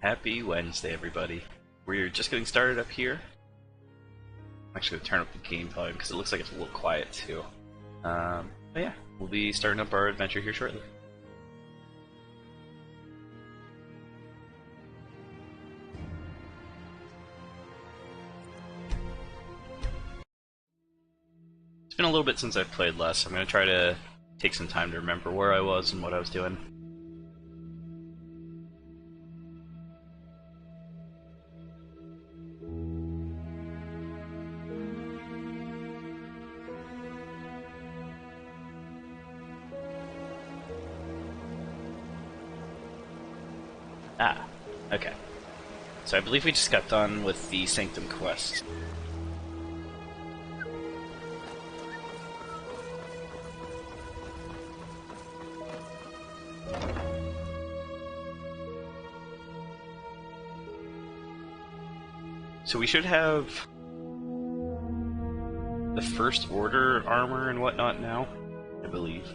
Happy Wednesday, everybody. We're just getting started up here. I'm actually going to turn up the game volume because it looks like it's a little quiet too. But yeah, we'll be starting up our adventure here shortly. It's been a little bit since I've played less. I'm going to try to take some time to remember where I was and what I was doing. Ah, okay. So I believe we just got done with the Sanctum quest. So we should have the First Order armor and whatnot now, I believe.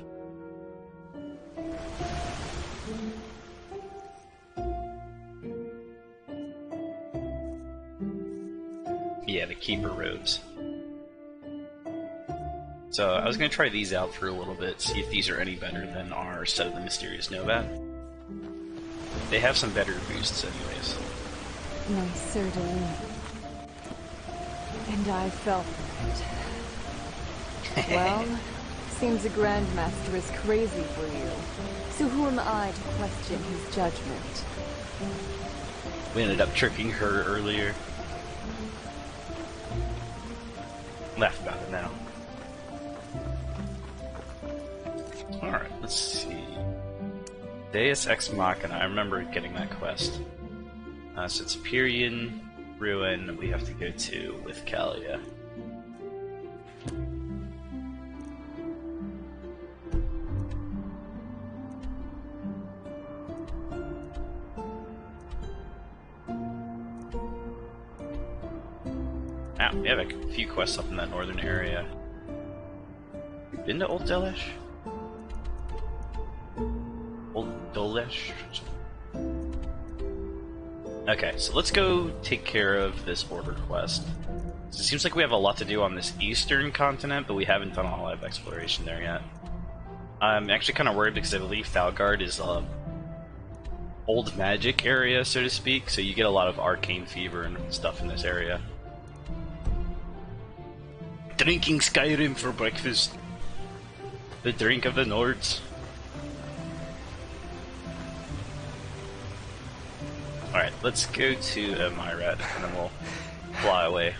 Yeah, the Keeper robes. So I was going to try these out for a little bit, see if these are any better than our set of the Mysterious Novad. They have some better boosts anyways. Nicer to me. And I fell for it. Well, seems a Grandmaster is crazy for you. So who am I to question his judgment? We ended up tricking her earlier. Laugh about it now. Alright, let's see. Deus Ex Machina, I remember getting that quest. So it's Pyrian Ruin we have to go to with Kalia. Now, we have a few quests up in that northern area. Been to Old Delish? Old Delish? Okay, so let's go take care of this border quest. So it seems like we have a lot to do on this eastern continent, but we haven't done a lot of exploration there yet. I'm actually kind of worried because I believe Falgard is a old magic area, so to speak, so you get a lot of arcane fever and stuff in this area. Drinking Skyrim for breakfast. The drink of the Nords. Alright, let's go to Myrat and then we'll fly away.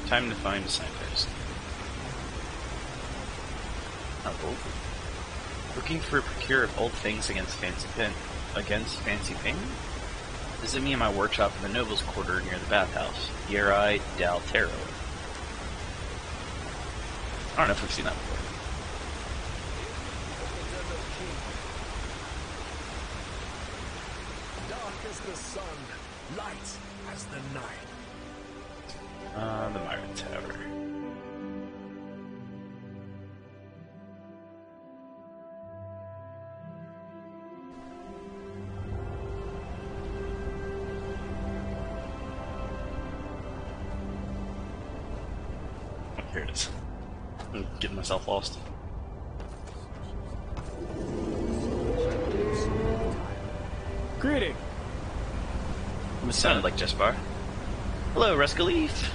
Time to find a signpost. Looking for a procure of old things against fancy pain? Visit me in my workshop in the Noble's Quarter near the bathhouse. Yeri Dal Taro. I don't know if we've seen that before. Dark as the sun, light as the night. The Myron Tower. Here it is. I'm getting myself lost. Greeting. It sounded like Jespar. Hello, Rescaleaf.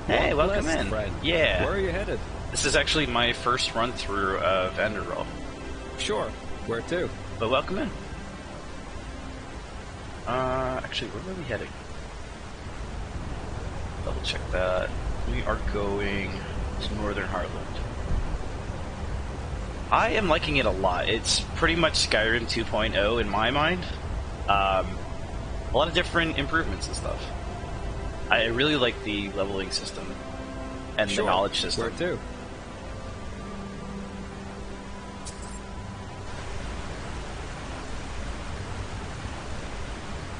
Hey, welcome in. Friend. Yeah. Where are you headed? This is actually my first run through of Enderal. Sure. Where to? But welcome in. Actually, where were we heading? Double check that. We are going to Northern Heartland. I am liking it a lot. It's pretty much Skyrim 2.0 in my mind. A lot of different improvements and stuff. I really like the leveling system and the knowledge system. Where to?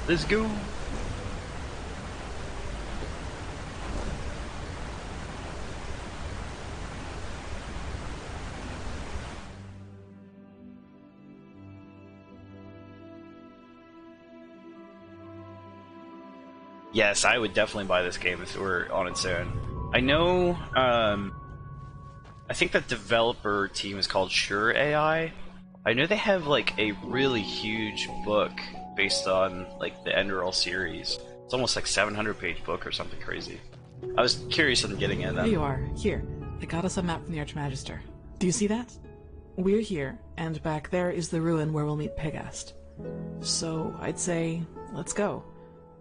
Let's go. Yes, I would definitely buy this game if it were on its own. I know, I think the developer team is called Sure AI. I know they have like a really huge book based on like the Enderal series. It's almost like 700-page book or something crazy. I was curious on getting it. There you are. Here. I got us a map from the Archmagister. Do you see that? We're here, and back there is the ruin where we'll meet Pegast. So, I'd say, let's go.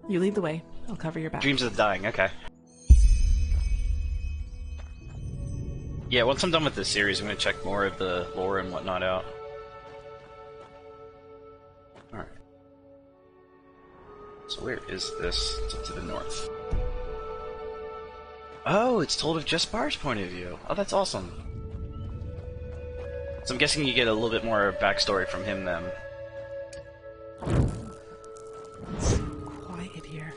You lead the way. I'll cover your back. Dreams of the Dying, okay. Yeah, once I'm done with this series, I'm gonna check more of the lore and whatnot out. Alright. So where is this? It's up to the north. Oh, it's told of Jespar's point of view. Oh, that's awesome. So I'm guessing you get a little bit more backstory from him then. It's quiet here.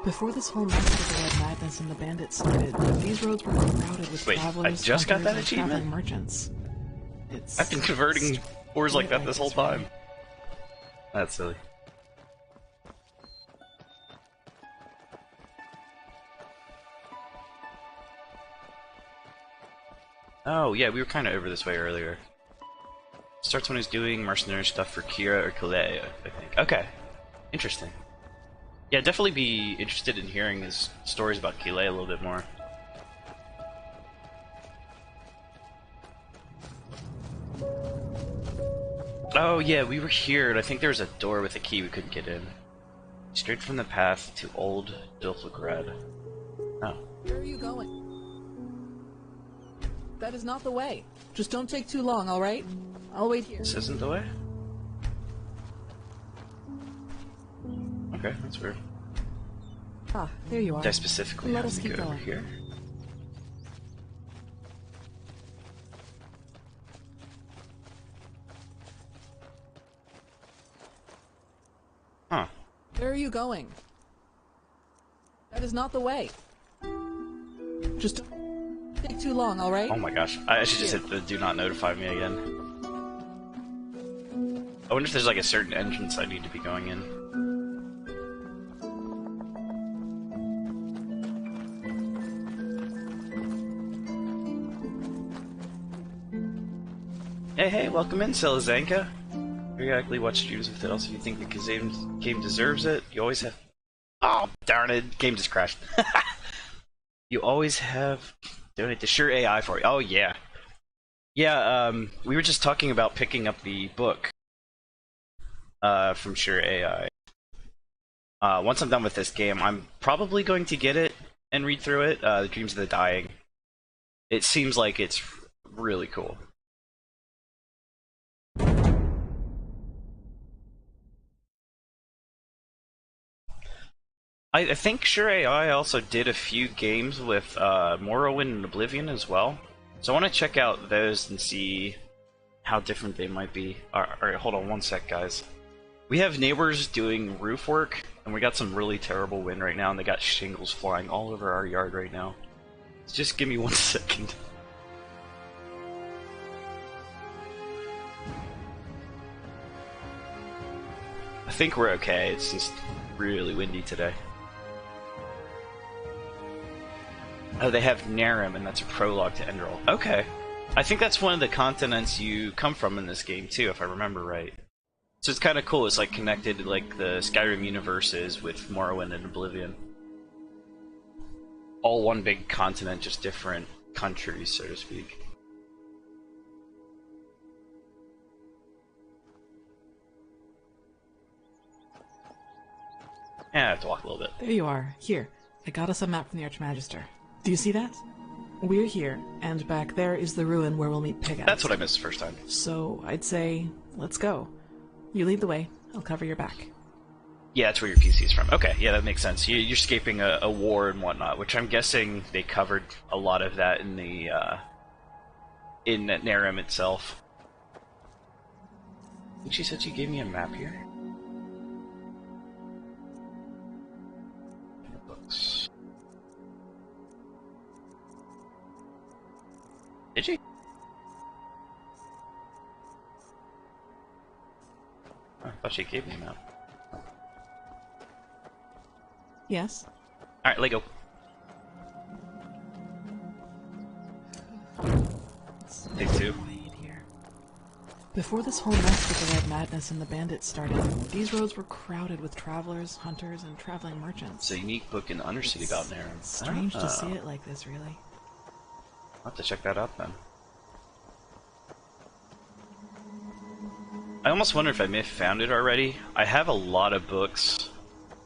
Before this whole mess with the Red Madness and the bandits started, these roads were crowded with Wait, travelers, I just got that hunters, and traveling achievement? merchants. It's I've been converting ores like that this whole time. That's silly. Oh, yeah, we were kind of over this way earlier. Starts when he's doing mercenary stuff for Kira or Kalea, I think. Okay. Interesting. Yeah, definitely be interested in hearing his stories about Kalea a little bit more. Oh, yeah, we were here, and I think there was a door with a key we couldn't get in. Straight from the path to Old Dilfograd. Oh. Where are you going? That is not the way. Just don't take too long, alright? I'll wait here. This isn't the way? Okay, that's weird. Ah, there you are. Did I specifically Let have us to keep go over going. here? Huh. Where are you going? That is not the way. Just don't take too long, alright? Oh my gosh. I should just hit the do not notify me again. I wonder if there's like a certain entrance I need to be going in. Hey, welcome in, Selazanka. Periodically watch streams with it. Also, if you think the game deserves it, you always have. Oh, darn it! Game just crashed. You always have donate to Sure AI for you. Oh yeah, yeah. We were just talking about picking up the book from Sure AI. Once I'm done with this game, I'm probably going to get it and read through it. The Dreams of the Dying. It seems like it's really cool. I think Sure AI also did a few games with Morrowind and Oblivion as well. So I want to check out those and see how different they might be. Alright, hold on one sec, guys. We have neighbors doing roof work, and we got some really terrible wind right now, and they got shingles flying all over our yard right now. So just give me 1 second. I think we're okay, it's just really windy today. Oh, they have Narum, and that's a prologue to Enderal. Okay. I think that's one of the continents you come from in this game, too, if I remember right. So it's kind of cool, it's like connected like the Skyrim universe is with Morrowind and Oblivion. All one big continent, just different countries, so to speak. Yeah, I have to walk a little bit. There you are. Here. I got us a map from the Archmagister. Do you see that? We're here, and back there is the ruin where we'll meet Pigast. That's what I missed the first time. So I'd say, let's go. You lead the way. I'll cover your back. Yeah, that's where your PC is from. Okay, yeah, that makes sense. You're escaping a war and whatnot, which I'm guessing they covered a lot of that in the in Narum itself. I think she said she gave me a map here. Books. Did she? Oh, I thought she gave me a map. Yes? Alright, Lego. Take two. Here. Before this whole mess with the Red Madness and the bandits started, these roads were crowded with travelers, hunters, and traveling merchants. It's a unique book in the Undercity about Narum. Strange to see it like this, really. I'll have to check that out then. I almost wonder if I may have found it already. I have a lot of books.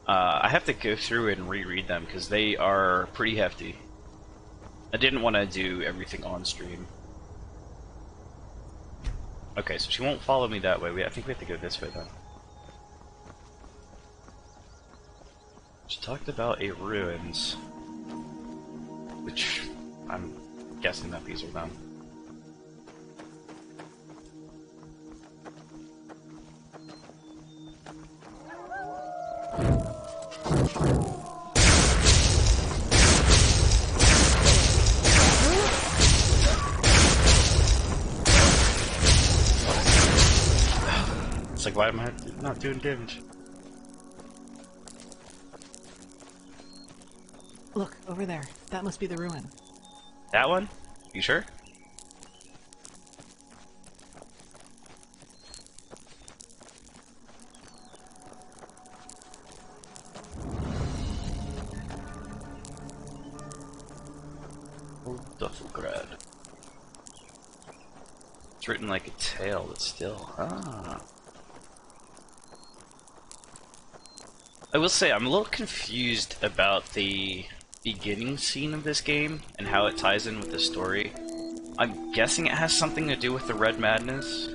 I have to go through and reread them because they are pretty hefty. I didn't want to do everything on stream. Okay, so she won't follow me that way. I think we have to go this way then. She talked about a ruins, which I'm guessing that these are them. It's like, why am I not doing damage? Look, over there. That must be the ruin. That one? You sure? Duffelgrad. It's written like a tale, but still. Ah. I will say, I'm a little confused about the beginning scene of this game and how it ties in with the story. I'm guessing it has something to do with the Red Madness,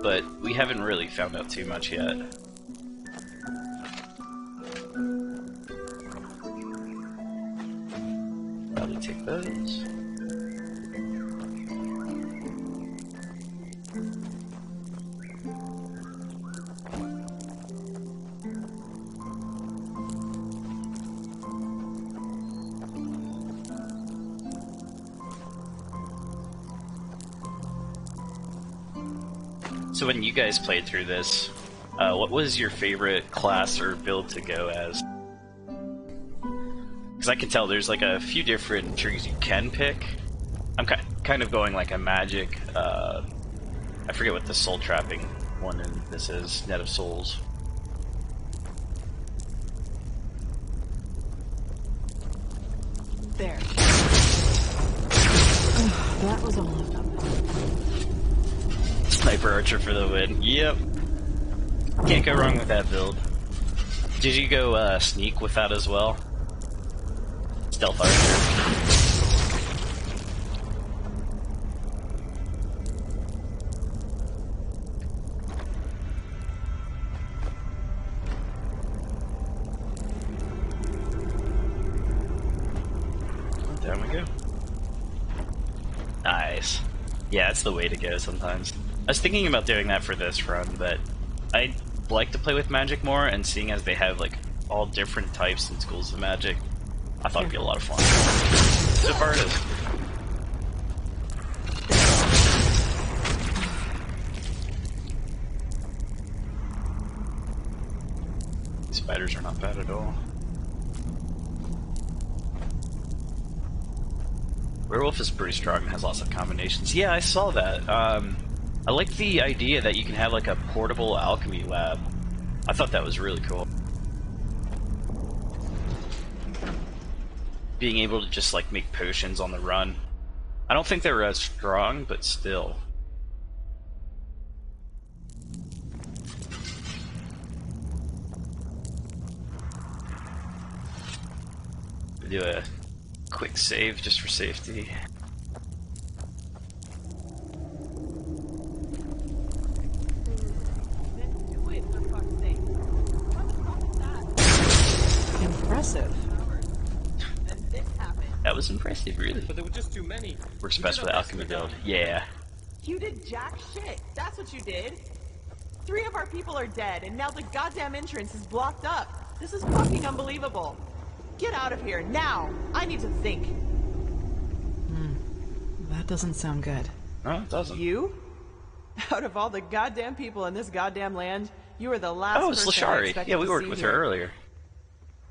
but we haven't really found out too much yet. Probably take those. So when you guys played through this, what was your favorite class or build to go as? Because I can tell there's like a few different trees you can pick. I'm kind of going like a magic, I forget what the soul trapping one in this is, Net of Souls. There. That was all I've done. Sniper Archer for the win. Yep. Can't go wrong with that build. Did you go sneak with that as well? Stealth Archer. There we go. Nice. Yeah, that's the way to go sometimes. I was thinking about doing that for this run, but I'd like to play with magic more, and seeing as they have like all different types and schools of magic, I thought it'd be a lot of fun. So far it is. These spiders are not bad at all. Werewolf is pretty strong and has lots of combinations. Yeah, I saw that. I like the idea that you can have like a portable alchemy lab. I thought that was really cool. Being able to just like make potions on the run. I don't think they were as strong, but still. Do a Quick save just for safety. Impressive. That was impressive, really. But there were just too many. Works We best did with our alchemy best with build. that. Yeah. You did jack shit. That's what you did. 3 of our people are dead, and now the goddamn entrance is blocked up. This is fucking unbelievable. Get out of here, now! I need to think. That doesn't sound good. No, it doesn't. You? Out of all the goddamn people in this goddamn land, you are the last Oh, it's person I Lashari. expected Yeah, we to worked see with here. her earlier.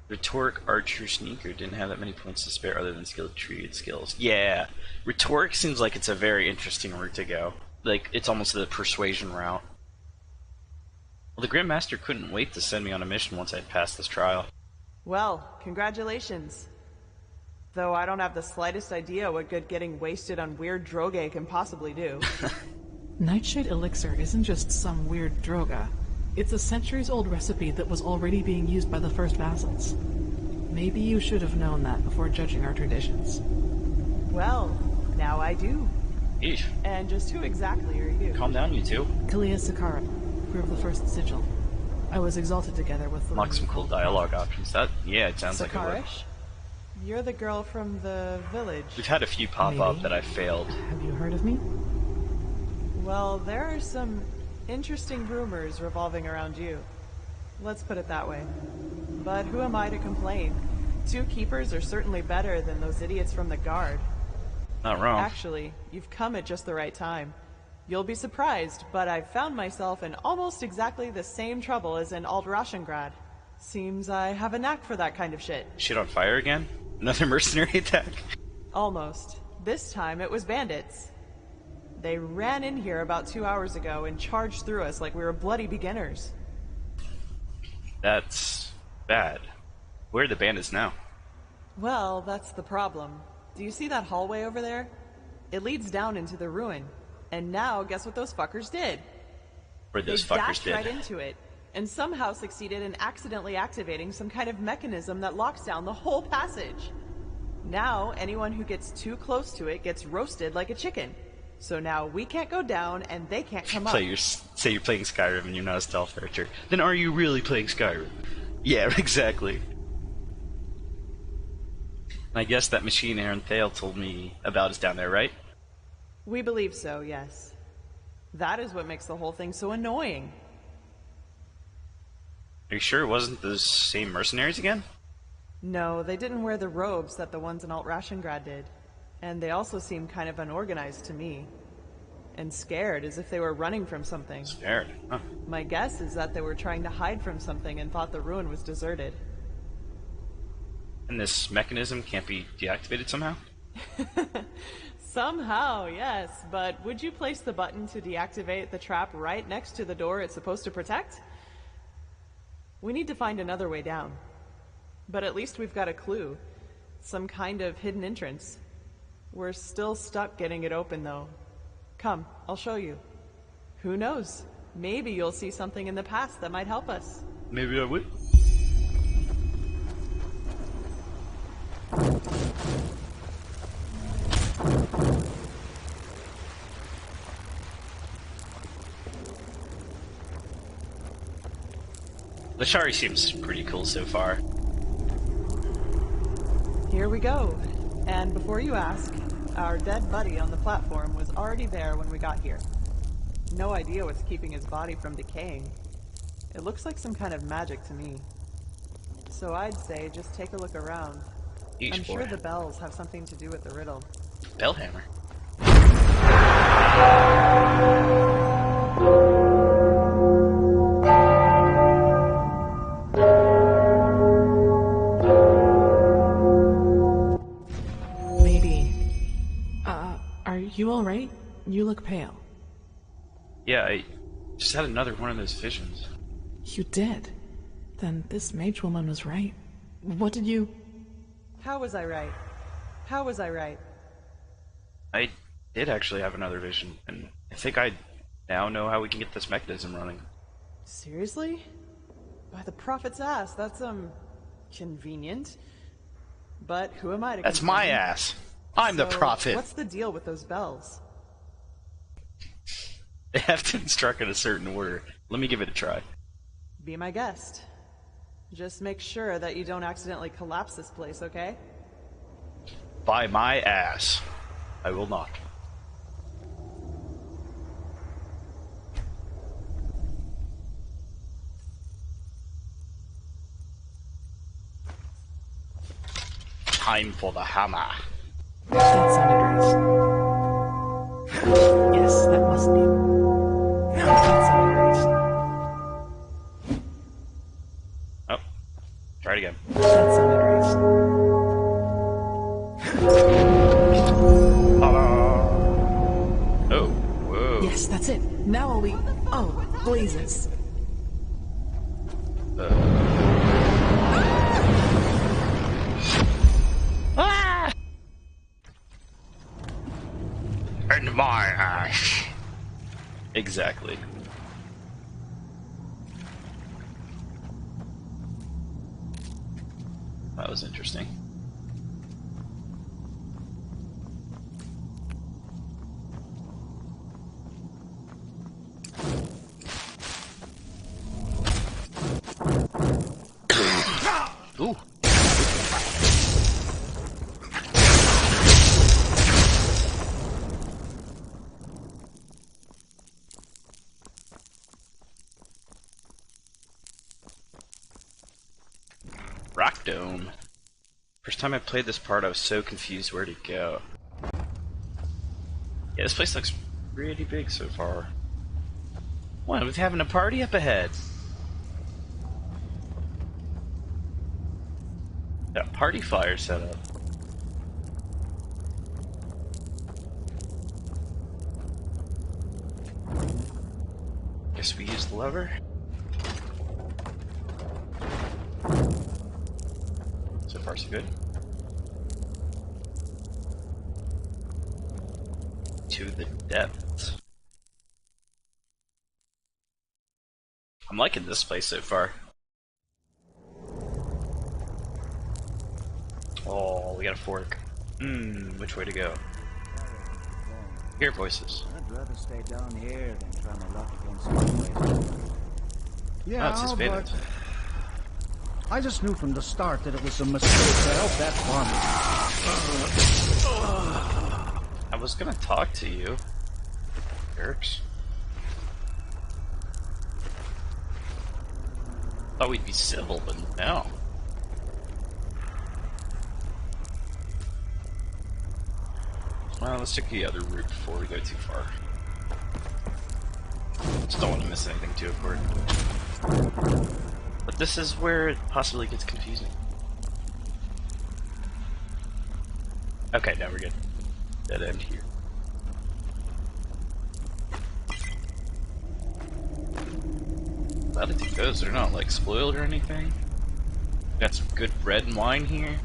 Rhetoric Archer Sneaker didn't have that many points to spare other than skilled treated skills. Yeah. Rhetoric seems like it's a very interesting route to go. Like, it's almost the persuasion route. Well, the Grand Master couldn't wait to send me on a mission once I'd passed this trial. Well, congratulations. Though I don't have the slightest idea what good getting wasted on weird droge can possibly do. Nightshade Elixir isn't just some weird droga. It's a centuries-old recipe that was already being used by the first vassals. Maybe you should have known that before judging our traditions. Well, now I do. Eesh. And just who exactly are you? Calm down, you two. Kalia Sakara, crew of the first sigil. I was exalted together with the Unlock some cool dialogue options. That, yeah, it sounds like it would. Sakarish? You're the girl from the village. We've had a few pop up Maybe. that I failed. Have you heard of me? Well, there are some interesting rumors revolving around you. Let's put it that way. But who am I to complain? 2 keepers are certainly better than those idiots from the guard. Not wrong. Actually, you've come at just the right time. You'll be surprised, but I've found myself in almost exactly the same trouble as in Alt-Rashengrad. Seems I have a knack for that kind of shit. Shit on fire again? Another mercenary attack? Almost. This time it was bandits. They ran in here about 2 hours ago and charged through us like we were bloody beginners. That's bad. Where are the bandits now? Well, that's the problem. Do you see that hallway over there? It leads down into the ruin. And now, guess what those fuckers did? Where those They fuckers dashed did. right into it, and somehow succeeded in accidentally activating some kind of mechanism that locks down the whole passage. Now, anyone who gets too close to it gets roasted like a chicken. So now we can't go down, and they can't come up. Say you're playing Skyrim and you're not a stealth archer. Then are you really playing Skyrim? Yeah, exactly. I guess that machine Aaron Thale told me about is down there, right? We believe so, yes. That is what makes the whole thing so annoying. Are you sure it wasn't those same mercenaries again? No, they didn't wear the robes that the ones in Alt-Rashengrad did. And they also seemed kind of unorganized to me. And scared, as if they were running from something. Scared. Huh. My guess is that they were trying to hide from something and thought the ruin was deserted. And this mechanism can't be deactivated somehow? Somehow, yes, but would you place the button to deactivate the trap right next to the door it's supposed to protect? We need to find another way down. But at least we've got a clue. Some kind of hidden entrance. We're still stuck getting it open, though. Come, I'll show you. Who knows? Maybe you'll see something in the past that might help us. Maybe I would. Lashari seems pretty cool so far. Here we go. And before you ask, our dead buddy on the platform was already there when we got here. No idea what's keeping his body from decaying. It looks like some kind of magic to me. So I'd say just take a look around. I'm sure the bells have something to do with the riddle. Bellhammer. Maybe. Are you alright? You look pale. Yeah, I just had another one of those visions. You did? Then this mage woman was right. What did you... How was I right? How was I right? I did actually have another vision, and I think I now know how we can get this mechanism running. Seriously? By the prophet's ass, that's, convenient. But who am I to That's complain? my ass. I'm the So, prophet. What's the deal with those bells? They have to instruct in a certain order. Let me give it a try. Be my guest. Just make sure that you don't accidentally collapse this place, okay? By my ass. I will not. Time for the hammer. That sounded right. Yes, that must be. That sounded right. Oh. Try it again. That sounded right. Oh. Whoa. Yes, that's it. Now I'll be. Oh, blazes. Ah! And my ass. Exactly. That was interesting. Ooh. Rock Dome. First time I played this part, I was so confused where to go. Yeah, this place looks pretty big so far. What, was having a party up ahead? Got party fire set up. Guess we use the lever. So far, so good. To the depths. I'm liking this place so far. Oh, we got a fork. Which way to go? Hear voices. I'd rather stay down here than try my luck against some. Oh, it's his but bandit. I just knew from the start that it was a mistake to help that farmer. I was gonna talk to you. Jerks. Thought we'd be civil, but no. Well, let's check the other route before we go too far. Just don't want to miss anything too important. But this is where it possibly gets confusing. Okay, now we're good. Dead end here. Glad to take those. They're not like spoiled or anything. Got some good bread and wine here.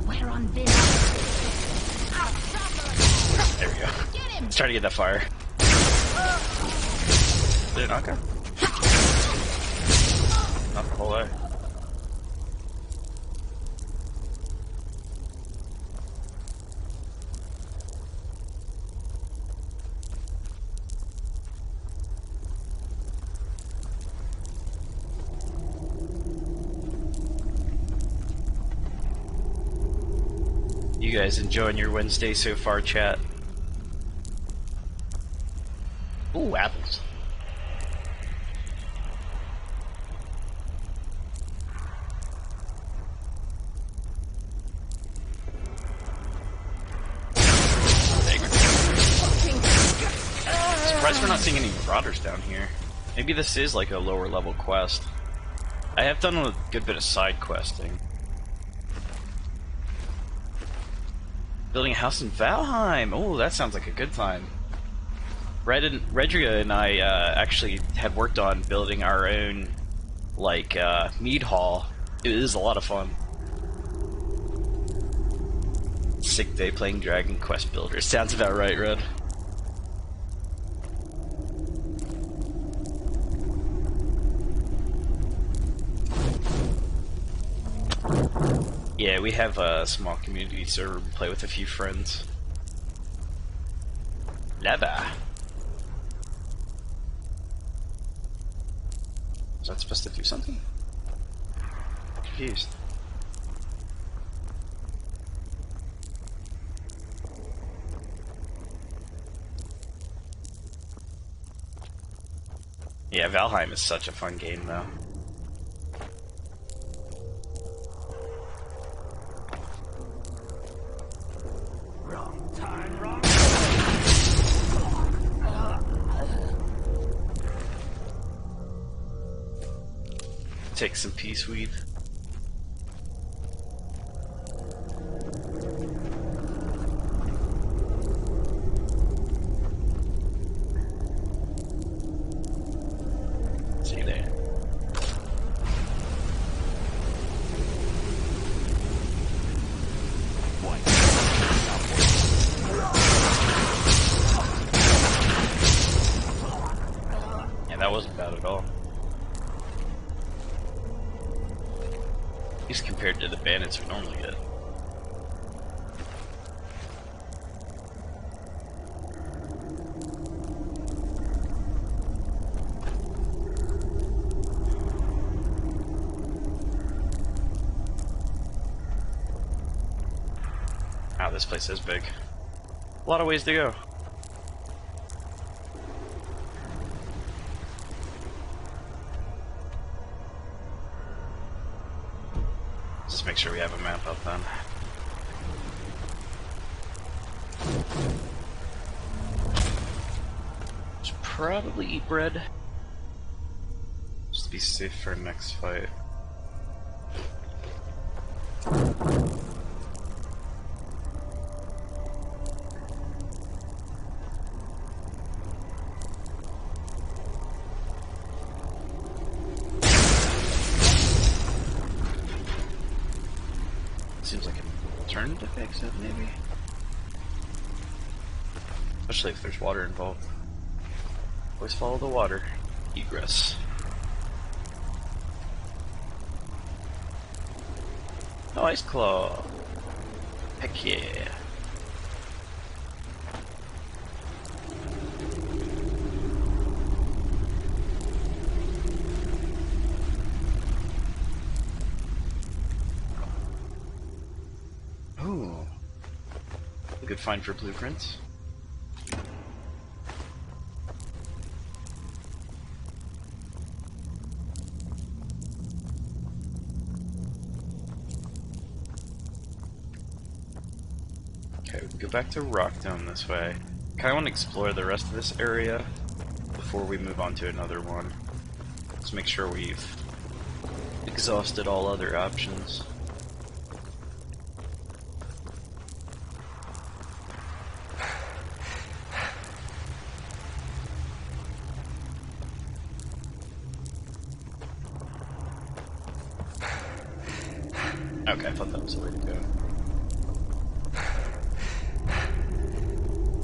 We're on video. There we go. Let's try to get that fire. Did it not go? Not the whole way. You guys enjoying your Wednesday so far, chat? Ooh, apples. Surprised we're not seeing any marauders down here. Maybe this is like a lower level quest. I have done a good bit of side questing. Building a house in Valheim. Oh, that sounds like a good time. Redria and I actually had worked on building our own, like, mead hall It is a lot of fun. Sick day playing Dragon Quest Builder. Sounds about right, Red. Yeah, we have a small community server. We play with a few friends. Lava. Is that supposed to do something? Confused. Yeah, Valheim is such a fun game, though. Wrong time, wrong. Take some peace weed. See you there. Yeah, that wasn't bad at all. At least compared to the bandits we normally get. Wow, this place is big. A lot of ways to go. Just make sure we have a map up then. Should probably eat bread. Just to be safe for our next fight. Seems like an alternative exit, maybe? Especially if there's water involved. Always follow the water. Egress. Oh, Ice Claw! Heck yeah! Ooh. A good find for blueprints. Okay, we can go back to Rockdome this way. Kinda wanna explore the rest of this area before we move on to another one. Let's make sure we've exhausted all other options. Okay, I thought that was the way to go.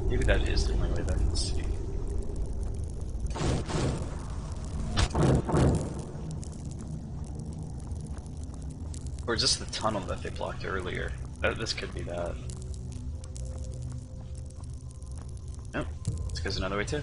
Maybe that is the only way that I can see. Or is this the tunnel that they blocked earlier? This could be that. Nope. This goes another way too.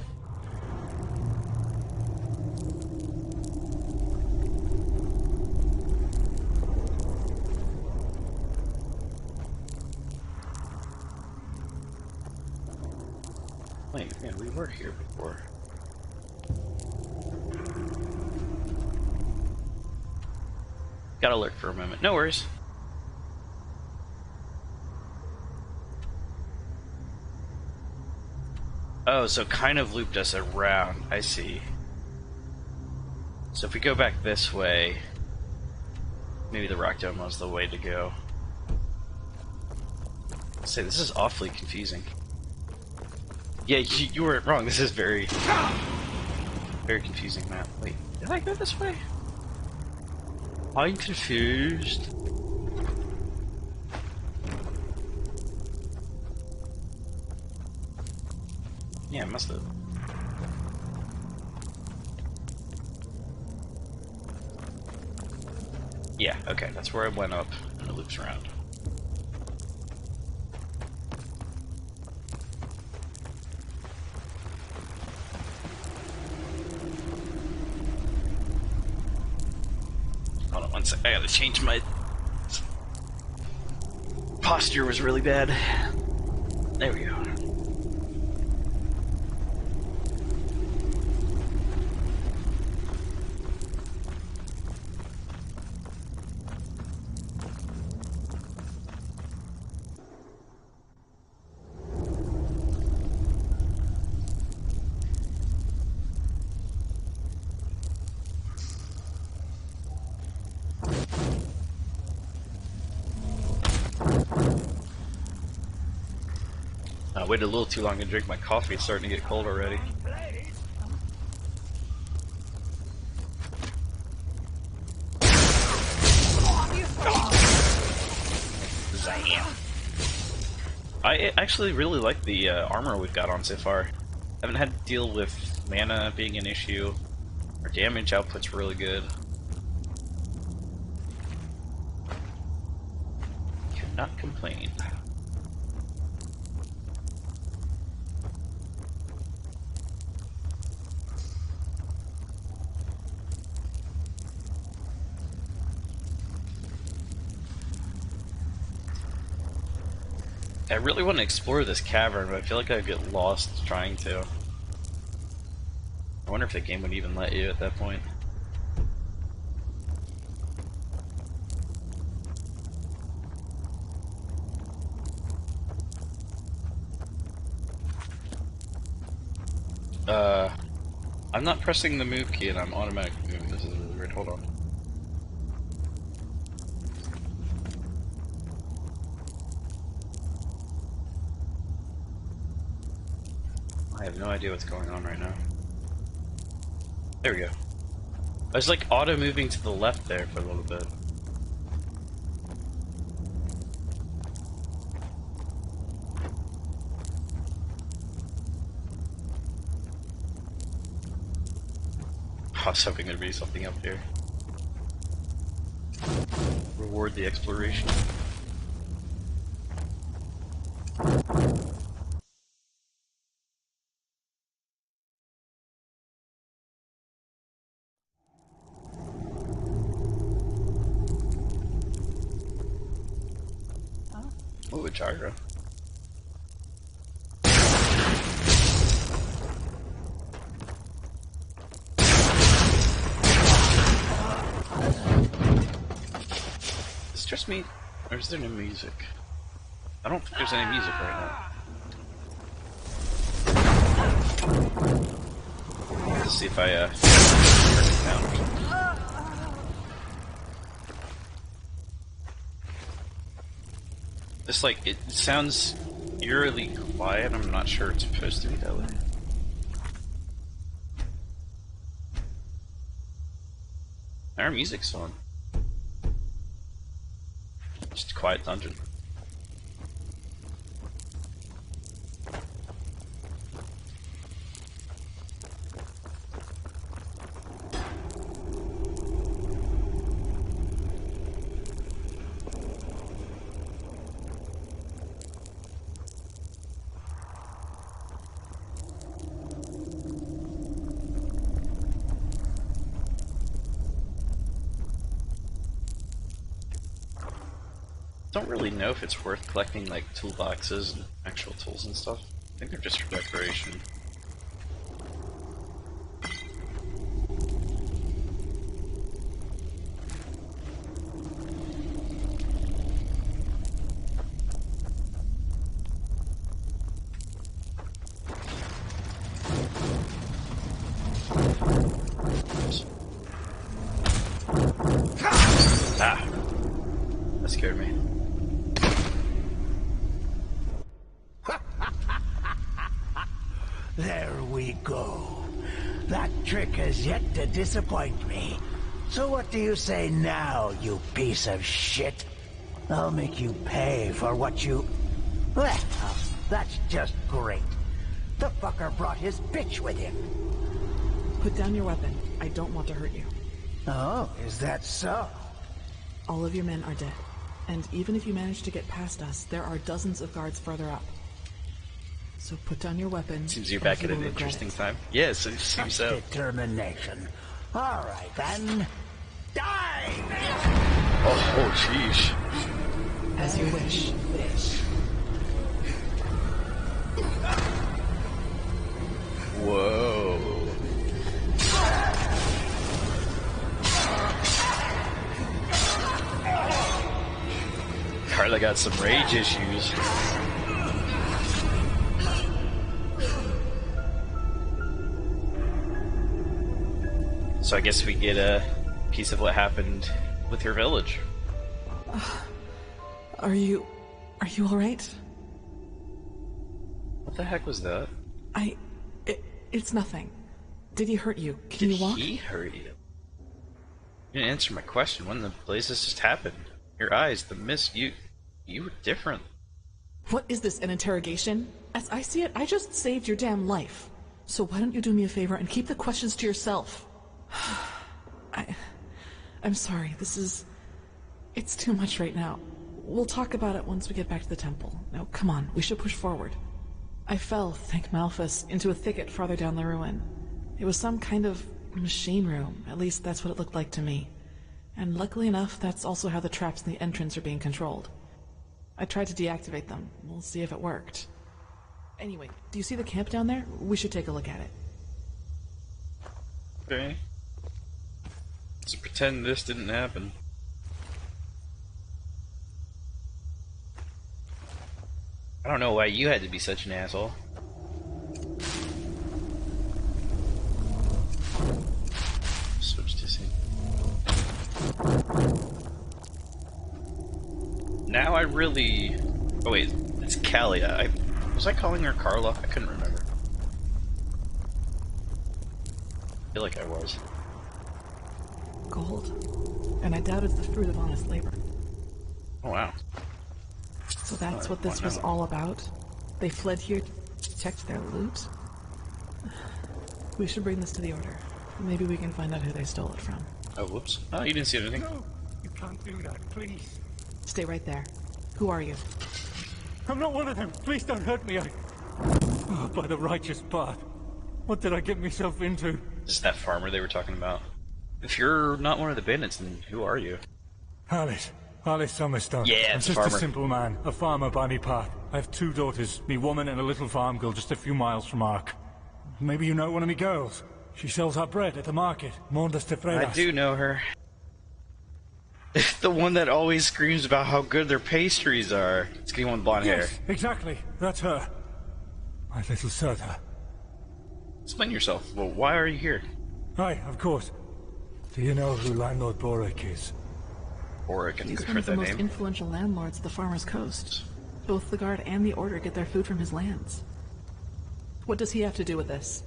Wait, man, we were here before. Gotta lurk for a moment. No worries. Oh, so kind of looped us around. I see. So if we go back this way, maybe the Rock Dome was the way to go. Say, this is awfully confusing. Yeah, you weren't wrong. This is very confusing map. Wait, did I go this way? I'm confused. Yeah, it must have. Yeah, okay, that's where I went up, and it loops around. Hold on one sec, I gotta change my... Posture was really bad. There we go. I waited a little too long to drink my coffee. It's starting to get cold already. Zam. I actually really like the armor we've got on so far. I haven't had to deal with mana being an issue. Our damage output's really good. Cannot complain. I really want to explore this cavern, but I feel like I'd get lost trying to. I wonder if the game would even let you at that point. I'm not pressing the move key and I'm automatically moving. This is really weird. Hold on. I have no idea what's going on right now. There we go. I was like auto-moving to the left there for a little bit. I was hoping there'd be something up here. Reward the exploration. Ooh, a gyro. Is it just me, or is there no music? I don't think there's any music right now. Let's see if I turn it down. It's like, it sounds eerily quiet. I'm not sure it's supposed to be that way. Our music's on. Just a quiet dungeon. Don't really know if it's worth collecting like toolboxes and actual tools and stuff. I think they're just for decoration. Oops. Ah! That scared me. There we go. That trick has yet to disappoint me. So what do you say now, you piece of shit? I'll make you pay for what you... Well, that's just great. The fucker brought his bitch with him. Put down your weapon. I don't want to hurt you. Oh, is that so? All of your men are dead. And even if you manage to get past us, there are dozens of guards further up. So put down your weapon. Seems you're back at an interesting time. Yes, it seems so. Determination. All right, then. Die! Oh, jeez. As you wish. Whoa. Carla got some rage issues. So I guess we get a piece of what happened with her village. Are you alright? What the heck was that? It's nothing. Did he hurt you? Can you walk? Did he hurt you? You didn't answer my question. When the blazes just happened. Your eyes, the mist, you were different. What is this, an interrogation? As I see it, I just saved your damn life. So why don't you do me a favor and keep the questions to yourself? I'm sorry, it's too much right now. We'll talk about it once we get back to the temple. Now, come on, we should push forward. I fell, thank Malphus, into a thicket farther down the ruin. It was some kind of machine room, at least that's what it looked like to me. And luckily enough, that's also how the traps in the entrance are being controlled. I tried to deactivate them. We'll see if it worked. Anyway, do you see the camp down there? We should take a look at it. Okay. So pretend this didn't happen. I don't know why you had to be such an asshole. Switch to scene. Now I really... Oh wait, it's Kalia. Was I calling her Carla? I couldn't remember. I feel like I was. Gold. And I doubt it's the fruit of honest labor. Oh wow. So that's what this was all about? They fled here to protect their loot? We should bring this to the Order. Maybe we can find out who they stole it from. Oh, whoops. Oh, you didn't see anything? No, you can't do that, please. Stay right there. Who are you? I'm not one of them. Please don't hurt me. Oh, by the righteous path. What did I get myself into? Is this that farmer they were talking about? If you're not one of the bandits, then who are you? Alice Summerstone. Yeah, I'm it's just a farmer. a simple man, a farmer by me path. I have 2 daughters, me woman and a little farm girl just a few miles from Ark. Maybe you know one of me girls. She sells our bread at the market, Mondas de Fredas. I do know her. The one that always screams about how good their pastries are. It's getting one with blonde hair. Exactly. That's her. My little Serta. Explain yourself. Well, why are you here? Aye, of course. Do you know who Landlord Boric is? Boric, I think He's we've one of heard the that most name. influential landlords of the Farmer's Coast. Both the Guard and the Order get their food from his lands. What does he have to do with this?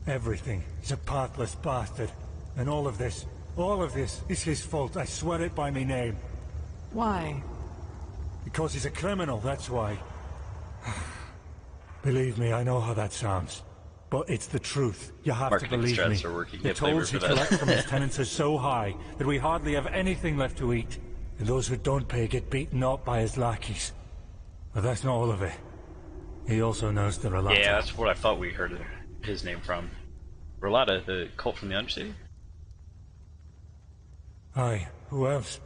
Everything. He's a pathless bastard. And all of this is his fault. I swear it by me name. Why? Because he's a criminal, that's why. Believe me, I know how that sounds. But it's the truth. You have Marketing to believe me. strats are working. The Get flavor tolls for he that. collects from his tenants are so high that we hardly have anything left to eat. And those who don't pay get beaten up by his lackeys. But that's not all of it. He also knows the Relata. Yeah, that's what I thought we heard his name from. Relata, the cult from the Undercity? Aye, who else?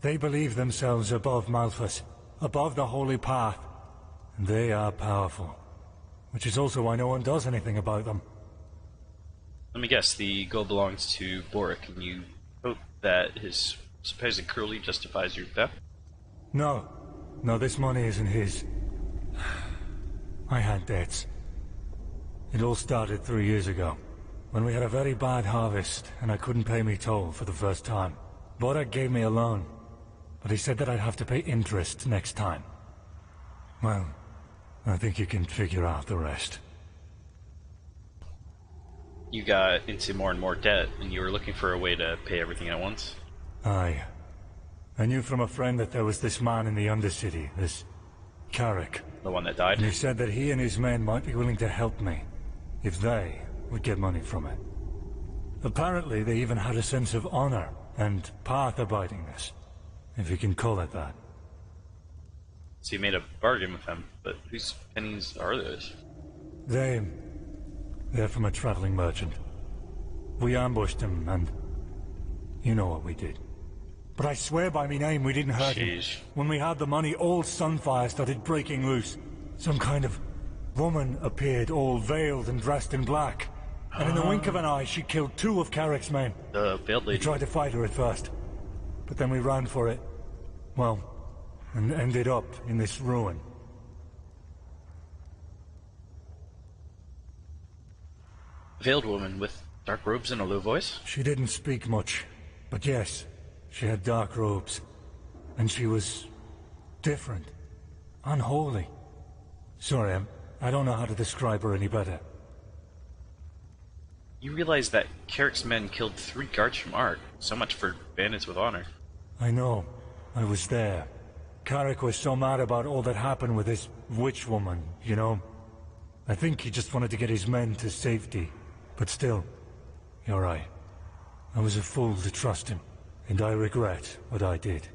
They believe themselves above Malphus, above the Holy Path. And they are powerful. Which is also why no one does anything about them. Let me guess, the gold belongs to Boric, and you hope that his supposed cruelty justifies your theft? No. No, this money isn't his. I had debts. It all started 3 years ago, when we had a very bad harvest, and I couldn't pay me toll for the first time. Boric gave me a loan, but he said that I'd have to pay interest next time. Well, I think you can figure out the rest. you got into more and more debt, and you were looking for a way to pay everything at once. Aye. I knew from a friend that there was this man in the Undercity, this Carrick. The one that died? And he said that he and his men might be willing to help me, if they would get money from it. Apparently they even had a sense of honor and path-abidingness, if you can call it that. So you made a bargain with him, but whose pennies are those? They're from a traveling merchant. We ambushed him, and you know what we did. But I swear by me name we didn't hurt him. When we had the money, all Sunfire started breaking loose. Some kind of woman appeared, all veiled and dressed in black. And in the wink of an eye, she killed 2 of Carrick's men. The veiled lady. We tried to fight her at first, but then we ran for it. Well, and ended up in this ruin. Veiled woman with dark robes and a low voice? She didn't speak much, but yes, she had dark robes. And she was different. Unholy. Sorry, I don't know how to describe her any better. You realize that Carrick's men killed 3 guards from Ark. So much for bandits with honor. I know. I was there. Carrick was so mad about all that happened with his witch woman, you know? I think he just wanted to get his men to safety. But still, you're right. I was a fool to trust him, and I regret what I did.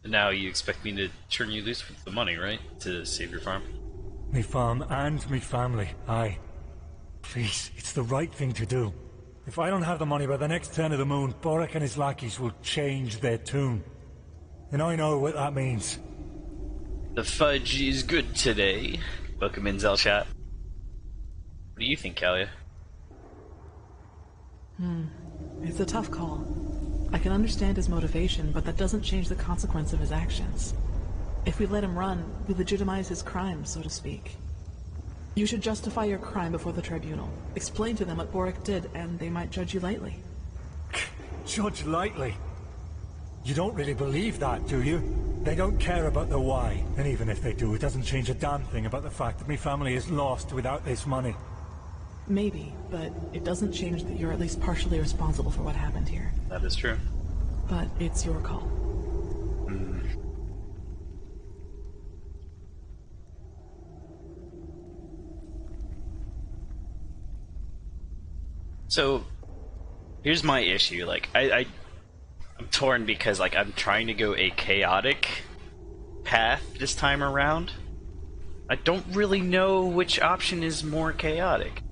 Now you expect me to turn you loose with the money, right? To save your farm? Me farm and me family, aye. Please, it's the right thing to do. If I don't have the money by the next turn of the moon, Boric and his lackeys will change their tune. And I know what that means. The fudge is good today. Welcome in, Zelshot. What do you think, Kalia? It's a tough call. I can understand his motivation, but that doesn't change the consequence of his actions. If we let him run, we legitimize his crime, so to speak. You should justify your crime before the tribunal. Explain to them what Boric did, and they might judge you lightly. Judge lightly? You don't really believe that, do you? They don't care about the why, and even if they do, it doesn't change a damn thing about the fact that my family is lost without this money. Maybe, but it doesn't change that you're at least partially responsible for what happened here. That is true. But it's your call. So, here's my issue. Like, I'm torn because, like, I'm trying to go a chaotic path this time around. I don't really know which option is more chaotic.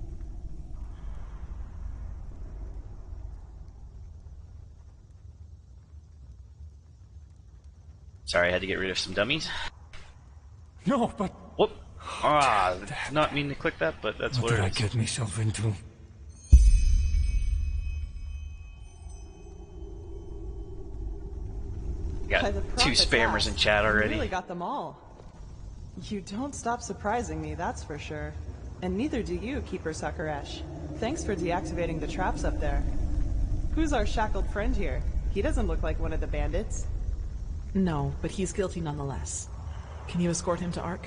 Sorry, I had to get rid of some dummies. No, but... Whoop! Ah, did not mean to click that, but that's what did it I is. get myself into? Got By the 2 prophet's spammers ass, in chat already. You really got them all. You don't stop surprising me, that's for sure. And neither do you, Keeper Sakaresh. Thanks for deactivating the traps up there. Who's our shackled friend here? He doesn't look like one of the bandits. No, but he's guilty nonetheless. Can you escort him to Ark?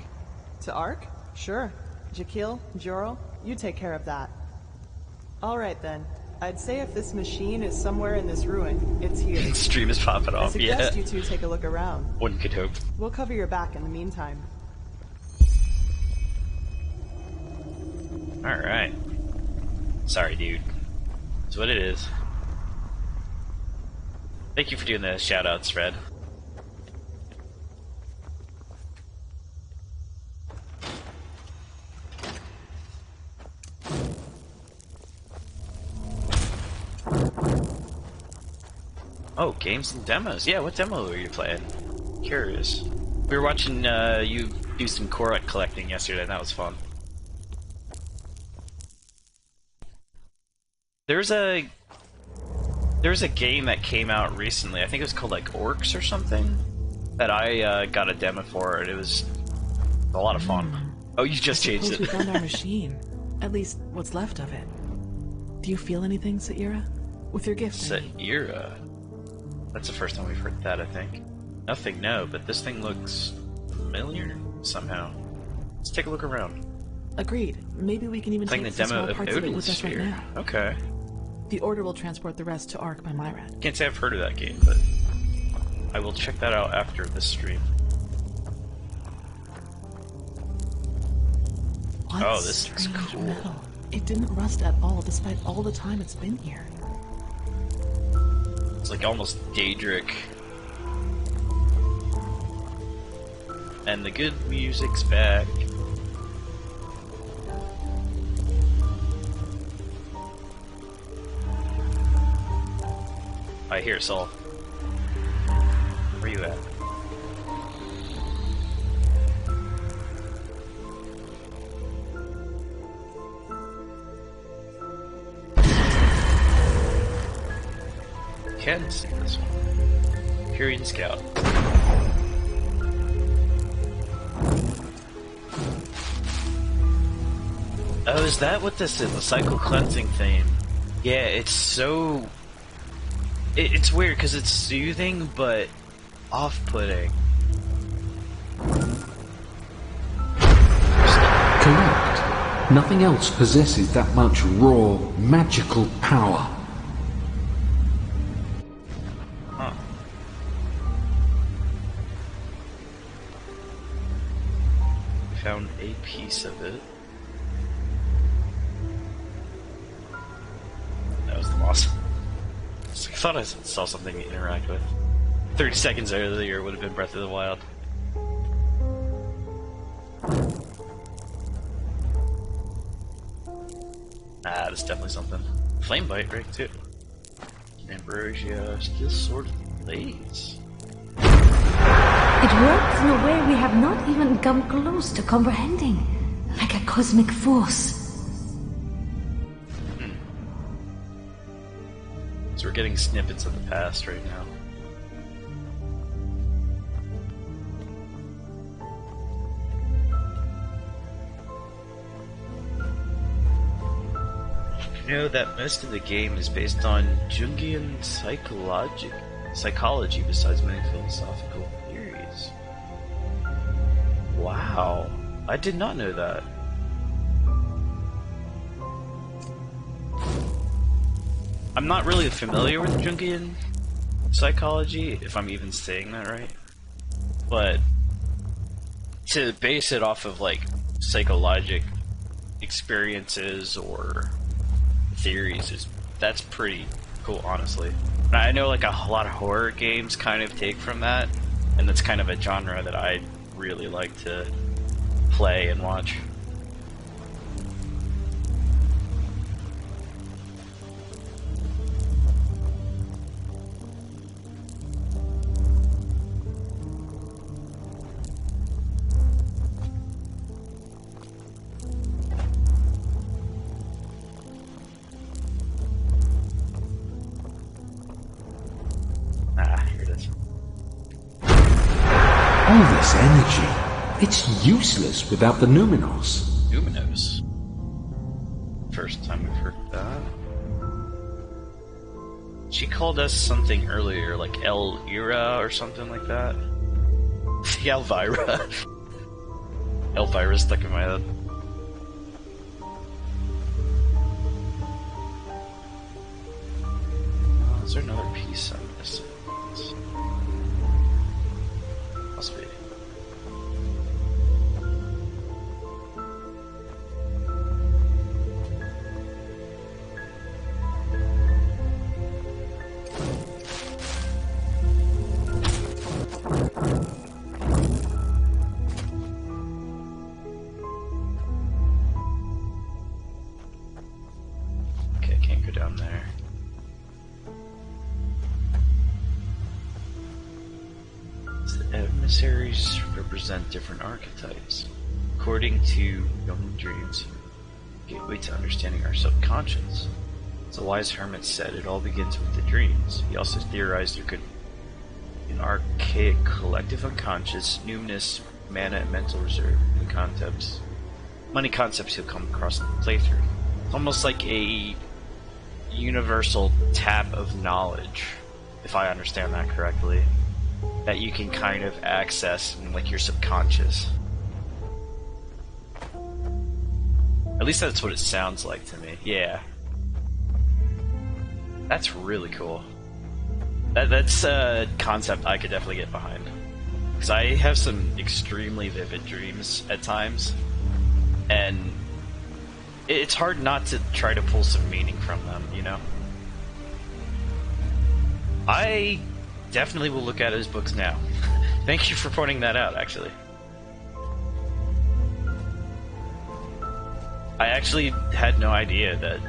To Ark? Sure. Jakil, Joro, you take care of that. Alright then. I'd say if this machine is somewhere in this ruin, it's here. Stream is popping I off, yeah. suggest you two take a look around. One could hope. We'll cover your back in the meantime. Alright. Sorry, dude. That's what it is. Thank you for doing the shoutouts, Fred. Oh, games and demos. Yeah, what demo were you playing? Curious. We were watching you do some Korok collecting yesterday, and that was fun. There's a game that came out recently. I think it was called like Orcs or something. That I got a demo for, and it was a lot of fun. Oh, you just changed it. We found our machine. At least, what's left of it. Do you feel anything, Saira? With your gift, I mean. Saira? That's the first time we've heard that, I think. Nothing, no, but this thing looks familiar somehow. Let's take a look around. Agreed. Maybe we can even Playing take the some demo small of parts of it Odin's with us right Sphere. now. Okay. The Order will transport the rest to Ark by Myrat. Can't say I've heard of that game, but I will check that out after this stream. What Oh, this is strange cool. metal. It didn't rust at all, despite all the time it's been here. It's like almost Daedric. And the good music's back. I hear Saul. Where you at? Can see this one. Period Scout. Oh, is that what this is? The cycle cleansing theme? Yeah, it's so... It's weird because it's soothing, but off-putting. Correct. Nothing else possesses that much raw, magical power. Huh. We found a piece of it. That was the boss. I thought I saw something to interact with. 30 seconds earlier would have been Breath of the Wild. Ah, that's definitely something. Flame Bite, right, too. Ambrosia still sort of lays. It works in a way we have not even come close to comprehending. Like a cosmic force. So we're getting snippets of the past right now. You know that most of the game is based on Jungian psychology besides many philosophical theories. Wow, I did not know that. I'm not really familiar with Jungian psychology, if I'm even saying that right. But to base it off of like psychologic experiences or theories that's pretty cool, honestly. And I know like a lot of horror games kind of take from that, and that's kind of a genre that I really like to play and watch. All this energy, it's useless without the Numinos. Numinos? First time we've heard that. She called us something earlier, like Elvira or something like that. The Elvira. Elvira stuck in my head. Is there another piece I'm missing? Must be. Okay, I can't go down there. The emissaries represent different archetypes. According to Young Dreams, gateway to understanding our subconscious. As a wise hermit said, it all begins with the dreams. He also theorized there could be an archaic collective unconscious, numinous, mana and mental reserve, and concepts. Many concepts you'll come across in the playthrough. It's almost like a universal tap of knowledge, if I understand that correctly, that you can kind of access in like your subconscious. At least that's what it sounds like to me. Yeah. That's really cool. That's a concept I could definitely get behind. Because I have some extremely vivid dreams at times, and it's hard not to try to pull some meaning from them, you know? I definitely will look at his books now. Thank you for pointing that out, actually. I actually had no idea that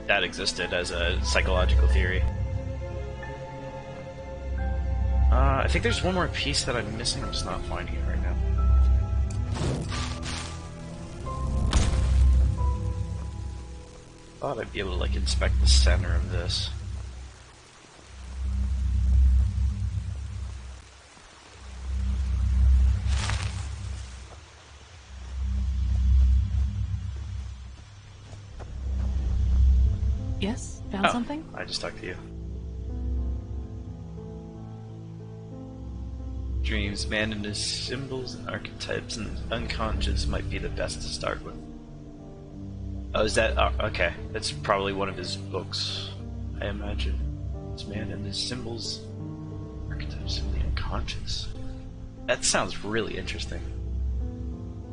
that existed as a psychological theory. I think there's one more piece that I'm missing. I'm just not finding it right now. Thought I'd be able to like inspect the center of this. Yes? Found something? I just talked to you. Dreams, man and his symbols and archetypes and unconscious might be the best to start with. Oh, is that... okay. That's probably one of his books, I imagine. It's man and his symbols, archetypes and the unconscious. That sounds really interesting.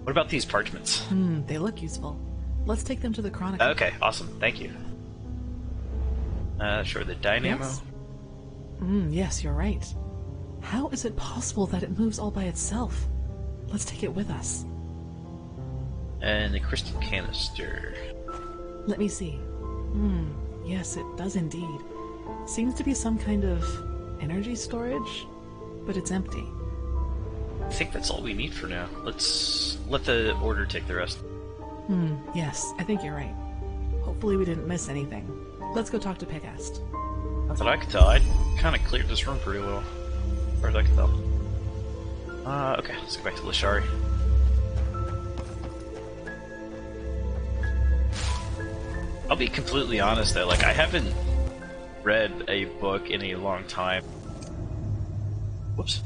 What about these parchments? They look useful. Let's take them to the Chronicle. Okay, awesome. Thank you. Sure, the dynamo. Yes? Yes, you're right. How is it possible that it moves all by itself? Let's take it with us. And the crystal canister. Let me see. Yes, it does indeed. Seems to be some kind of energy storage, but it's empty. I think that's all we need for now. Let's let the order take the rest. Yes, I think you're right. Hopefully we didn't miss anything. Let's go talk to Pegast. Not that I could tell. I kind of cleared this room pretty well, as far as I can tell. Okay, let's go back to Lashari. I'll be completely honest though, like I haven't read a book in a long time. Whoops.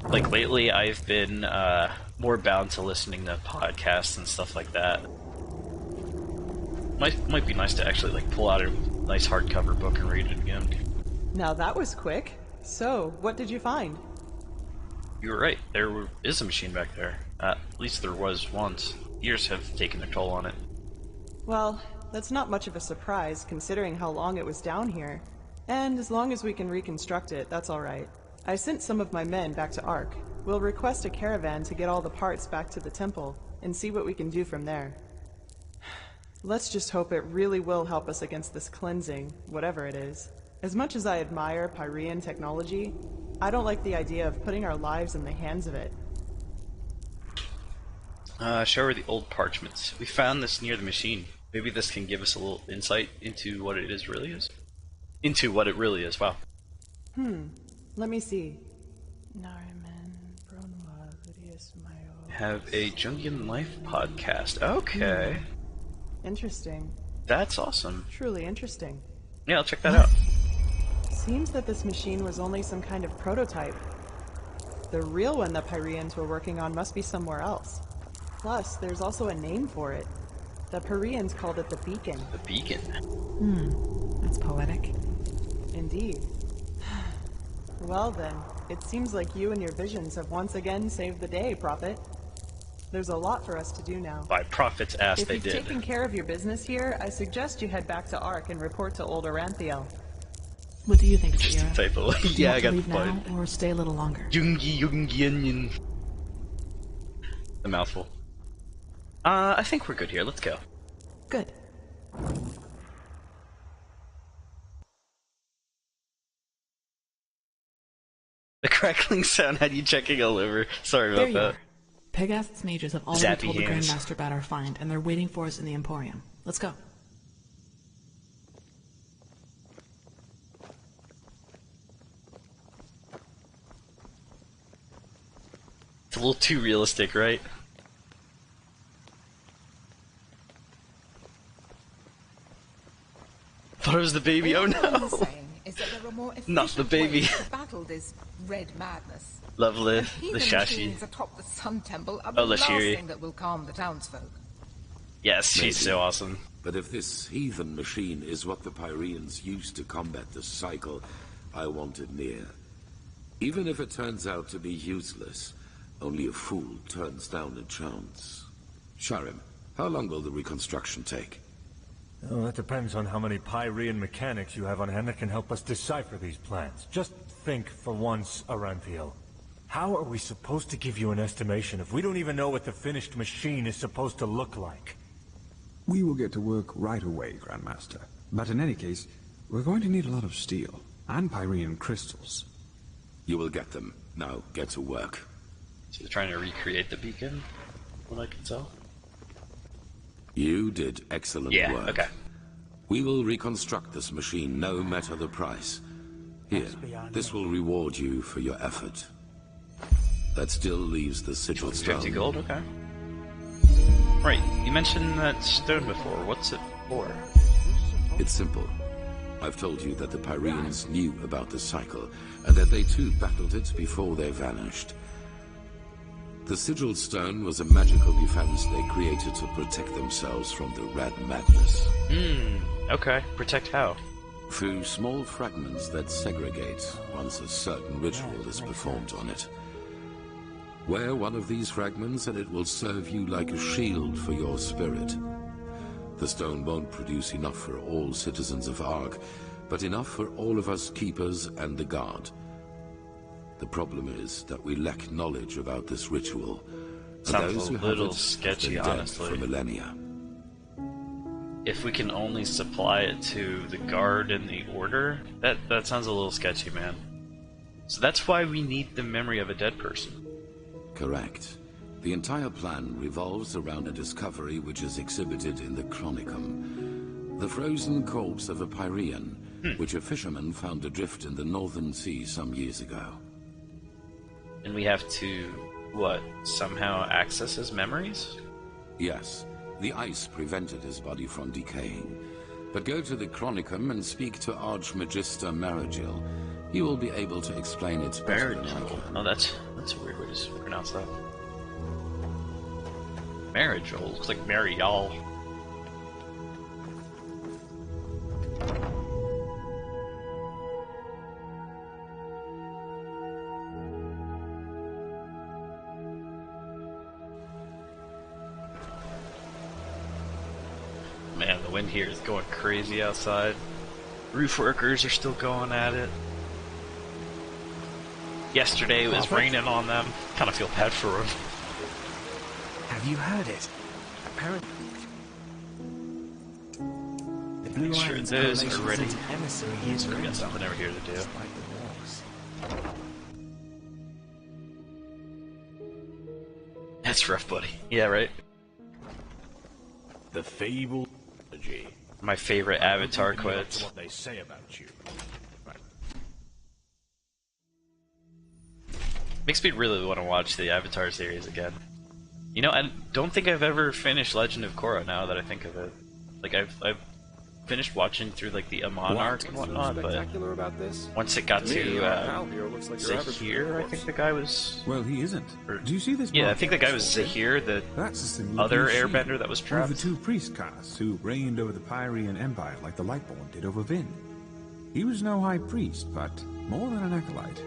Like lately I've been more bound to listening to podcasts and stuff like that. Might be nice to actually like pull out a nice hardcover book and read it again. Now that was quick. So, what did you find? You were right. There is a machine back there. At least there was once. Years have taken a toll on it. Well, that's not much of a surprise considering how long it was down here. And as long as we can reconstruct it, that's alright. I sent some of my men back to Ark. We'll request a caravan to get all the parts back to the temple and see what we can do from there. Let's just hope it really will help us against this cleansing, whatever it is. As much as I admire Pyrean technology, I don't like the idea of putting our lives in the hands of it. Show her the old parchments. We found this near the machine. Maybe this can give us a little insight into what it really is. Wow. Let me see. Have a Jungian Life podcast. Okay. Interesting. That's awesome. Truly interesting. Yeah, I'll check that out. Seems that this machine was only some kind of prototype. The real one the Pyreans were working on must be somewhere else. Plus, there's also a name for it. The Pyreans called it the Beacon. The Beacon? That's poetic. Indeed. Well then, it seems like you and your visions have once again saved the day, Prophet. There's a lot for us to do now. By Prophet's ass if they you've did. taken care of your business here, I suggest you head back to Ark and report to old Aranthiel. What do you think, Just a Shira? typo. Do you Yeah, I want got to the leave now point. or stay a little longer? Jungian. A mouthful. I think we're good here. Let's go. Good. The crackling sound had you checking all over. Sorry There about you that. are. Pegast's mages have already Zappy told the hands. Grandmaster about our find, and they're waiting for us in the Emporium. Let's go. It's a little too realistic, right? Thought it was the baby. Oh no! Is that there are more Not the baby. ways to battle this red madness. Lovely. And The heathen Shashi. machines atop the Sun Temple are Oh, the last Lashiri. thing that will calm the townsfolk. Yes, she's Maybe. so awesome. But if this heathen machine is what the Pyreans used to combat the cycle, I want it near. Even if it turns out to be useless, only a fool turns down a chance. Sharim, how long will the reconstruction take? Well, that depends on how many Pyrean mechanics you have on hand that can help us decipher these plans. Just think for once, Aranthiel. How are we supposed to give you an estimation if we don't even know what the finished machine is supposed to look like? We will get to work right away, Grandmaster. But in any case, we're going to need a lot of steel and Pyrean crystals. You will get them. Now, get to work. So they're trying to recreate the beacon, what I can tell. You did excellent work. Okay. We will reconstruct this machine, no matter the price. Here, this will reward you for your effort. That still leaves the sigil 50 stone. gold, okay. Right, you mentioned that stone before. What's it for? It's simple. I've told you that the Pyreans knew about the cycle, and that they too battled it before they vanished. The sigil stone was a magical defense they created to protect themselves from the Red Madness. Okay. Protect how? Through small fragments that segregate once a certain ritual is performed on it. Wear one of these fragments and it will serve you like a shield for your spirit. The stone won't produce enough for all citizens of Ark, but enough for all of us keepers and the guard. The problem is that we lack knowledge about this ritual. And Sounds those a who have little it sketchy, have been dead honestly. for millennia. If we can only supply it to the guard and the order, that sounds a little sketchy, man. So that's why we need the memory of a dead person. Correct. The entire plan revolves around a discovery which is exhibited in the Chronicum. The frozen corpse of a Pyrean, which a fisherman found adrift in the Northern Sea some years ago. And we have to, what, somehow access his memories? Yes, the ice prevented his body from decaying. But go to the Chronicum and speak to Archmagister Maragil. He will be able to explain it better than I can. Oh, that's a weird way to pronounce that. Marriage, looks like marry y'all. Man, the wind here is going crazy outside. Roof workers are still going at it. Yesterday it was raining on them. Kind of feel bad for them. Have you heard it? Apparently, the Blue Make sure Islands those are Coalition ready. sent an emissary here to We got something over here to do. fight the wars. That's rough, buddy. Yeah, right? The fable. My favorite Avatar quotes. What they say about you. Makes me really want to watch the Avatar series again. You know, I don't think I've ever finished Legend of Korra now that I think of it. Like, I've finished watching through, like, the Amon arc and whatnot, but about this? once it got to, pal here looks like your average Zahir, I think the guy was... Well, he isn't. Do you see this? Yeah, I mark? think the guy was Zahir, the That's a similar other blue sheet. airbender that was One of trapped. the two priest castes who reigned over the Pyrean Empire like the Lightborn did over Vin. He was no high priest, but more than an acolyte.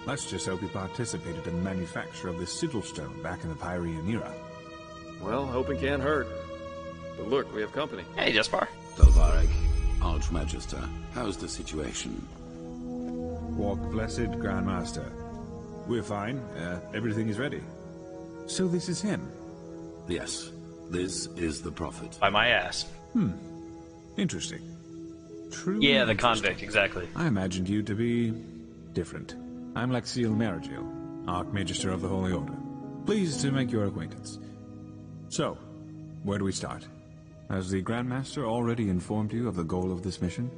Let's just hope he participated in the manufacture of the sigil stone back in the Pyrean era. Well, hoping can't hurt. But look, we have company. Hey, Jaspar. Belvarek, Archmagister, how's the situation? Walk blessed, Grandmaster. We're fine. Everything is ready. So this is him? Yes, this is the Prophet. By my ass. Interesting. Truly Yeah, the interesting. convict, exactly. I imagined you to be different. I'm Lexiel Maragil, Archmagister of the Holy Order. Pleased to make your acquaintance. So, where do we start? Has the Grandmaster already informed you of the goal of this mission?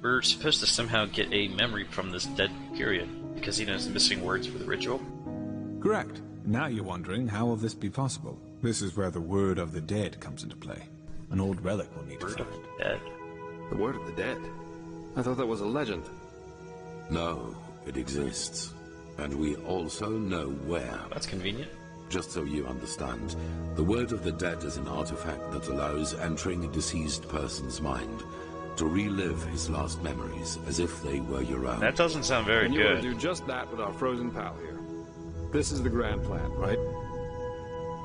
We're supposed to somehow get a memory from this dead period, because he knows the missing words for the ritual. Correct. Now you're wondering how will this be possible? This is where the word of the dead comes into play. An old relic we'll need to find. Dead. The word of the dead? I thought that was a legend. No, it exists. And we also know where. That's convenient. Just so you understand, the Word of the Dead is an artifact that allows entering a deceased person's mind to relive his last memories as if they were your own. That doesn't sound very and good. you want to do just that with our frozen pal here. This is the grand plan, right?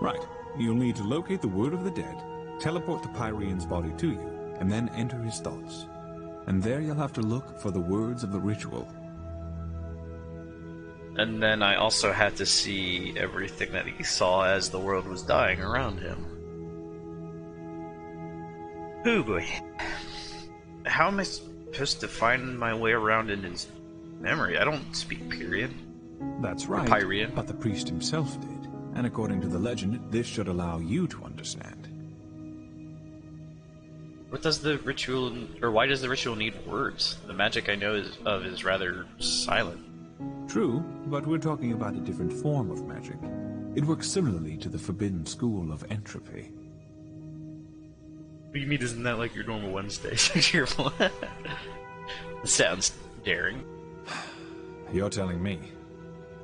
Right. You'll need to locate the Word of the Dead, teleport the Pyrean's body to you, and then enter his thoughts. And there you'll have to look for the words of the ritual. And then I also had to see everything that he saw as the world was dying around him. Oh boy. How am I supposed to find my way around in his memory? I don't speak period. That's right, Pyrean. but the priest himself did. And according to the legend, this should allow you to understand. What does the ritual, or why does the ritual need words? The magic I know is rather silent. True, but we're talking about a different form of magic. It works similarly to the forbidden school of entropy. What do you mean, isn't that like your normal Wednesday? Cheerful. Sounds daring. You're telling me.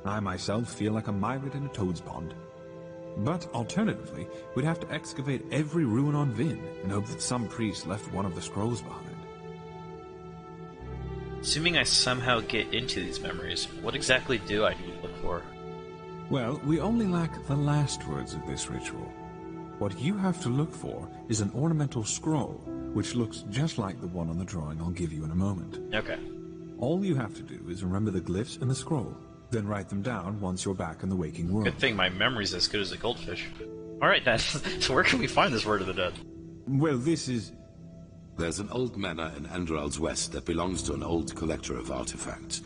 I myself feel like a pirate in a toad's pond. But alternatively, we'd have to excavate every ruin on Vin and hope that some priest left one of the scrolls behind. Assuming I somehow get into these memories, what exactly do I need to look for? Well, we only lack the last words of this ritual. What you have to look for is an ornamental scroll, which looks just like the one on the drawing I'll give you in a moment. Okay. All you have to do is remember the glyphs in the scroll, then write them down once you're back in the waking world. Good thing my memory's as good as a goldfish. Alright then, so where can we find this Word of the Dead? Well, this is... There's an old manor in Enderal's west that belongs to an old collector of artifacts.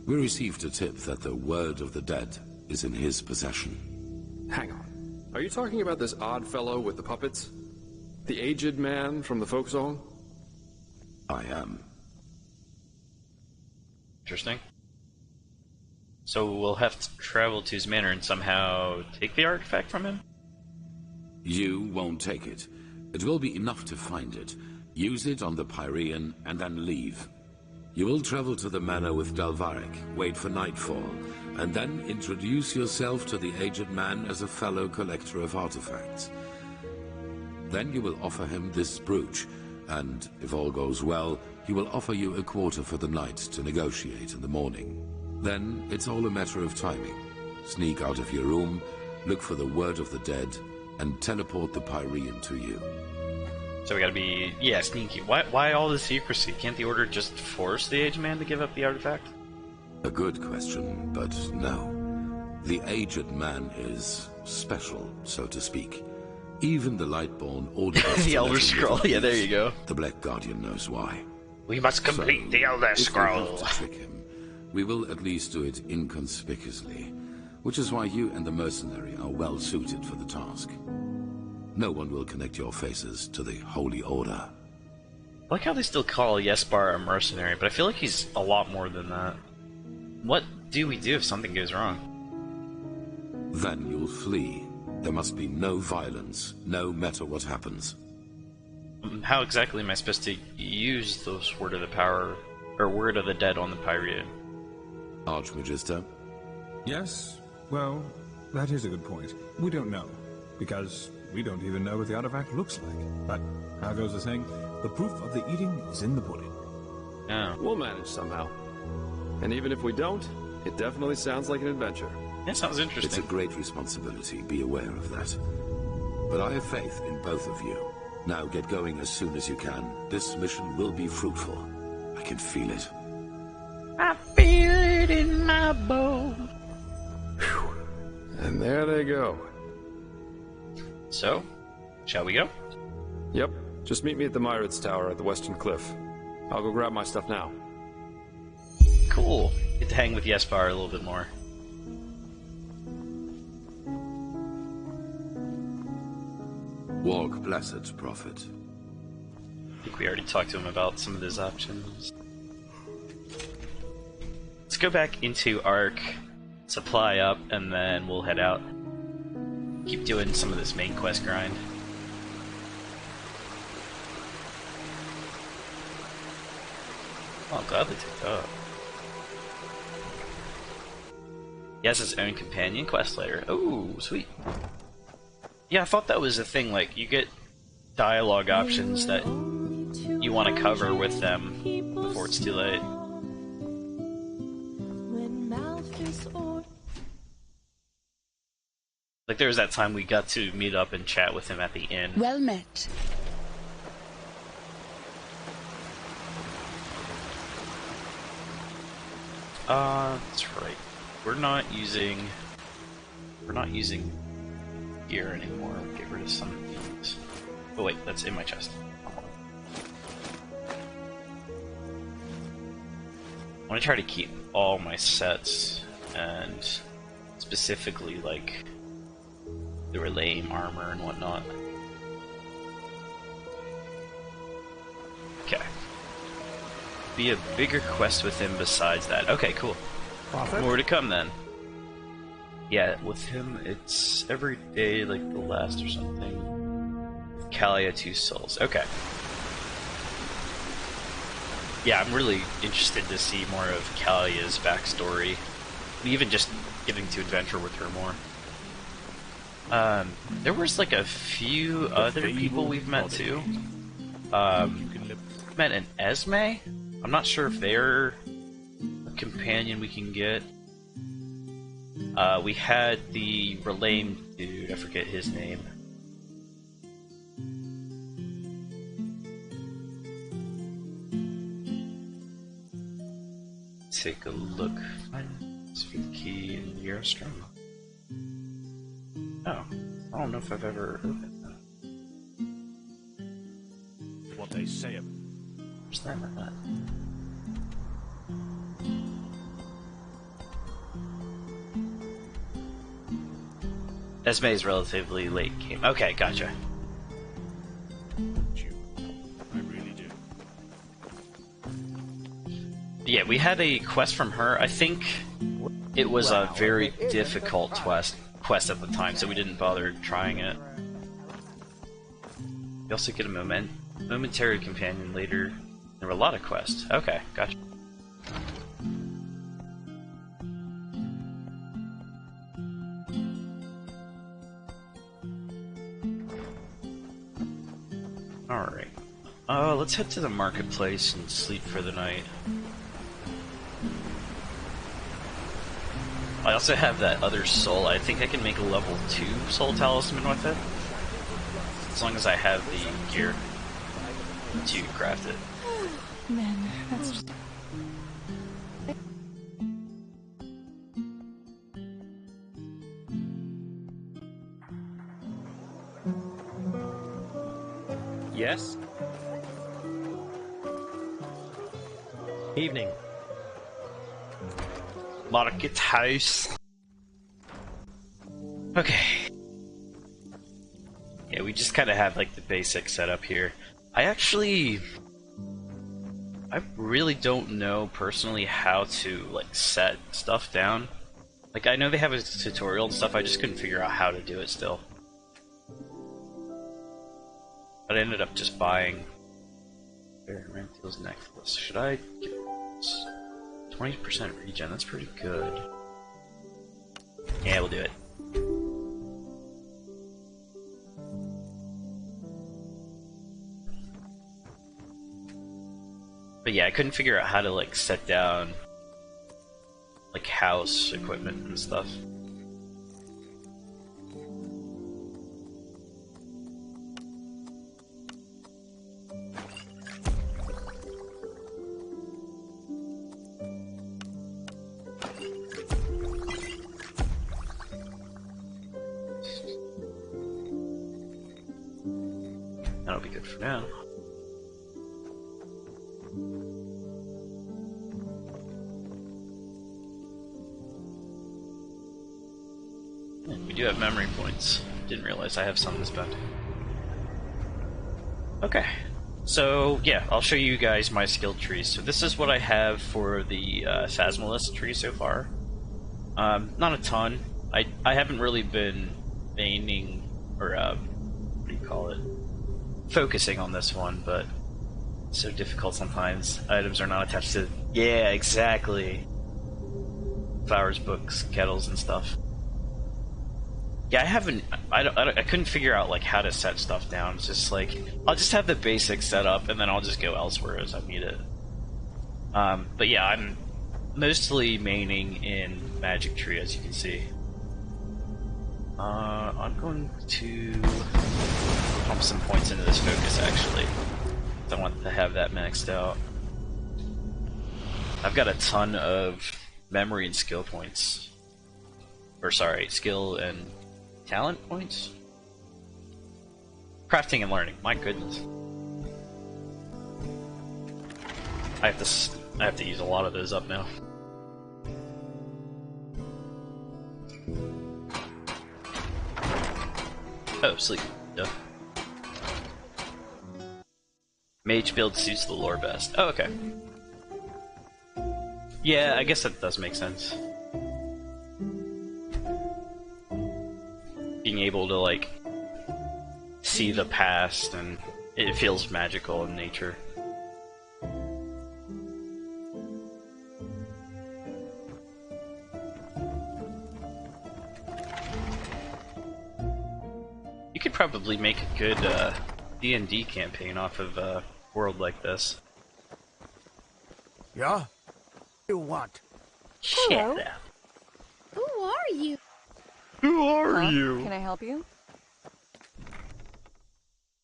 We received a tip that the Word of the Dead is in his possession. Hang on. Are you talking about this odd fellow with the puppets? The aged man from the folk song? I am. Interesting. So we'll have to travel to his manor and somehow take the artifact from him? You won't take it. It will be enough to find it. Use it on the Pyrean, and then leave. You will travel to the manor with Dalvarik, wait for nightfall, and then introduce yourself to the aged man as a fellow collector of artifacts. Then you will offer him this brooch, and if all goes well, he will offer you a quarter for the night to negotiate in the morning. Then it's all a matter of timing. Sneak out of your room, look for the Word of the Dead, and teleport the Pyrean to you. So we gotta be, sneaky. Why all the secrecy? Can't the Order just force the aged man to give up the artifact? A good question, but no. The aged man is special, so to speak. Even the Lightborn ordered us the to Elder let him Scroll, with yeah, there peace. you go. The Black Guardian knows why. We must complete the Elder Scroll. If we have to trick him, we will at least do it inconspicuously, which is why you and the mercenary are well suited for the task. No one will connect your faces to the Holy Order. I like how they still call Yespar a mercenary, but I feel like he's a lot more than that. What do we do if something goes wrong? Then you'll flee. There must be no violence, no matter what happens. How exactly am I supposed to use those Word of the Power, or Word of the Dead on the Pyrean? Archmagister? Yes? Well, that is a good point. We don't know, because we don't even know what the artifact looks like. But, how goes the saying? The proof of the eating is in the pudding. Oh. We'll manage somehow. And even if we don't, it definitely sounds like an adventure. That sounds interesting. It's a great responsibility, be aware of that. But I have faith in both of you. Now get going as soon as you can. This mission will be fruitful. I can feel it. I feel it in my bones. And there they go. So, shall we go? Yep. Just meet me at the Myrids Tower at the Western Cliff. I'll go grab my stuff now. Cool. Get to hang with Yespar a little bit more. Walk blessed, Prophet. I think we already talked to him about some of his options. Let's go back into Ark, supply up, and then we'll head out. Keep doing some of this main quest grind. Oh, I'm glad they took up. He has his own companion quest later. Oh, sweet. Yeah, I thought that was a thing, like, you get dialogue options that you want to cover with them before it's too late. Like, there was that time we got to meet up and chat with him at the inn. Well met. That's right. We're not using gear anymore. Get rid of some of these. Oh wait, that's in my chest. I want to try to keep all my sets, and specifically like the relay armor and whatnot. Okay. Be a bigger quest with him besides that. Okay, cool. Prophet? More to come then. Yeah, with him it's every day like the last or something. Kalia 2 souls. Okay. Yeah, I'm really interested to see more of Kalia's backstory. Even just getting to adventure with her more. There was like a few other people we've met too. Met an Esme? I'm not sure if they're a companion we can get. We had the Relame dude, I forget his name. Take a look. Find the key in Eurostrom. Oh, I don't know if I've ever opened that. What they say of Where's that at? Esme is relatively late game. Okay, gotcha. I really do. Yeah, we had a quest from her. I think it was a very difficult quest at the time, so we didn't bother trying it. You also get a momentary companion later. There were a lot of quests. Okay, gotcha. Alright. Let's head to the marketplace and sleep for the night. I also have that other soul. I think I can make a level 2 soul talisman with it. As long as I have the gear to craft it. Man, that's just... Yes? Evening. Market house. Okay. Yeah, we just kind of have like the basic setup here. I really don't know personally how to like set stuff down. Like I know they have a tutorial and stuff, I just couldn't figure out how to do it still. But I ended up just buying Rantil's necklace. Should I get this? 20% regen, that's pretty good. Yeah, we'll do it. But yeah, I couldn't figure out how to like set down like house equipment and stuff. That'll be good for now. We do have memory points. Didn't realize I have some to spend. Okay, so yeah, I'll show you guys my skill trees. So this is what I have for the Phasmalist tree so far. Not a ton. I haven't really been maining, or what do you call it? Focusing on this one, but it's so difficult sometimes. Items are not attached to... Yeah, exactly. flowers, books, kettles, and stuff. Yeah, I couldn't figure out like how to set stuff down. It's just like I'll just have the basics set up, and then I'll just go elsewhere as I need it. But yeah, I'm mostly maining in Magic Tree, as you can see. I'm going to pump some points into this focus, actually. I want to have that maxed out. I've got a ton of memory and skill points. Or sorry, skill and talent points? Crafting and learning, my goodness. I have to use a lot of those up now. Oh, sleep. Duh. Mage build suits the lore best. Oh, okay. Yeah, I guess that does make sense. Being able to, like, see the past, and it feels magical in nature. You could probably make a good D&D campaign off of a world like this. Yeah? You want? Hello. Who are you? Who are you? Can I help you?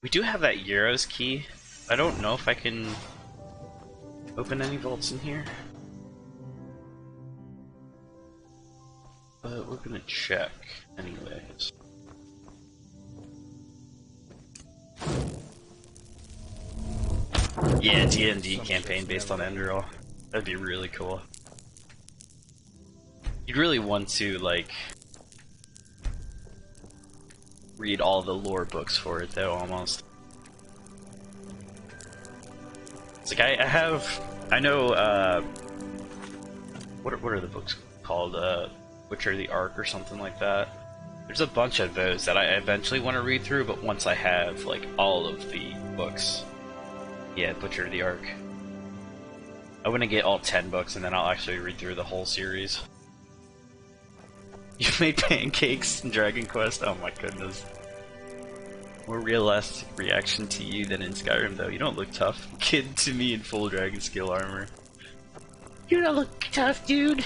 We do have that Euros key. I don't know if I can open any vaults in here. But we're gonna check anyways. Yeah, D&D campaign based on Enderal. That'd be really cool. You'd really want to, like, read all the lore books for it, though, almost. It's like, I know, what are the books called? Butcher the Ark or something like that. There's a bunch of those that I eventually want to read through, but once I have, like, all of the books. Yeah, Butcher the Ark. I want to get all 10 books, and then I'll actually read through the whole series. You made pancakes in Dragon Quest? Oh my goodness. More realistic reaction to you than in Skyrim, though. You don't look tough. Kid to me in full dragon skill armor. You don't look tough, dude.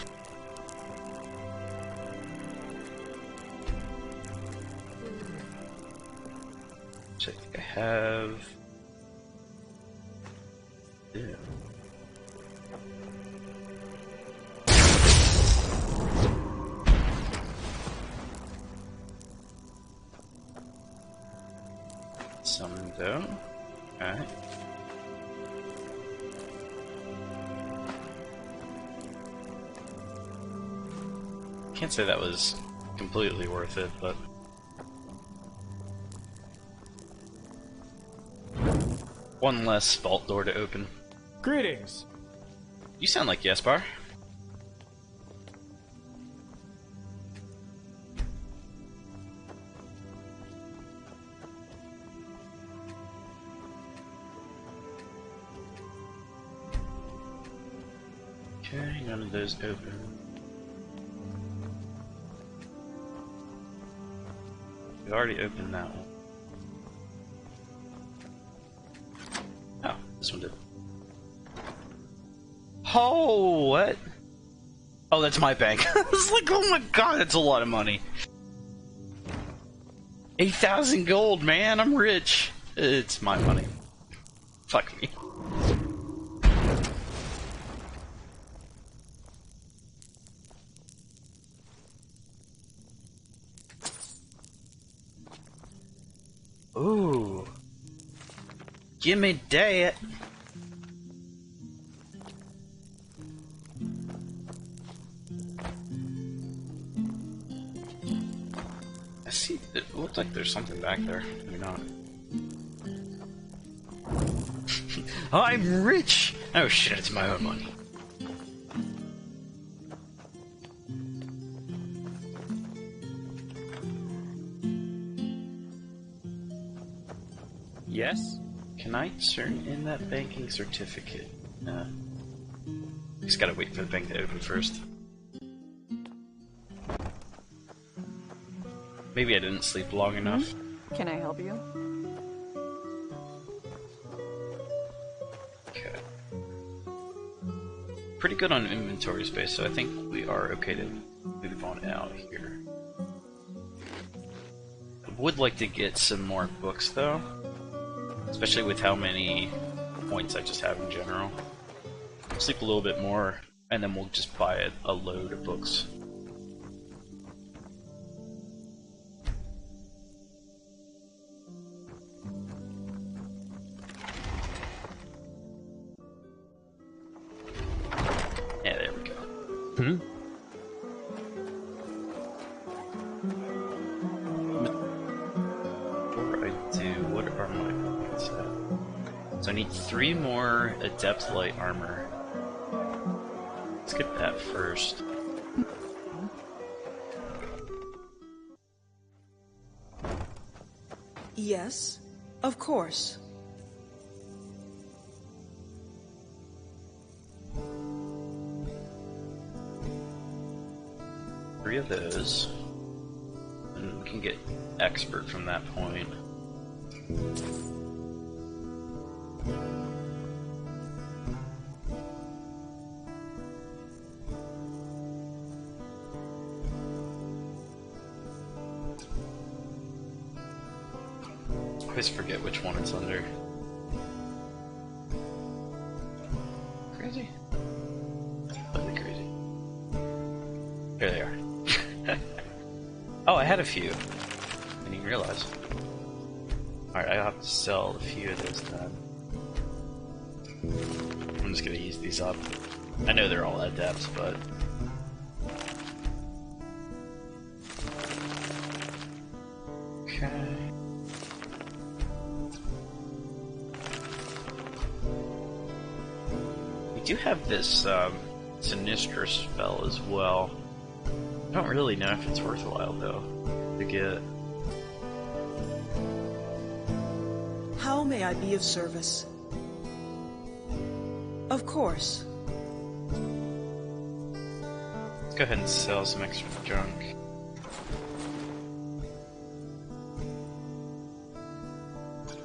Which I think I have. Yeah. Summon though. Alright. Can't say that was completely worth it, but one less vault door to open. Greetings. You sound like Yespar. Okay, none of those open. We already opened that one. Oh, this one did. Oh, what? Oh, that's my bank. I was like, oh my god, that's a lot of money. 8,000 gold, man, I'm rich. It's my money. Fuck me. Ooh. Give me that. I see, it looked like there's something back there. Maybe not. I'm rich! Oh shit, it's my own money. Yes? Can I turn in that banking certificate? No. Just gotta wait for the bank to open first. Maybe I didn't sleep long enough. Can I help you? Okay. Pretty good on inventory space, so I think we are okay to move on out here. I would like to get some more books, though. Especially with how many points I just have in general. Sleep a little bit more, and then we'll just buy a load of books. Yeah, there we go. Before I do, what are my points at? So I need 3 more Adept Light Armor. Let's get that first. Yes, of course. Three of those. And we can get Expert from that point. I always forget which one it's under. Crazy? Totally crazy. Here they are. Oh, I had a few. I didn't even realize. Alright, I'll have to sell a few of those then. I'm just gonna use these up. I know they're all adepts, but... Okay... We do have this Sinistra spell as well. I don't really know if it's worthwhile though to get. How may I be of service? Of course. Let's go ahead and sell some extra junk.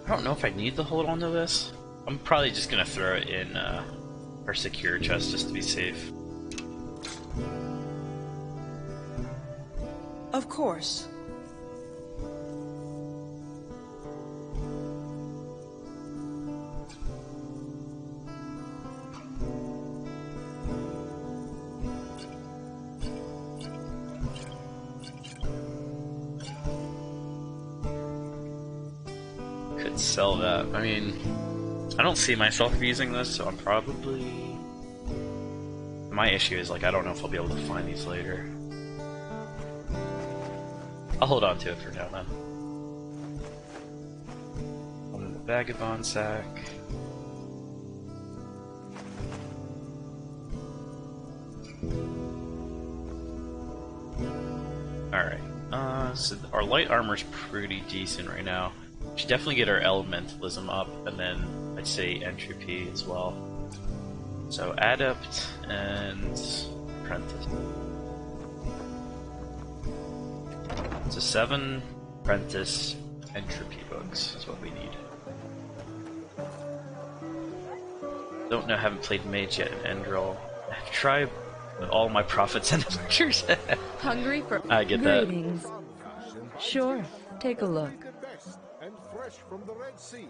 I don't know if I need to hold on to this. I'm probably just gonna throw it in our secure chest just to be safe. Of course. Could sell that. I mean, I don't see myself using this, so I'm probably... My issue is, like, I don't know if I'll be able to find these later. I'll hold on to it for now, then. One in the Vagabond sack. Alright, so our light armor's pretty decent right now. We should definitely get our elementalism up, and then I'd say entropy as well. So adept and apprentice. So 7 apprentice entropy books is what we need. Don't know, haven't played mage yet in Enderal. I've tried all my prophets and adventures. Hungry for I get greetings. Sure, take a look. And fresh from the Red Sea.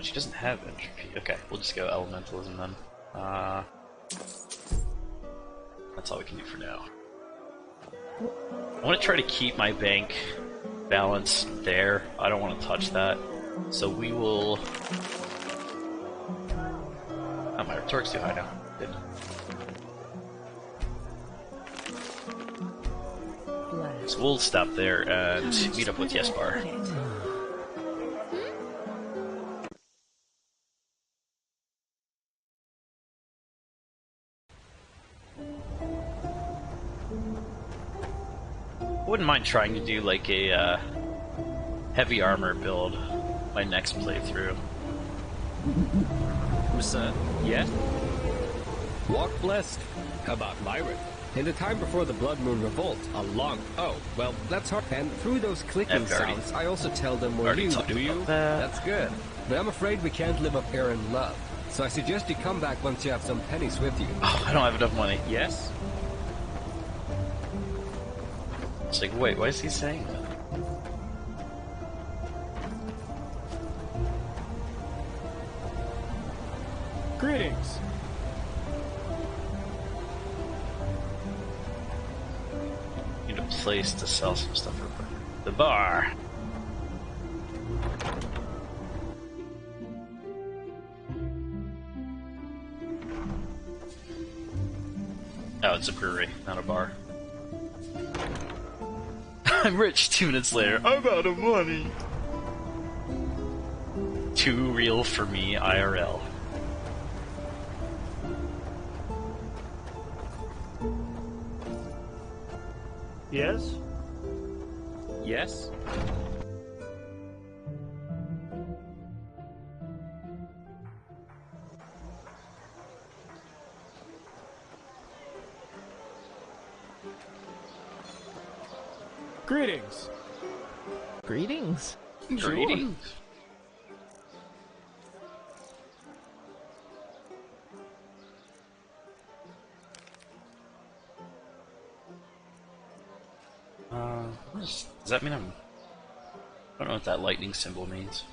She doesn't have entropy. Okay, we'll just go elementalism then. That's all we can do for now. I want to try to keep my bank balance there. I don't want to touch that. So we will... Oh, my retoric's too high now. Good. So we'll stop there and meet up with Yesbar. wouldn't mind trying to do like a heavy armor build my next playthrough. Yes? Walk blessed. How about Myron? In the time before the Blood Moon Revolt, a long... Oh, well, that's hard. And through those clicking sounds, I also tell them where you... Do you? That's good. But I'm afraid we can't live up here in love. So I suggest you come back once you have some pennies with you. Oh, I don't have enough money. Yes? It's like, wait, why is he saying that? Greetings. Need a place to sell some stuff real quick. The bar. Oh, it's a brewery, not a bar. I'm rich 2 minutes later. I'm out of money. Too real for me, IRL. Yes? Yes? Greetings. Greetings. Greetings. Does that mean I don't know what that lightning symbol means.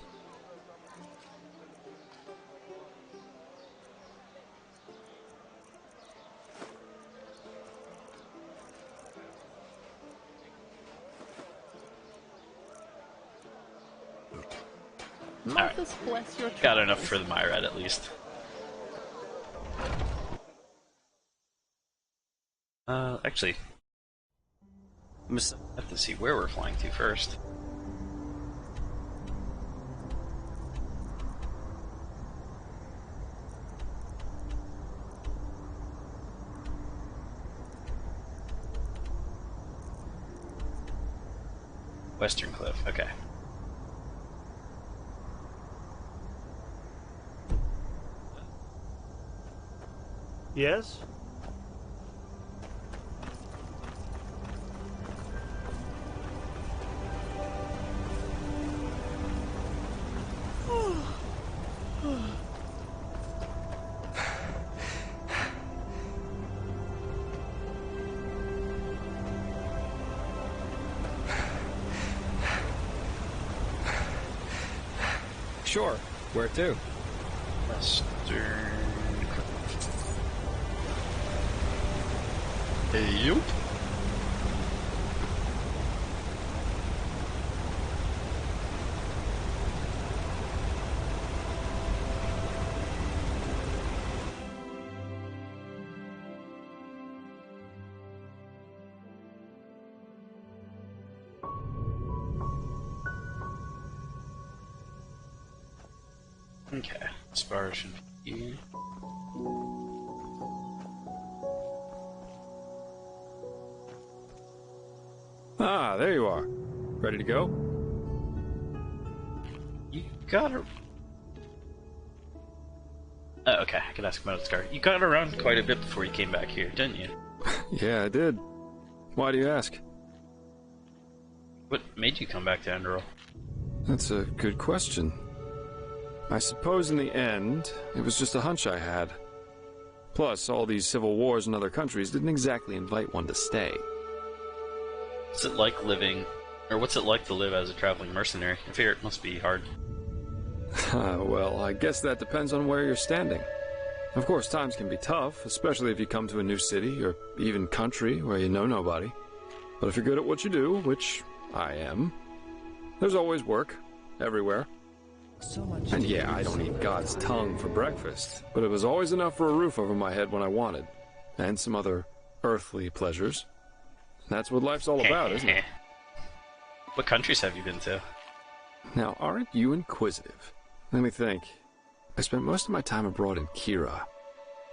Marcus, bless your Got enough for the Myrat at least. Actually, I have to see where we're flying to first. Western Cliff, okay. Yes? Sure. Where to? Western. Yup. Okay, Spar should be. Ah, there you are. Ready to go? You got her. Oh, okay, I could ask about his car. You got around quite a bit before you came back here, didn't you? Yeah, I did. Why do you ask? What made you come back to Enderal? That's a good question. I suppose in the end, it was just a hunch I had. Plus, all these civil wars in other countries didn't exactly invite one to stay. What's it like living, or what's it like to live as a traveling mercenary? I figure it must be hard. Well, I guess that depends on where you're standing. Of course, times can be tough, especially if you come to a new city, or even country where you know nobody. But if you're good at what you do, which I am, there's always work, everywhere. And yeah, I don't eat God's tongue for breakfast, but it was always enough for a roof over my head when I wanted, and some other earthly pleasures. That's what life's all about, isn't it? What countries have you been to? Now, aren't you inquisitive? Let me think. I spent most of my time abroad in Kira,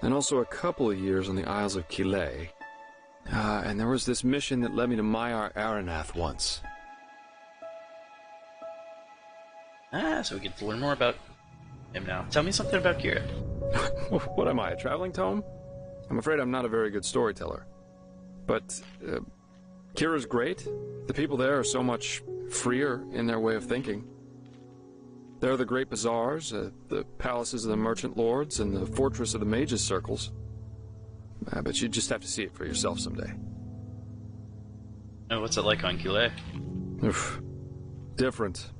and also a couple of years on the Isles of Kile. And there was this mission that led me to Maiar Aranath once. So we get to learn more about him now. Tell me something about Kira. What am I, a traveling tome? I'm afraid I'm not a very good storyteller. But Kira's great. The people there are so much freer in their way of thinking. There are the great bazaars, the palaces of the merchant lords, and the fortress of the mages' circles. But you just have to see it for yourself someday. Oh, what's it like on Kile? Oof. Different.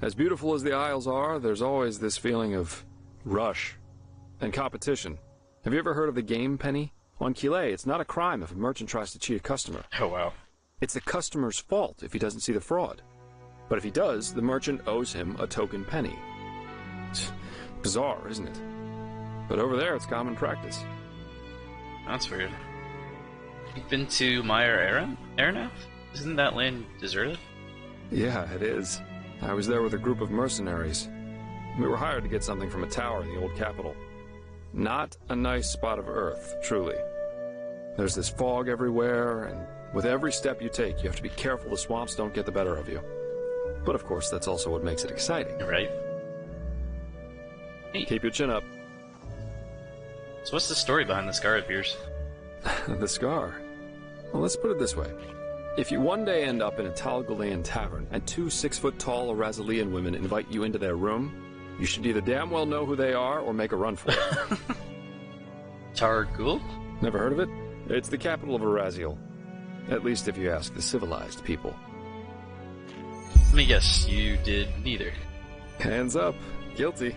As beautiful as the Isles are, there's always this feeling of rush and competition. Have you ever heard of the game penny? On Kile, it's not a crime if a merchant tries to cheat a customer. Oh, wow. It's the customer's fault if he doesn't see the fraud. But if he does, the merchant owes him a token penny. Bizarre, isn't it? But over there, it's common practice. That's weird. You've been to Maiar Aranath? Isn't that land deserted? Yeah, it is. I was there with a group of mercenaries. We were hired to get something from a tower in the old capital. Not a nice spot of earth, truly. There's this fog everywhere, and with every step you take, you have to be careful the swamps don't get the better of you. But of course, that's also what makes it exciting. Right. Hey. Keep your chin up. So what's the story behind the scar of yours? The scar? Well, let's put it this way. If you one day end up in a Talgalean tavern and two 6-foot-tall Arazalian women invite you into their room, you should either damn well know who they are or make a run for it. Targul? Never heard of it? It's the capital of Araziel. At least if you ask the civilized people. Let me guess, you did neither. Hands up. Guilty.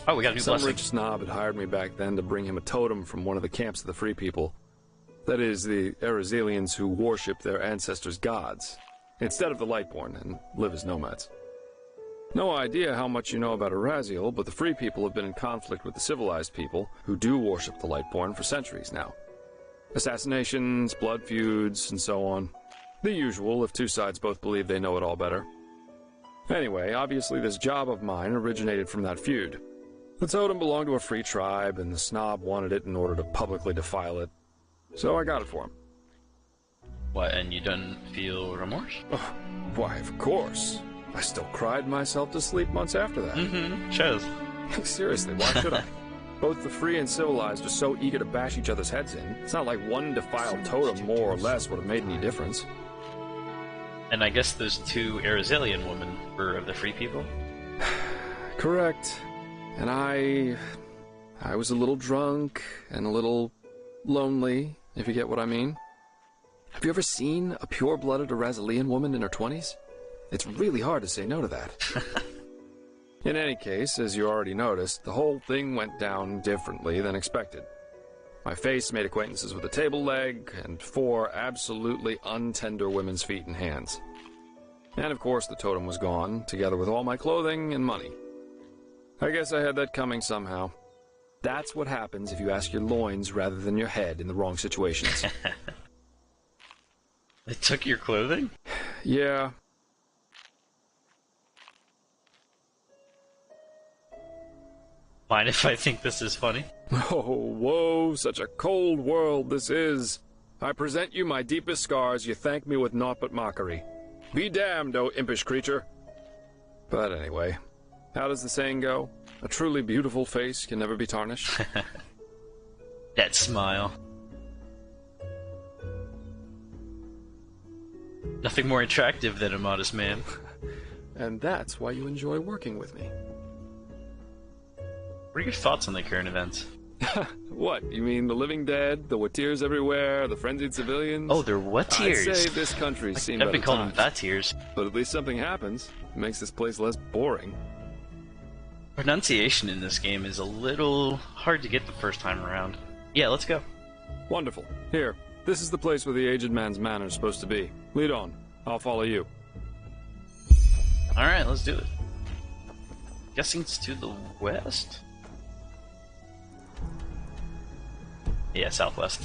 Oh, we got a new blessing. Some rich snob had hired me back then to bring him a totem from one of the camps of the Free People. That is, the Arazelians who worship their ancestors' gods, instead of the Lightborn, and live as nomads. No idea how much you know about Araziel, but the Free People have been in conflict with the civilized people, who do worship the Lightborn for centuries now. Assassinations, blood feuds, and so on. The usual, if two sides both believe they know it all better. Anyway, obviously this job of mine originated from that feud. The totem belonged to a free tribe, and the snob wanted it in order to publicly defile it. So I got it for him. What, and you don't feel remorse? Oh, why, of course. I still cried myself to sleep months after that. Mm-hmm, shows. Seriously, why should I? Both the free and civilized are so eager to bash each other's heads in. It's not like one defiled totem more or less would have made any difference. And I guess those two Arazelian women were of the Free People? Correct. And I was a little drunk and a little lonely, if you get what I mean. Have you ever seen a pure-blooded Arazelian woman in her 20s? It's really hard to say no to that. In any case, as you already noticed, the whole thing went down differently than expected. My face made acquaintances with a table leg and 4 absolutely untender women's feet and hands. And of course the totem was gone, together with all my clothing and money. I guess I had that coming somehow. That's what happens if you ask your loins rather than your head in the wrong situations. They took your clothing? Yeah. Mind if I think this is funny? Oh, whoa, such a cold world this is. I present you my deepest scars, you thank me with naught but mockery. Be damned, O impish creature. But anyway, how does the saying go? A truly beautiful face can never be tarnished. That smile. Nothing more attractive than a modest man. And that's why you enjoy working with me. What are your thoughts on the current events? What? You mean the living dead, the Watirs everywhere, the frenzied civilians? Oh, they're Watirs. I'd say this country's seen better I've been calling them times. Vatirs. But at least something happens. It makes this place less boring. Pronunciation in this game is a little hard to get the first time around. Yeah, let's go. Wonderful. Here, this is the place where the aged man's manor is supposed to be. Lead on. I'll follow you. Alright, let's do it. Guessing it's to the west? Yeah, southwest.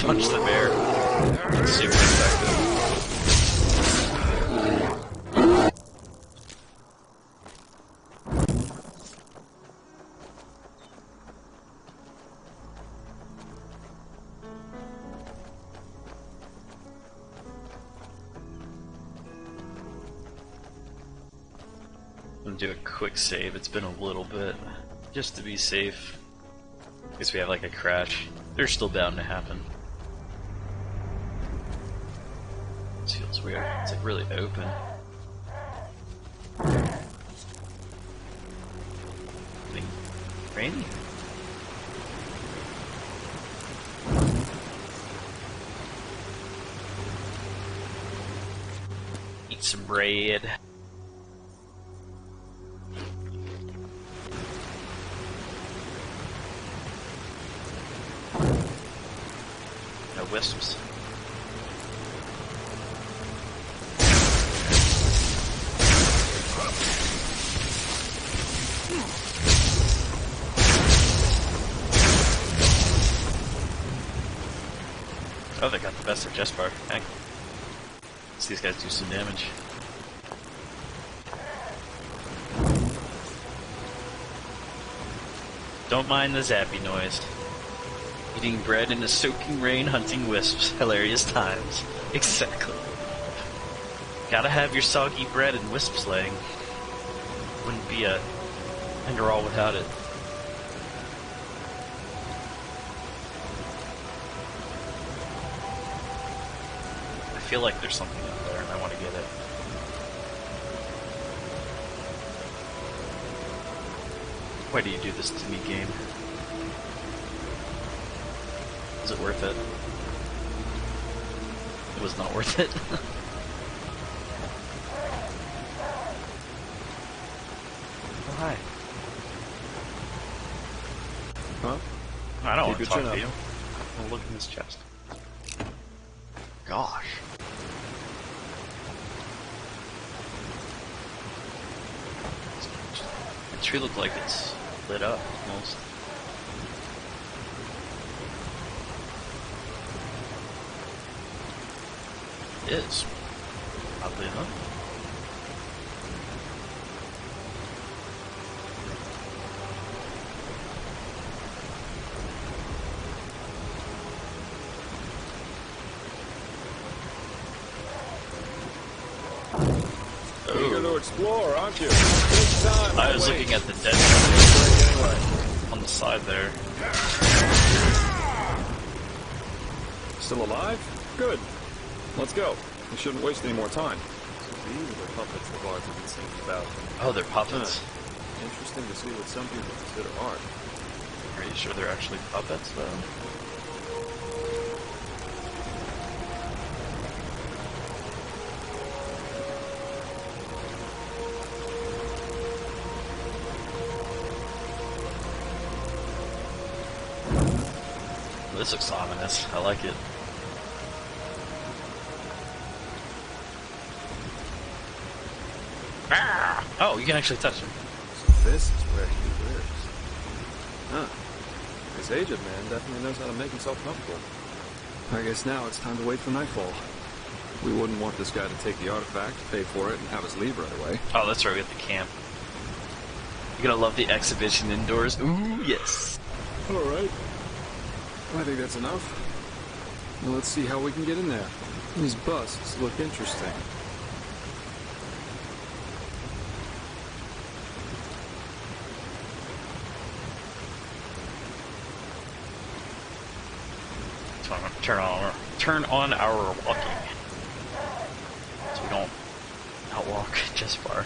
punch the bear. Super effective. I'm gonna do a quick save. It's been a little bit, just to be safe. I guess we have like a crash. They're still bound to happen. This feels weird. It's like really open. Something rainy? Eat some bread. No wisps. Oh, they got the best of Jespar. Heck. Let's see these guys do some damage. Don't mind the zappy noise. Eating bread in the soaking rain, hunting wisps. Hilarious times. Exactly. Gotta have your soggy bread and wisp slaying. Wouldn't be a Enderal without it. I feel like there's something up there and I want to get it. Why do you do this to me, game? Is it worth it? It was not worth it. Oh, hi. Huh? I don't want to Keep your talk to chin you. Oh, look in this chest. Gosh. The tree looked like it's lit up almost. It is. Oddly enough. Eager to explore, aren't you? Take time. I was looking at the dead anyway, on the side there. Still alive? Good. Let's go. We shouldn't waste any more time. So these are the puppets the bards have been singing about. Oh, they're puppets. Interesting to see what some people consider art. Are you sure they're actually puppets, though? This looks ominous. I like it. Ah! Oh, you can actually touch him. So this is where he lives. Huh. This aged man definitely knows how to make himself comfortable. I guess now it's time to wait for nightfall. We wouldn't want this guy to take the artifact, pay for it, and have us leave right away. Oh, that's right, we have the camp. You're gonna love the exhibition indoors. Ooh, yes. Alright. I think that's enough. Now let's see how we can get in there. These busts look interesting. Turn on our walking. So we don't outwalk just far.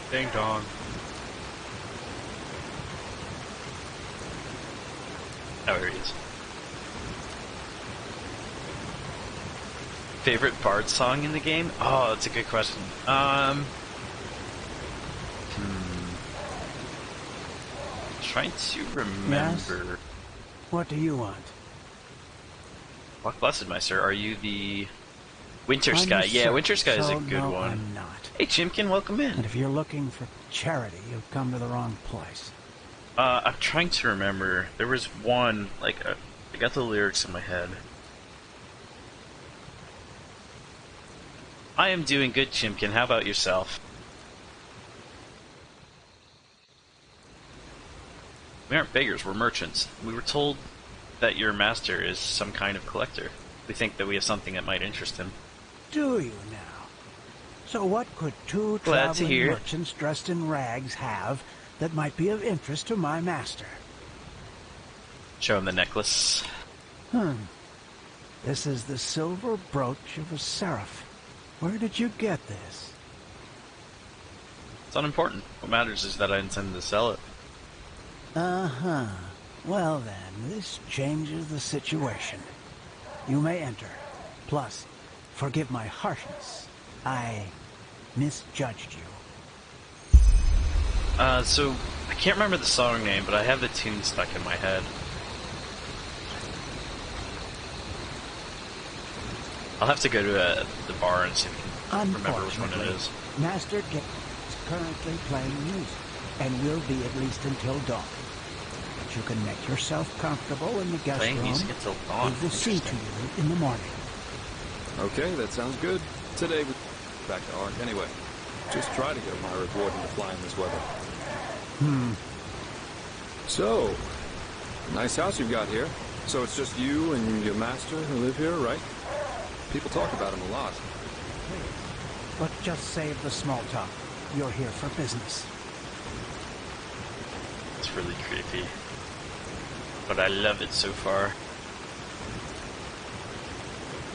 Ding dong. Oh, here he is. Favorite bard song in the game? Oh, that's a good question. Trying to remember. Yes? What do you want? Walk Blessed, my sir. Are you the Winter I'm Sky? the Yeah, search, Winter Sky is a so good no, one. I'm not. Hey, Chimkin, welcome in. And if you're looking for charity, you've come to the wrong place. I'm trying to remember. There was one, like, I got the lyrics in my head. I am doing good, Chimkin. How about yourself? We aren't beggars, we're merchants. We were told that your master is some kind of collector. We think that we have something that might interest him. Do you now? So what could two Glad to traveling hear. merchants dressed in rags have that might be of interest to my master? Show him the necklace. This is the silver brooch of a seraph. Where did you get this? It's unimportant. What matters is that I intend to sell it. Uh-huh. Well then, this changes the situation. You may enter. Plus, forgive my harshness. I misjudged you. So, I can't remember the song name, but I have the tune stuck in my head. I'll have to go to the bar and see if I can remember which one it is. Master Gate is currently playing music, and will be at least until dawn. But you can make yourself comfortable in the guest Playing room. music until dawn. We will see to you in the morning. Okay, that sounds good. Today we back to Ark anyway. Just try to get my reward in the fly in this weather. So, nice house you've got here. So it's just you and your master who live here, right? People talk about him a lot. But just save the small talk. You're here for business. It's really creepy. But I love it so far.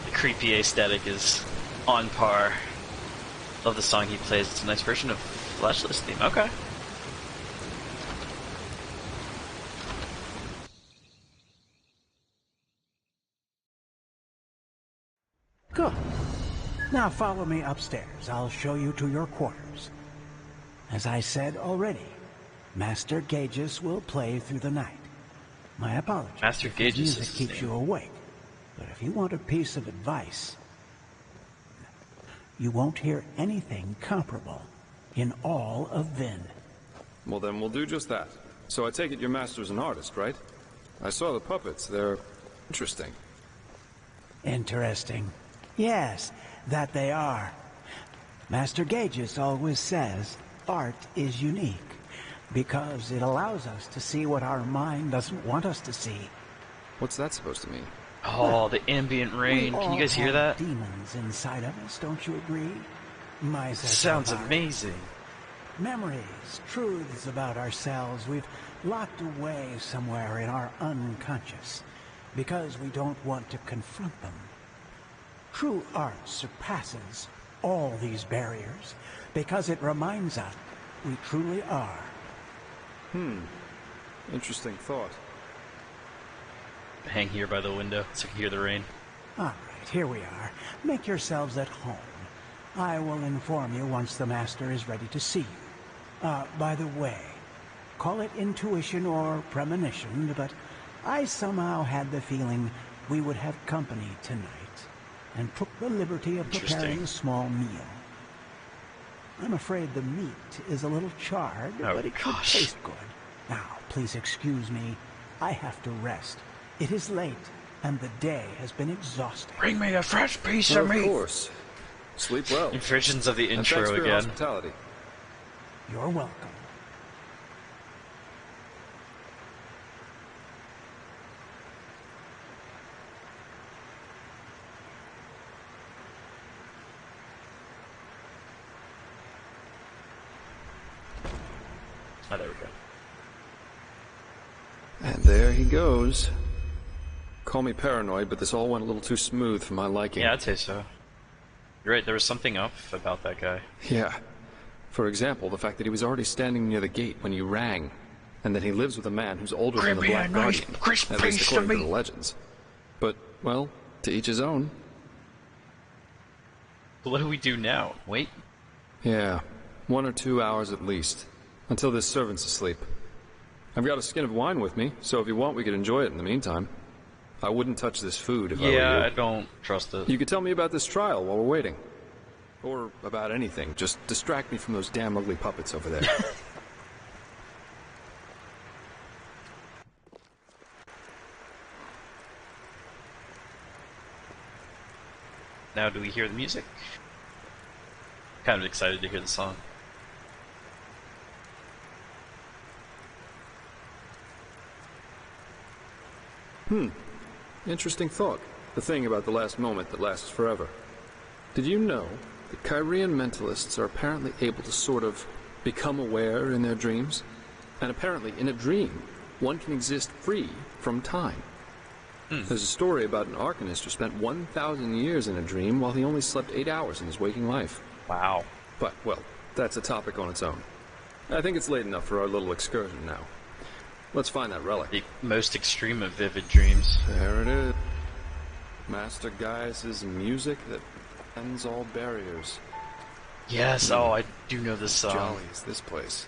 The creepy aesthetic is on par. Love the song he plays. It's a nice version of Fleshless theme. Okay. Good. Now follow me upstairs. I'll show you to your quarters. As I said already, Master Gages will play through the night. My apologies. Master if his Gages music is his keeps name. you awake. But if you want a piece of advice, you won't hear anything comparable in all of Vin. Well, then we'll do just that. So I take it your master's an artist, right? I saw the puppets. They're interesting. Interesting. Yes, that they are. Master Gages always says art is unique because it allows us to see what our mind doesn't want us to see. What's that supposed to mean? Oh, the ambient rain. We Can you all guys hear have that? Demons inside of us, don't you agree? Sounds amazing. Memories, truths about ourselves we've locked away somewhere in our unconscious because we don't want to confront them. True art surpasses all these barriers because it reminds us we truly are. Interesting thought. Hang here by the window so I can hear the rain. All right, here we are. Make yourselves at home. I will inform you once the master is ready to see you. By the way, call it intuition or premonition, but I somehow had the feeling we would have company tonight, and took the liberty of preparing a small meal. I'm afraid the meat is a little charred, but it should taste good. Now, please excuse me. I have to rest. It is late, and the day has been exhausting. Bring me a fresh piece of meat. Of course. Sleep well. Versions of the And intro thanks for your again. hospitality. You're welcome. Oh, there we go. And there he goes. Call me paranoid, but this all went a little too smooth for my liking. Yeah, I'd say so. You're right, there was something up about that guy. Yeah. For example, the fact that he was already standing near the gate when you rang, and that he lives with a man who's older than the Bring me a Black nice Guardian, crisp at least piece according of to the meat. legends. But, well, to each his own. So what do we do now? Wait? Yeah, 1 or 2 hours at least, until this servant's asleep. I've got a skin of wine with me, so if you want, we could enjoy it in the meantime. I wouldn't touch this food if I were you. Yeah, I don't trust it. You could tell me about this trial while we're waiting. Or about anything. Just distract me from those damn ugly puppets over there. Now, do we hear the music? Kind of excited to hear the song. Interesting thought. The thing about the last moment that lasts forever. Did you know that Kyrian mentalists are apparently able to sort of become aware in their dreams? And apparently, in a dream, one can exist free from time. There's a story about an Arcanist who spent 1,000 years in a dream while he only slept 8 hours in his waking life. Wow. But, well, that's a topic on its own. I think it's late enough for our little excursion now. Let's find that relic. The most extreme of vivid dreams. There it is. Master Gaius' music that ends all barriers. Yes, oh, I do know this song. Jolly is this place.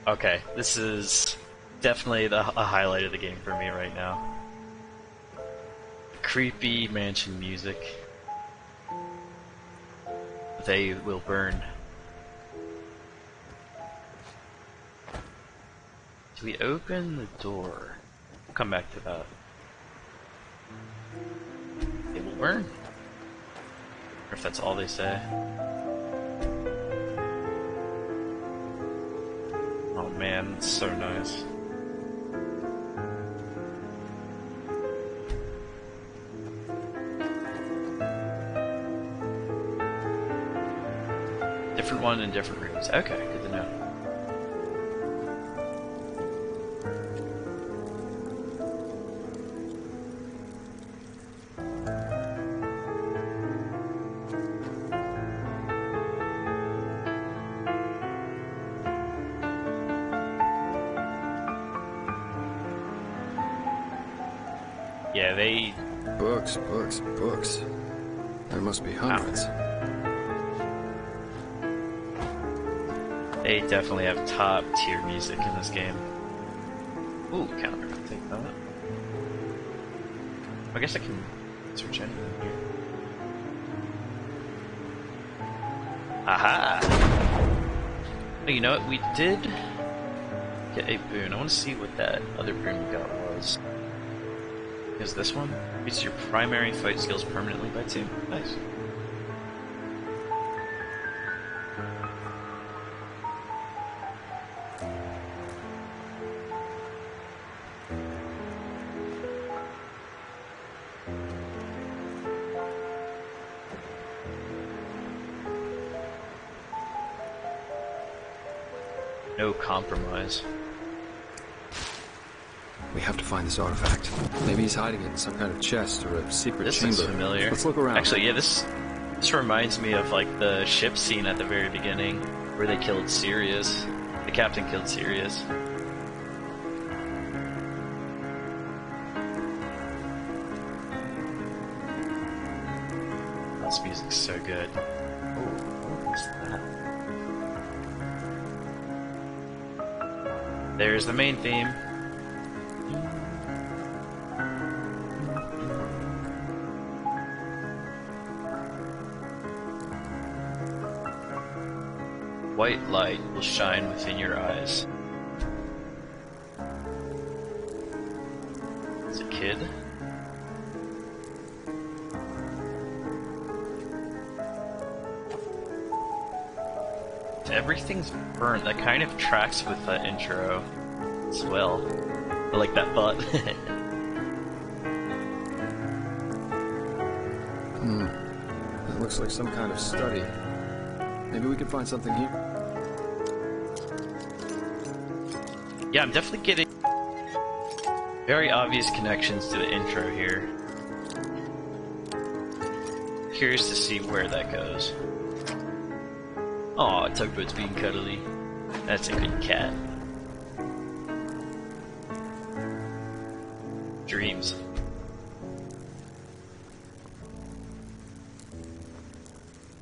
Okay, this is definitely a highlight of the game for me right now. Creepy mansion music. They will burn. Do we open the door? We'll come back to that. They will burn. Or if that's all they say. Oh man, it's so nice. Different one in different rooms. Okay, good to know. Yeah, they... Books, books, books. There must be hundreds. They definitely have top tier music in this game. Ooh, counter. I'll take that. I guess I can search anything here. Aha! Oh, you know what? We did get a boon. I want to see what that other boon we got was. Is this one? It's your primary fight skills permanently by 2. Nice. No compromise. We have to find this artifact. Maybe he's hiding it in some kind of chest or a secret chamber. This looks familiar. Let's look around. Actually, yeah, this reminds me of like the ship scene at the very beginning where they killed Sirius. The captain killed Sirius. This music's so good. Oh, what is that? There's the main theme. White light will shine within your eyes. As a kid. Everything's burnt. That kind of tracks with that intro as well. I like that thought. That looks like some kind of study. Maybe we can find something here. Yeah, I'm definitely getting very obvious connections to the intro here. Curious to see where that goes. Aw, Tugboat's being cuddly. That's a good cat. dreams.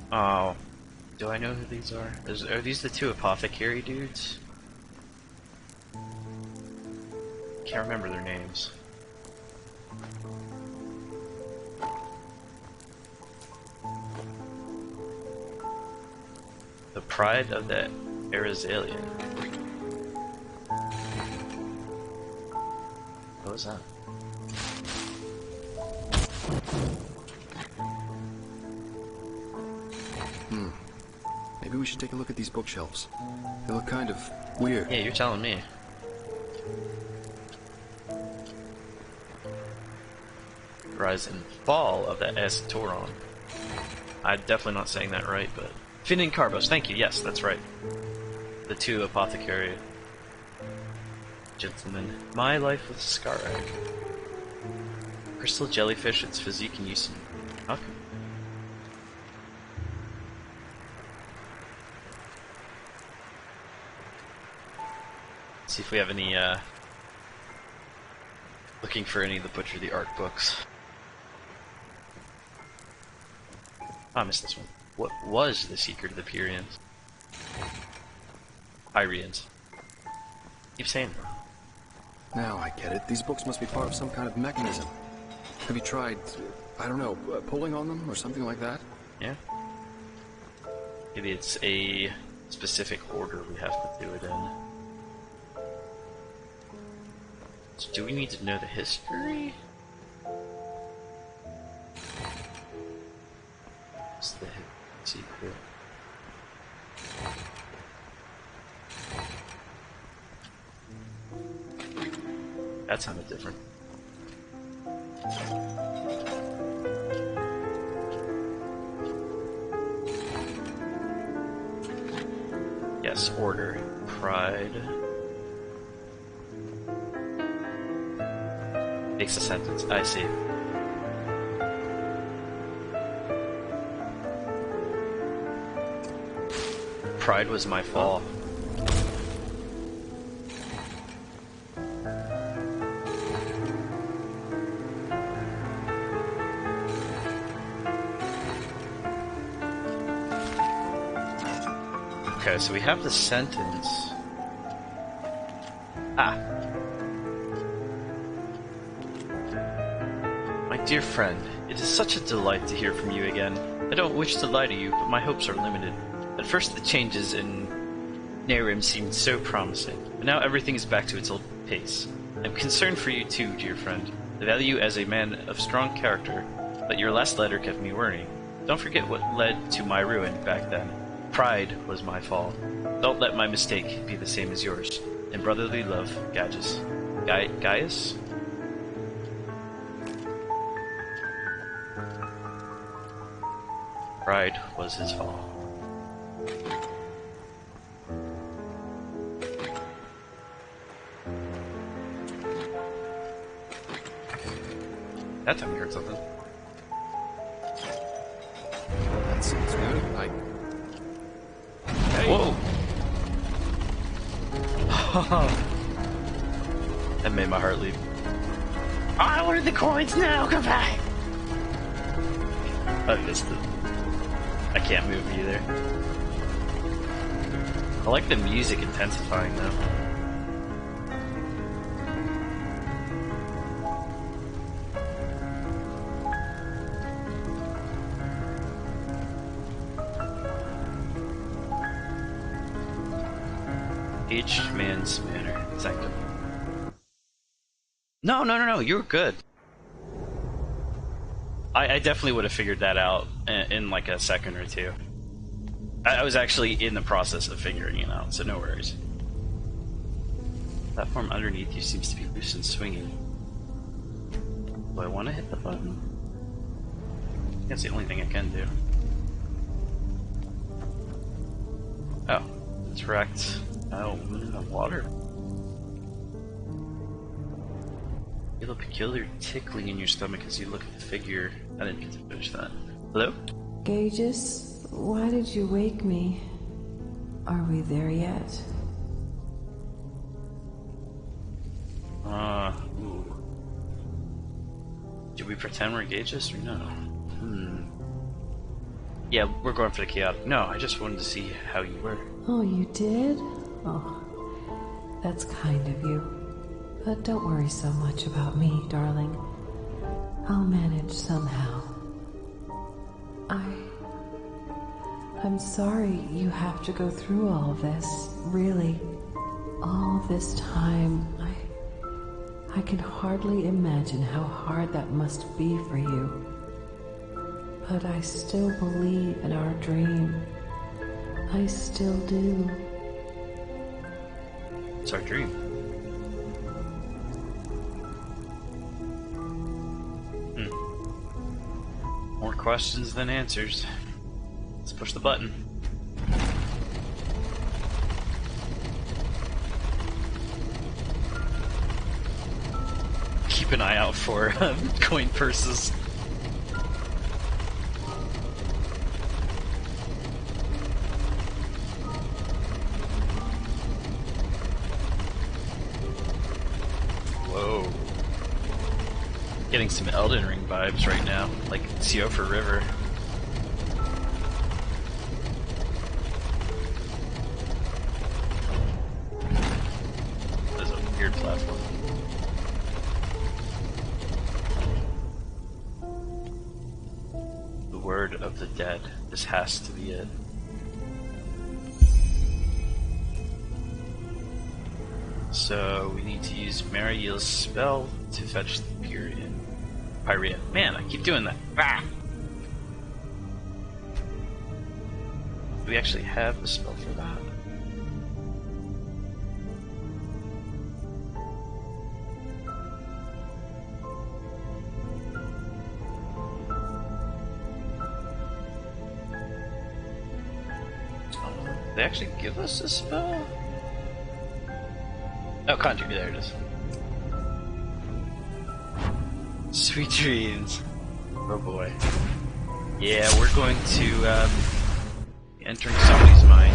Oh, do I know who these are? Are these the two apothecary dudes? Can't remember their names. The Pride of the Arizalia. What was that? Maybe we should take a look at these bookshelves. They look kind of weird. Yeah, you're telling me. Rise and fall of the Estoron. I'm definitely not saying that right, but... Finn and Carbos, thank you, yes, that's right. The two apothecary gentlemen. My life with Scarag. Crystal jellyfish, its physique and use in alchemy. See if we have any, looking for any of the Butcher the Ark books. Oh, I missed this one. What was the secret of the Pyrians? Pyrians. Keep saying that. Now I get it. These books must be part of some kind of mechanism. Have you tried, I don't know, pulling on them or something like that? Yeah. Maybe it's a specific order we have to do it in. So do we need to know the history? What's the secret? That sounded different. Yes, order, pride. Makes a sentence. I see. Pride was my fall. Okay, so we have the sentence. Ah. My dear friend, it is such a delight to hear from you again. I don't wish to lie to you, but my hopes are limited. At first the changes in Nehrim seemed so promising, but now everything is back to its old pace. I'm concerned for you too, dear friend. I value you as a man of strong character, but your last letter kept me worrying. Don't forget what led to my ruin back then. Pride was my fall. Don't let my mistake be the same as yours. In brotherly love, Gaius. Gaius? Pride was his fall. That time we heard something. That seems good. Hey. Whoa! That made my heart leap. I wanted the coins now, come back! I missed it. I can't move either. I like the music intensifying though. Aged Man's Manor. Sanctum. No, you were good. I definitely would have figured that out in like a second or two. I was actually in the process of figuring it out, so no worries. The platform underneath you seems to be loose and swinging. Do I want to hit the button? That's the only thing I can do. Oh, it's wrecked. Oh, water. You feel a peculiar tickling in your stomach as you look at the figure. I didn't get to finish that. Hello? Gaius, why did you wake me? Are we there yet? Ooh. we pretend we're Gages or no? Yeah, we're going for the chaotic. No, I just wanted to see how you were. Oh, you did? Oh, that's kind of you. But don't worry so much about me, darling. I'll manage somehow. I'm sorry you have to go through all this. Really. All this time. I can hardly imagine how hard that must be for you. But I still believe in our dream. I still do. It's our dream. More questions than answers. Let's push the button. Keep an eye out for coin purses. Whoa. Getting some Elden Ring vibes right now, like Siofor River. There's a weird platform. The word of the dead. This has to be it. So we need to use Mariel's spell to fetch the Pyrea. Man, I keep doing that. Ah! Do we actually have the spell for that? They actually give us a spell? Oh, Conjure, there it is. Sweet dreams. Oh boy. Yeah, we're going to, be entering somebody's mind.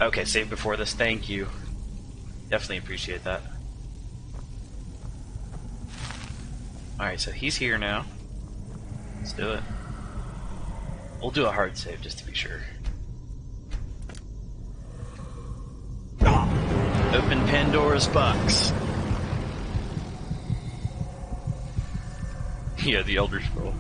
Okay, save before this, thank you. Definitely appreciate that. Alright, so he's here now. Let's do it. We'll do a hard save just to be sure. Open Pandora's box. Yeah, the Elder Scroll.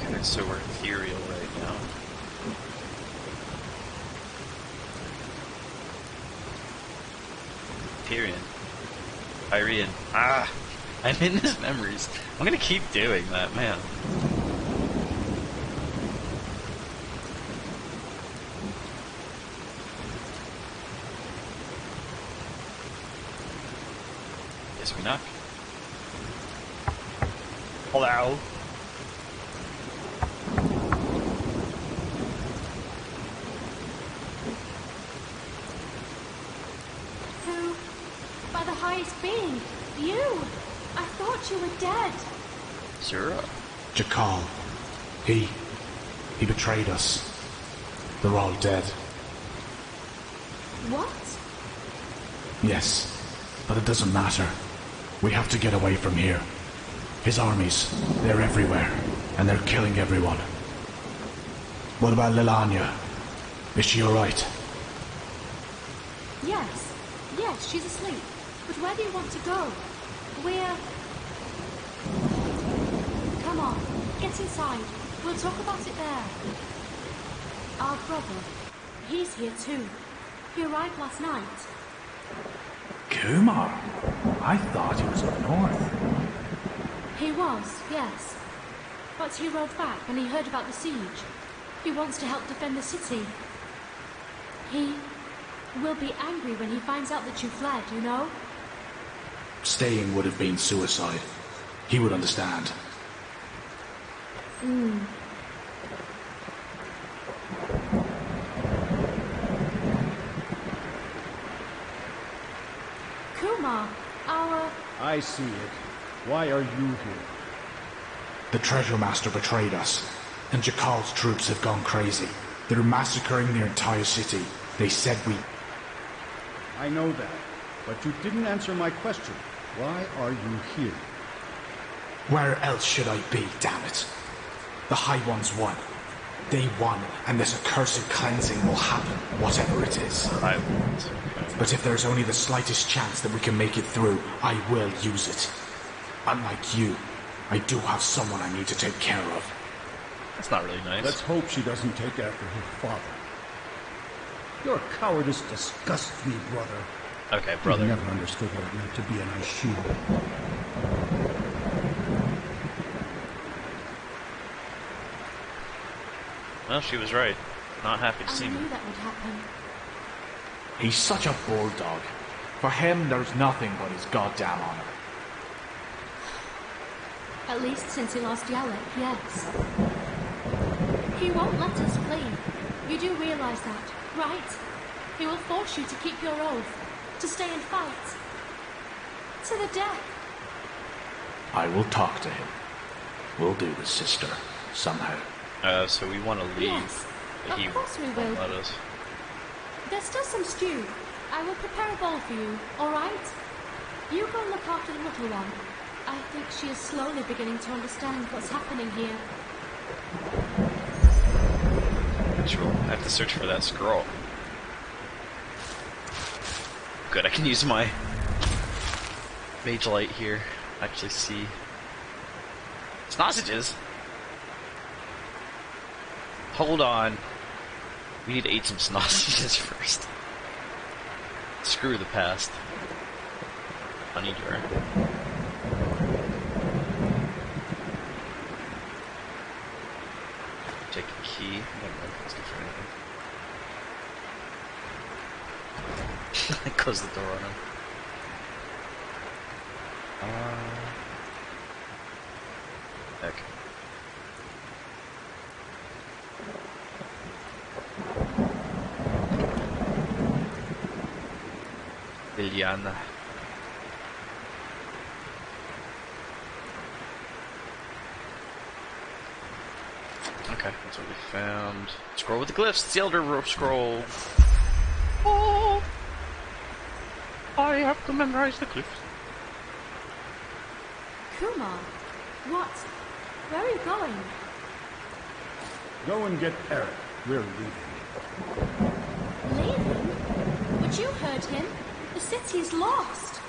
Okay, so we're ethereal right now. Tyrion. Pyrean. Ah! I'm in his memories. I'm gonna keep doing that, man. Guess we knock. Hello? Who? By the highest being? You! I thought you were dead. Zura. Jakal. He betrayed us. They're all dead. What? Yes, but it doesn't matter. We have to get away from here. His armies, they're everywhere, and they're killing everyone. What about Lilanya? Is she alright? Yes. Yes, she's asleep. But where do you want to go? We're... Come on, get inside. We'll talk about it there. Our brother, he's here too. He arrived last night. Kumar? I thought he was up north. He was, yes. But he rode back when he heard about the siege. He wants to help defend the city. He will be angry when he finds out that you fled, you know? Staying would have been suicide. He would understand. Kumar, our... I see it. Why are you here? The Treasure Master betrayed us, and Jakal's troops have gone crazy. They're massacring the entire city. They said we... I know that, but you didn't answer my question. Why are you here? Where else should I be, damn it? The High Ones won. They won, and this accursed cleansing will happen, whatever it is. High Ones. But if there's only the slightest chance that we can make it through, I will use it. Unlike you, I do have someone I need to take care of. That's not really nice. Let's hope she doesn't take after her father. Your cowardice disgusts me, brother. Okay, brother. I never understood what it meant to be an Aishido. Well, she was right. Not happy to see me. I knew that would happen. He's such a bulldog. For him, there's nothing but his goddamn honor. At least since he lost Yalek, yes. He won't let us flee. You do realize that, right? He will force you to keep your oath, to stay and fight. To the death. I will talk to him. We'll do this, sister, somehow. So we want to leave. Yes, but he of course we will. won't let us. There's still some stew. I will prepare a bowl for you, alright? You go and look after the little one. I think she is slowly beginning to understand what's happening here. Sure. I have to search for that scroll. Good, I can use my mage light here. Actually see. Sausages! Hold on. We need to eat some sausages first. Screw the past. Honey jar. Take a key. I don't know if it's good for anything. I closed the door on him. Heck. Liliana. Okay, that's what we found. Scroll with the glyphs. It's the Elder Rope Scroll. Oh, I have to memorize the glyphs. Kumar, what? Where are you going? Go and get Eric. We're leaving. Leaving? But you heard him. The city's lost.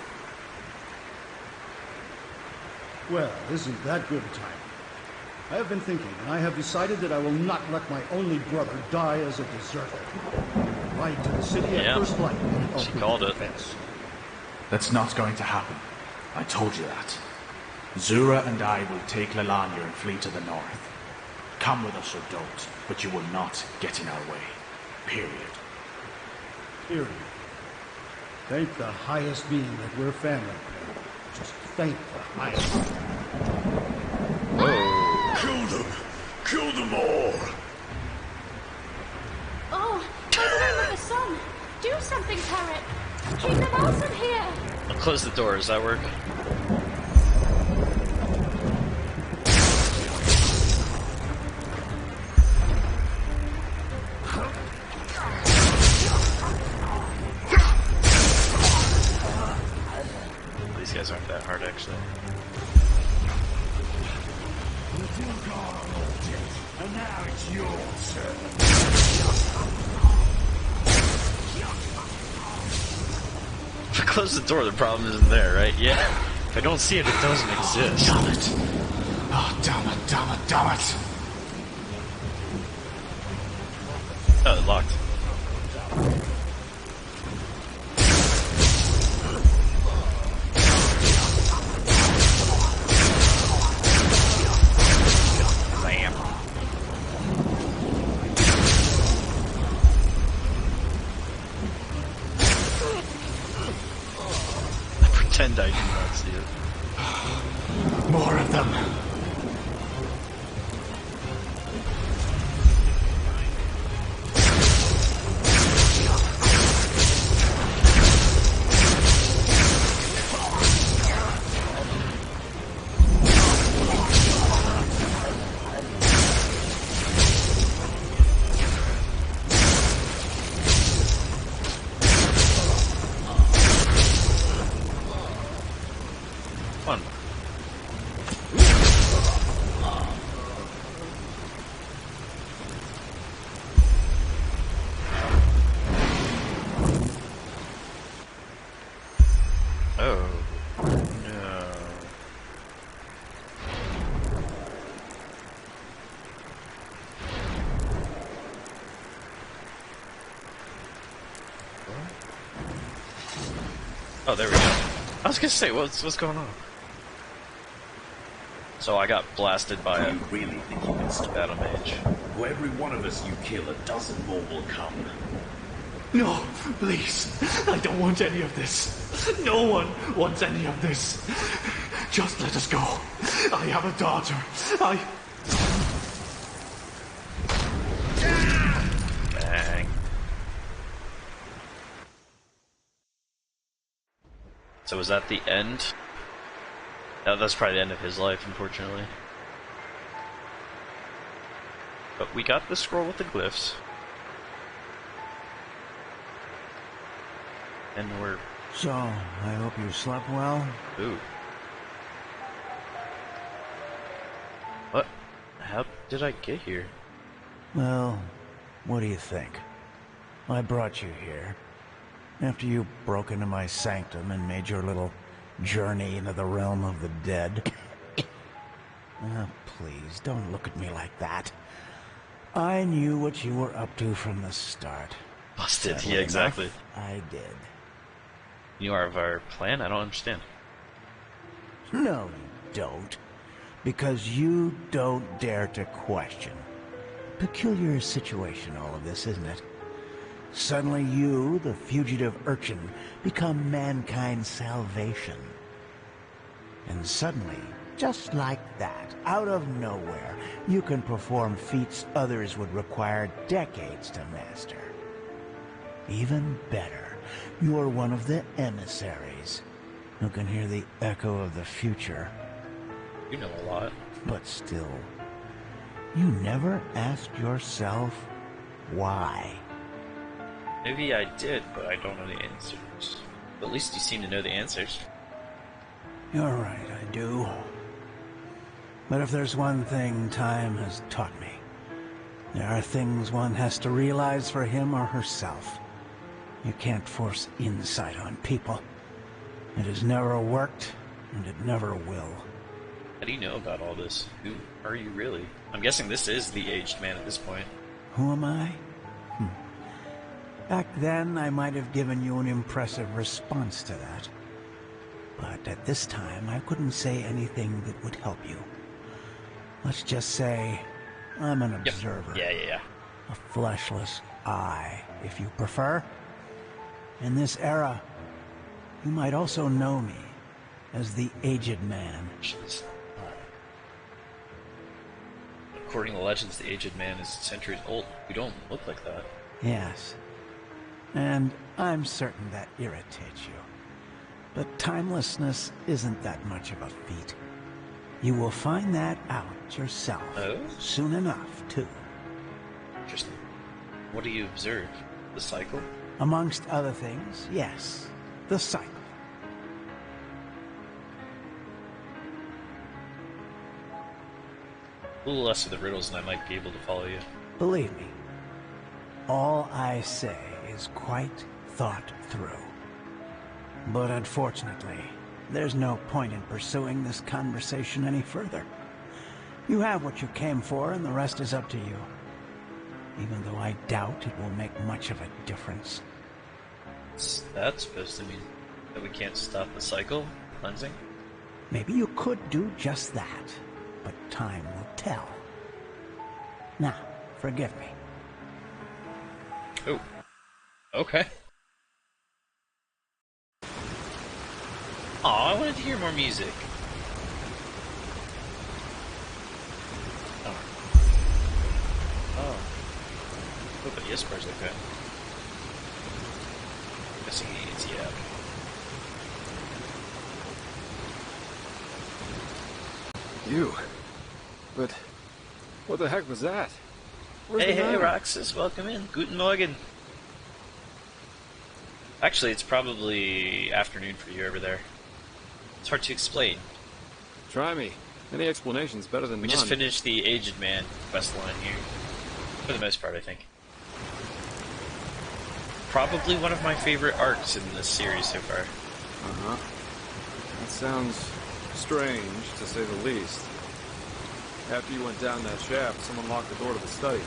Well, isn't that good timing? I have been thinking, and I have decided that I will not let my only brother die as a deserter. Ride to the city at first light. She called it. That's not going to happen. I told you that. Zura and I will take Lalanya and flee to the north. Come with us or don't, but you will not get in our way. Period. Period. Thank the highest being that we're family. Just thank the highest. Whoa. Kill them! Kill them all! Oh, by the name of the sun! Do something, Parrot! Keep them out of here! I'll close the door, does that work? These guys aren't that hard, actually. And now it's your turn. If I close the door, the problem isn't there, right? Yeah. If I don't see it, it doesn't exist. Damn it. Oh, damn it, damn it, damn it. Oh, it's locked. Pretend I do not see it. More of them. Oh, there we go. I was gonna say, what's going on? So I got blasted by a really think you can stop battle mage. For every one of us you kill, a dozen more will come. No, please. I don't want any of this. No one wants any of this. Just let us go. I have a daughter. Bang. So was that the end? No, that's probably the end of his life, unfortunately. But we got the scroll with the glyphs. And we're... So, I hope you slept well? Ooh. What? How did I get here? Well, what do you think? I brought you here. After you broke into my sanctum and made your little journey into the realm of the dead. Please, don't look at me like that. I knew what you were up to from the start. Busted, yeah, exactly. I did. You are of our plan? I don't understand. No, you don't. Because you don't dare to question. Peculiar situation, all of this, isn't it? Suddenly you, the fugitive urchin, become mankind's salvation. And suddenly, just like that, out of nowhere, you can perform feats others would require decades to master. Even better, you're one of the emissaries who can hear the echo of the future. You know a lot. But still, you never asked yourself why. Maybe I did, but I don't know the answers. But at least you seem to know the answers. You're right, I do. But if there's one thing time has taught me, there are things one has to realize for him or herself. You can't force insight on people. It has never worked, and it never will. How do you know about all this? Who are you really? I'm guessing this is the aged man at this point. Who am I? Back then, I might have given you an impressive response to that. But at this time, I couldn't say anything that would help you. Let's just say, I'm an observer. Yeah. A fleshless eye, if you prefer. In this era, you might also know me as the Aged Man. Jeez. According to legends, the Aged Man is centuries old. You don't look like that. Yes. And I'm certain that irritates you. But timelessness isn't that much of a feat. You will find that out yourself soon enough, too. Interesting. What do you observe? The cycle? Amongst other things, yes. The cycle. A little less of the riddles and I might be able to follow you. Believe me, all I say is quite thought through. But unfortunately, there's no point in pursuing this conversation any further. You have what you came for, and the rest is up to you. Even though I doubt it will make much of a difference. What's that supposed to mean? That we can't stop the cycle? Cleansing? Maybe you could do just that, but time will tell. Now, forgive me. Oh. Okay. Aw, I wanted to hear more music. Oh. Oh, but Jesper's okay. Guessing he eats, yeah. You? But what the heck was that? Where's Hey, the man? Roxas, welcome in. Guten Morgen. Actually, it's probably afternoon for you over there. It's hard to explain. Try me. Any explanation's better than We none. just finished the Aged Man quest line here. For the most part, I think. Probably one of my favorite arcs in this series so far. Uh-huh. That sounds strange, to say the least. After you went down that shaft, someone locked the door to the study.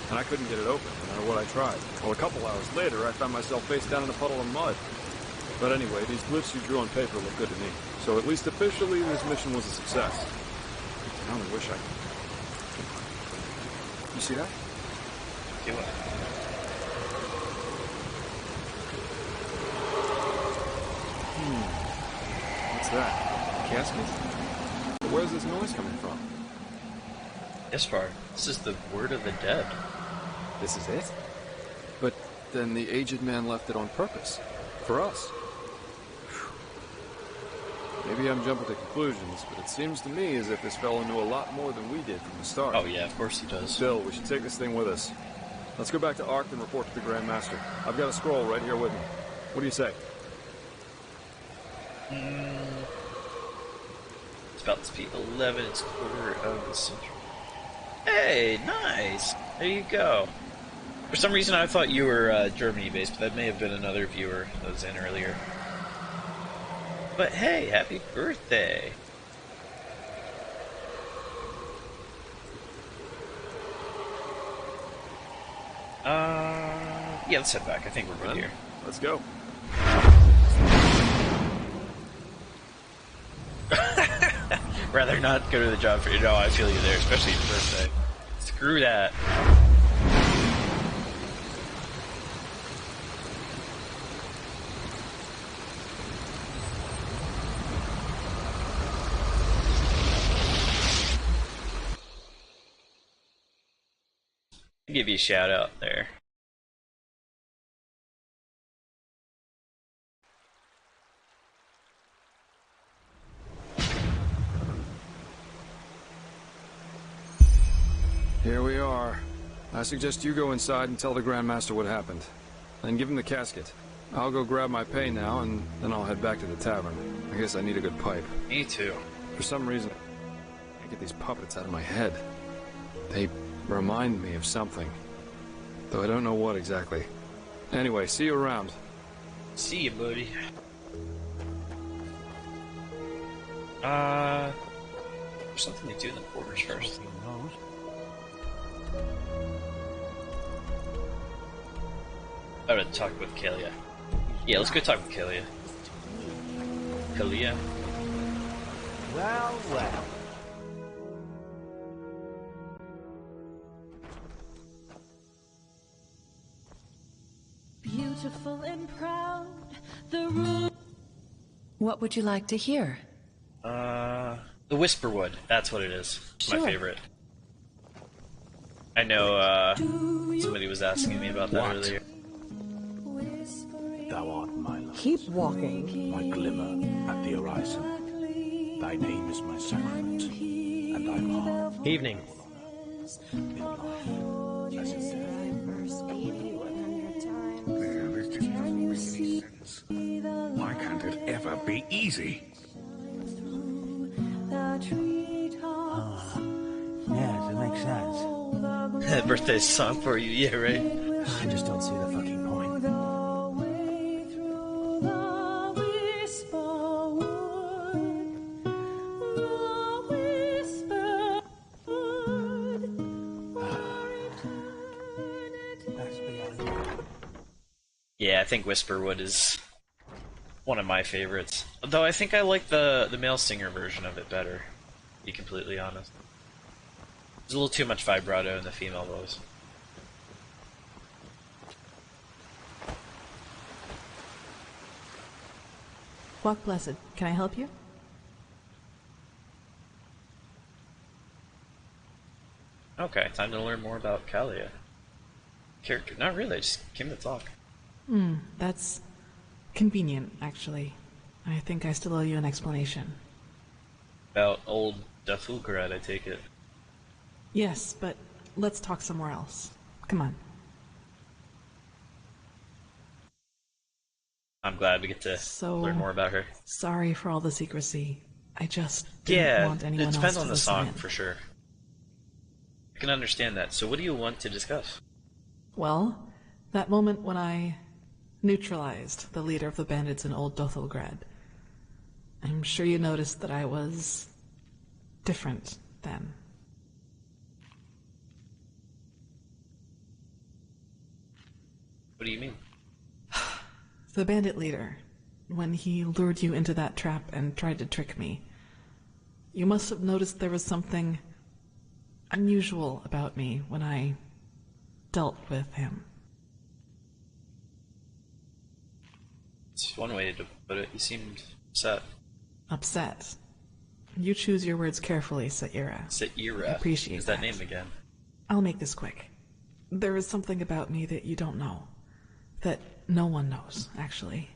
and I couldn't get it open, no matter what I tried. Well, a couple hours later, I found myself face down in a puddle of mud. But anyway, these glyphs you drew on paper look good to me. So at least officially, this mission was a success. I only wish I could. You see that? Do it. What's that? A casket? But where's this noise coming from? Ispar, this is the word of the dead. This is it? But then the aged man left it on purpose. For us. Maybe I'm jumping to conclusions, but it seems to me as if this fellow knew a lot more than we did from the start. Oh yeah, of course he does. Still, we should take this thing with us. Let's go back to Ark and report to the Grand Master. I've got a scroll right here with me. What do you say? It's about to be 11, it's quarter of the century. Hey, nice! There you go. For some reason I thought you were Germany-based, but that may have been another viewer that was in earlier. But hey, happy birthday! Yeah, let's head back. I think we're good here. Let's go. Rather not go to the job for you. No, I feel you there, especially your birthday. Screw that. I'll give you a shout out there. Here we are. I suggest you go inside and tell the Grand Master what happened. Then give him the casket. I'll go grab my pay now, and then I'll head back to the tavern. I guess I need a good pipe. Me too. For some reason, I can't get these puppets out of my head. They remind me of something. Though I don't know what exactly. Anyway, see you around. See you, buddy. There's something to do in the quarters first. I would talk with Kalia. Yeah, let's go talk with Kalia. Kalia? Well, well. Beautiful and proud, the room. What would you like to hear? The Whisperwood. That's what it is. Sure. My favorite. I know, somebody was asking me about that earlier. Thou art my light. Keep walking. My glimmer at the horizon. Thy name is my sacrament, and I'm heart. Evening. In life, as in death. This just doesn't make any sense. Why can't it ever be easy? Yes, it makes sense. Birthday song for you, yeah, right? I just don't see the fucking point. Yeah, I think Whisperwood is one of my favorites. Though I think I like the male singer version of it better, to be completely honest. There's a little too much vibrato in the female voice. Walk Blessed, can I help you? Okay, time to learn more about Kalia. Character? Not really, I just came to talk. That's convenient, actually. I think I still owe you an explanation. About old Dafulgrad, I take it. Yes, but let's talk somewhere else. Come on. I'm glad we get to learn more about her. Sorry for all the secrecy. I just didn't want anyone else to it depends on the listen song, in. for sure. I can understand that. So what do you want to discuss? Well, that moment when I neutralized the leader of the bandits in Old Dothelgrad. I'm sure you noticed that I was different then. What do you mean? The bandit leader, when he lured you into that trap and tried to trick me, you must have noticed there was something unusual about me when I dealt with him. It's one way to put it. You seemed upset. Upset? You choose your words carefully, Saira. Saira. I appreciate Is that name again? I'll make this quick. There is something about me that you don't know. That no one knows, actually.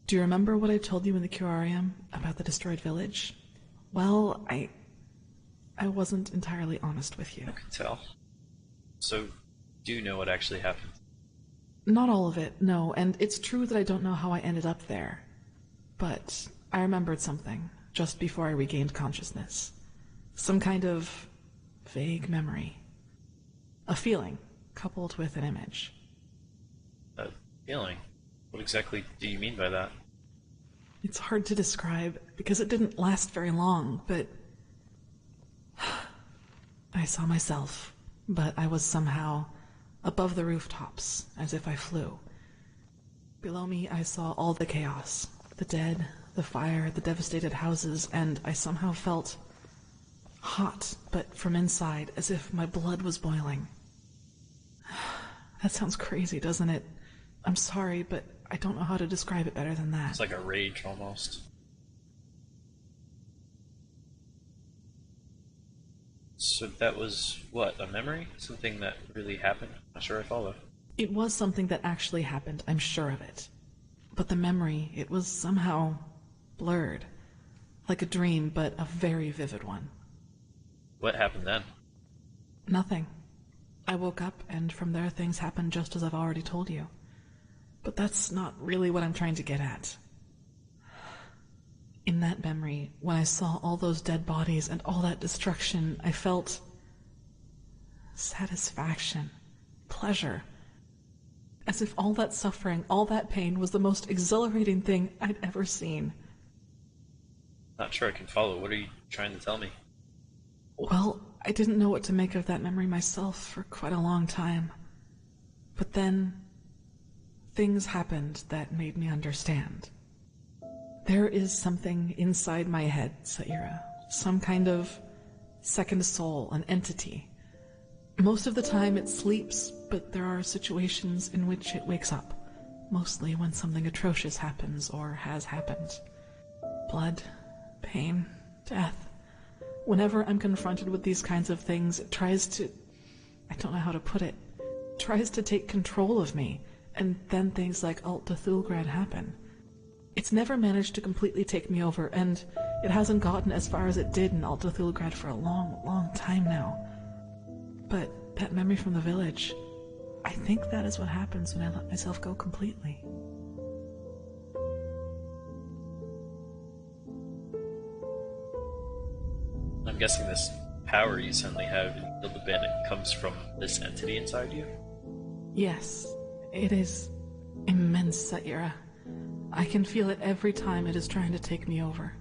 Do you remember what I told you in the curarium about the destroyed village? Well, I wasn't entirely honest with you. I can tell. So, do you know what actually happened? Not all of it, no, and it's true that I don't know how I ended up there. But I remembered something just before I regained consciousness. Some kind of vague memory. A feeling, coupled with an image. A feeling? What exactly do you mean by that? It's hard to describe, because it didn't last very long, but I saw myself, but I was somehow above the rooftops, as if I flew. Below me, I saw all the chaos, the dead, the fire, the devastated houses, and I somehow felt hot, but from inside, as if my blood was boiling. That sounds crazy, doesn't it? I'm sorry, but I don't know how to describe it better than that. It's like a rage, almost. So that was, what, a memory? Something that really happened? Not sure I follow. It was something that actually happened, I'm sure of it. But the memory, it was somehow blurred. Like a dream, but a very vivid one. What happened then? Nothing. I woke up, and from there things happened just as I've already told you. But that's not really what I'm trying to get at. In that memory, when I saw all those dead bodies and all that destruction, I felt satisfaction, pleasure. As if all that suffering, all that pain was the most exhilarating thing I'd ever seen. Not sure I can follow. What are you trying to tell me? Well, I didn't know what to make of that memory myself for quite a long time. But then, things happened that made me understand. There is something inside my head, Saira. Some kind of second soul, an entity. Most of the time it sleeps, but there are situations in which it wakes up. Mostly when something atrocious happens or has happened. Blood, pain, death. Whenever I'm confronted with these kinds of things, it tries to... I don't know how to put it. Tries to take control of me, and then things like Alt Cthulgrad happen. It's never managed to completely take me over, and it hasn't gotten as far as it did in Alt Cthulgrad for a long, long time now. But that memory from the village, I think that is what happens when I let myself go completely. I'm guessing this power you suddenly have in Kill the Bandit comes from this entity inside you? Yes, it is immense, Saira. I can feel it every time it is trying to take me over.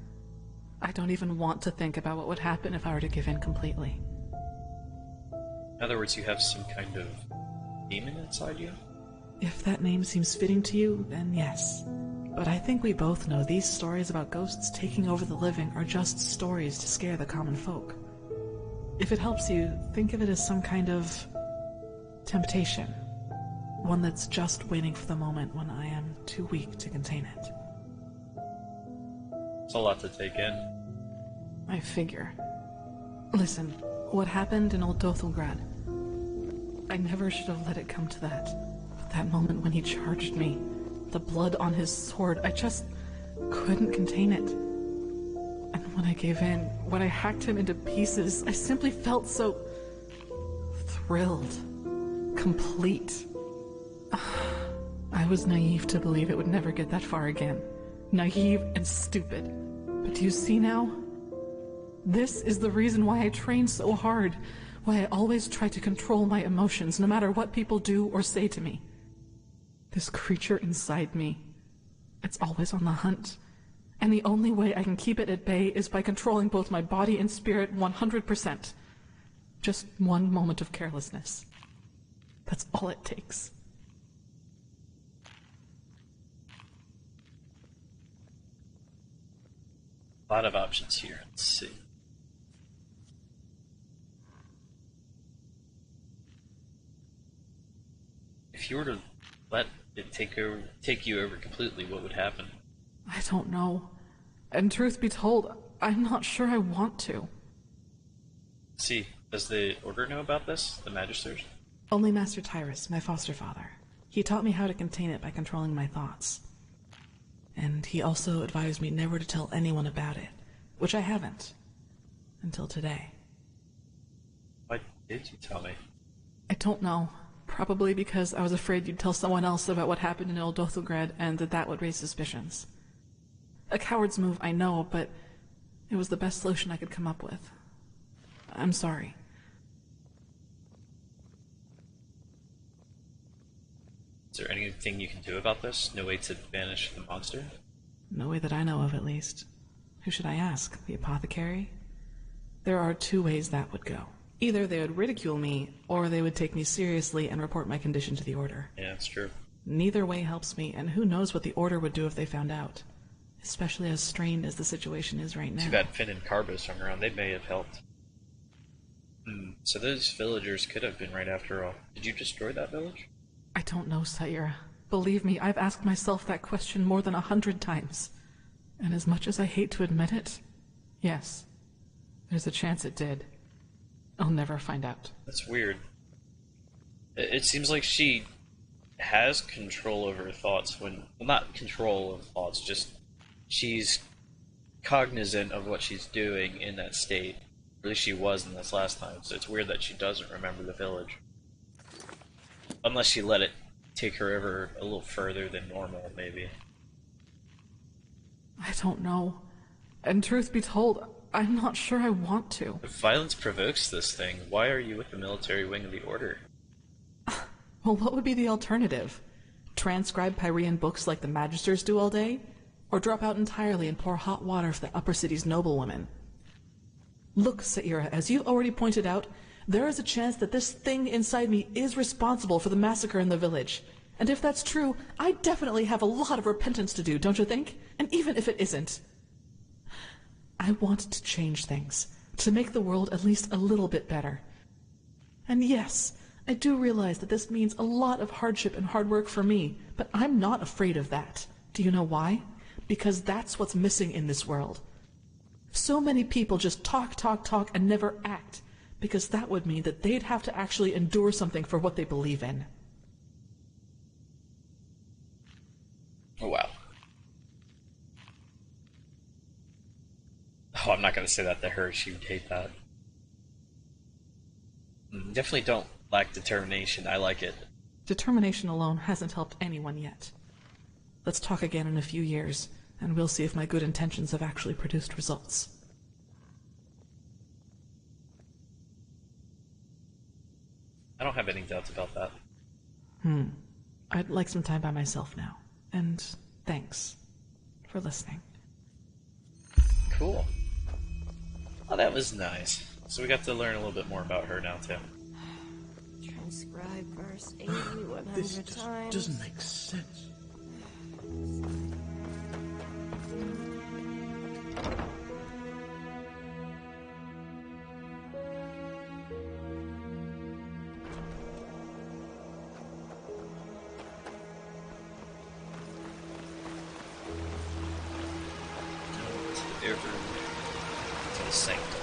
I don't even want to think about what would happen if I were to give in completely. In other words, you have some kind of demon inside you? If that name seems fitting to you, then yes. But I think we both know these stories about ghosts taking over the living are just stories to scare the common folk. If it helps you, think of it as some kind of temptation. One that's just waiting for the moment when I am too weak to contain it. It's a lot to take in. I figure. Listen, what happened in Old Dothelgrad, I never should have let it come to that. But that moment when he charged me, the blood on his sword, I just couldn't contain it. And when I gave in, when I hacked him into pieces, I simply felt so thrilled, complete. I was naive to believe it would never get that far again. Naive and stupid. But do you see now? This is the reason why I train so hard. Why I always try to control my emotions, no matter what people do or say to me. This creature inside me, it's always on the hunt. And the only way I can keep it at bay is by controlling both my body and spirit 100%. Just one moment of carelessness. That's all it takes. A lot of options here. Let's see. If you were to let it take you over completely, what would happen? I don't know. And truth be told, I'm not sure I want to. See, does the Order know about this? The Magisters? Only Master Tyrus, my foster father. He taught me how to contain it by controlling my thoughts. And he also advised me never to tell anyone about it, which I haven't. Until today. Why did you tell me? I don't know. Probably because I was afraid you'd tell someone else about what happened in Old Dothograd and that would raise suspicions. A coward's move, I know, but it was the best solution I could come up with. I'm sorry. Is there anything you can do about this? No way to banish the monster? No way that I know of, at least. Who should I ask? The apothecary? There are two ways that would go. Either they would ridicule me, or they would take me seriously and report my condition to the Order. Yeah, that's true. Neither way helps me, and who knows what the Order would do if they found out. Especially as strained as the situation is right now. Too bad Finn and Carbos hung around. They may have helped. So those villagers could have been right after all. Did you destroy that village? I don't know, Saira. Believe me, I've asked myself that question more than 100 times. And as much as I hate to admit it, yes, there's a chance it did. I'll never find out. That's weird. It seems like she has control over her thoughts when... Well, not control of thoughts, just she's cognizant of what she's doing in that state. Or at least she was in this last time, so it's weird that she doesn't remember the village. Unless she let it take her over a little further than normal, maybe. I don't know. And truth be told, I'm not sure I want to. If violence provokes this thing, why are you with the military wing of the Order? Well, what would be the alternative? Transcribe Pyrean books like the Magisters do all day? Or drop out entirely and pour hot water for the upper city's noblewomen? Look, Saira, as you've already pointed out, there is a chance that this thing inside me is responsible for the massacre in the village. And if that's true, I definitely have a lot of repentance to do, don't you think? And even if it isn't, I want to change things, to make the world at least a little bit better. And yes, I do realize that this means a lot of hardship and hard work for me, but I'm not afraid of that. Do you know why? Because that's what's missing in this world. So many people just talk, and never act, because that would mean that they'd have to actually endure something for what they believe in. Oh, wow. Oh, I'm not going to say that to her. She would hate that. Definitely don't lack determination. I like it. Determination alone hasn't helped anyone yet. Let's talk again in a few years, and we'll see if my good intentions have actually produced results. I don't have any doubts about that. I'd like some time by myself now. And thanks for listening. Cool. Oh, that was nice. So we got to learn a little bit more about her now, too. Transcribe verse 80 100 times. Doesn't make sense. To the sanctum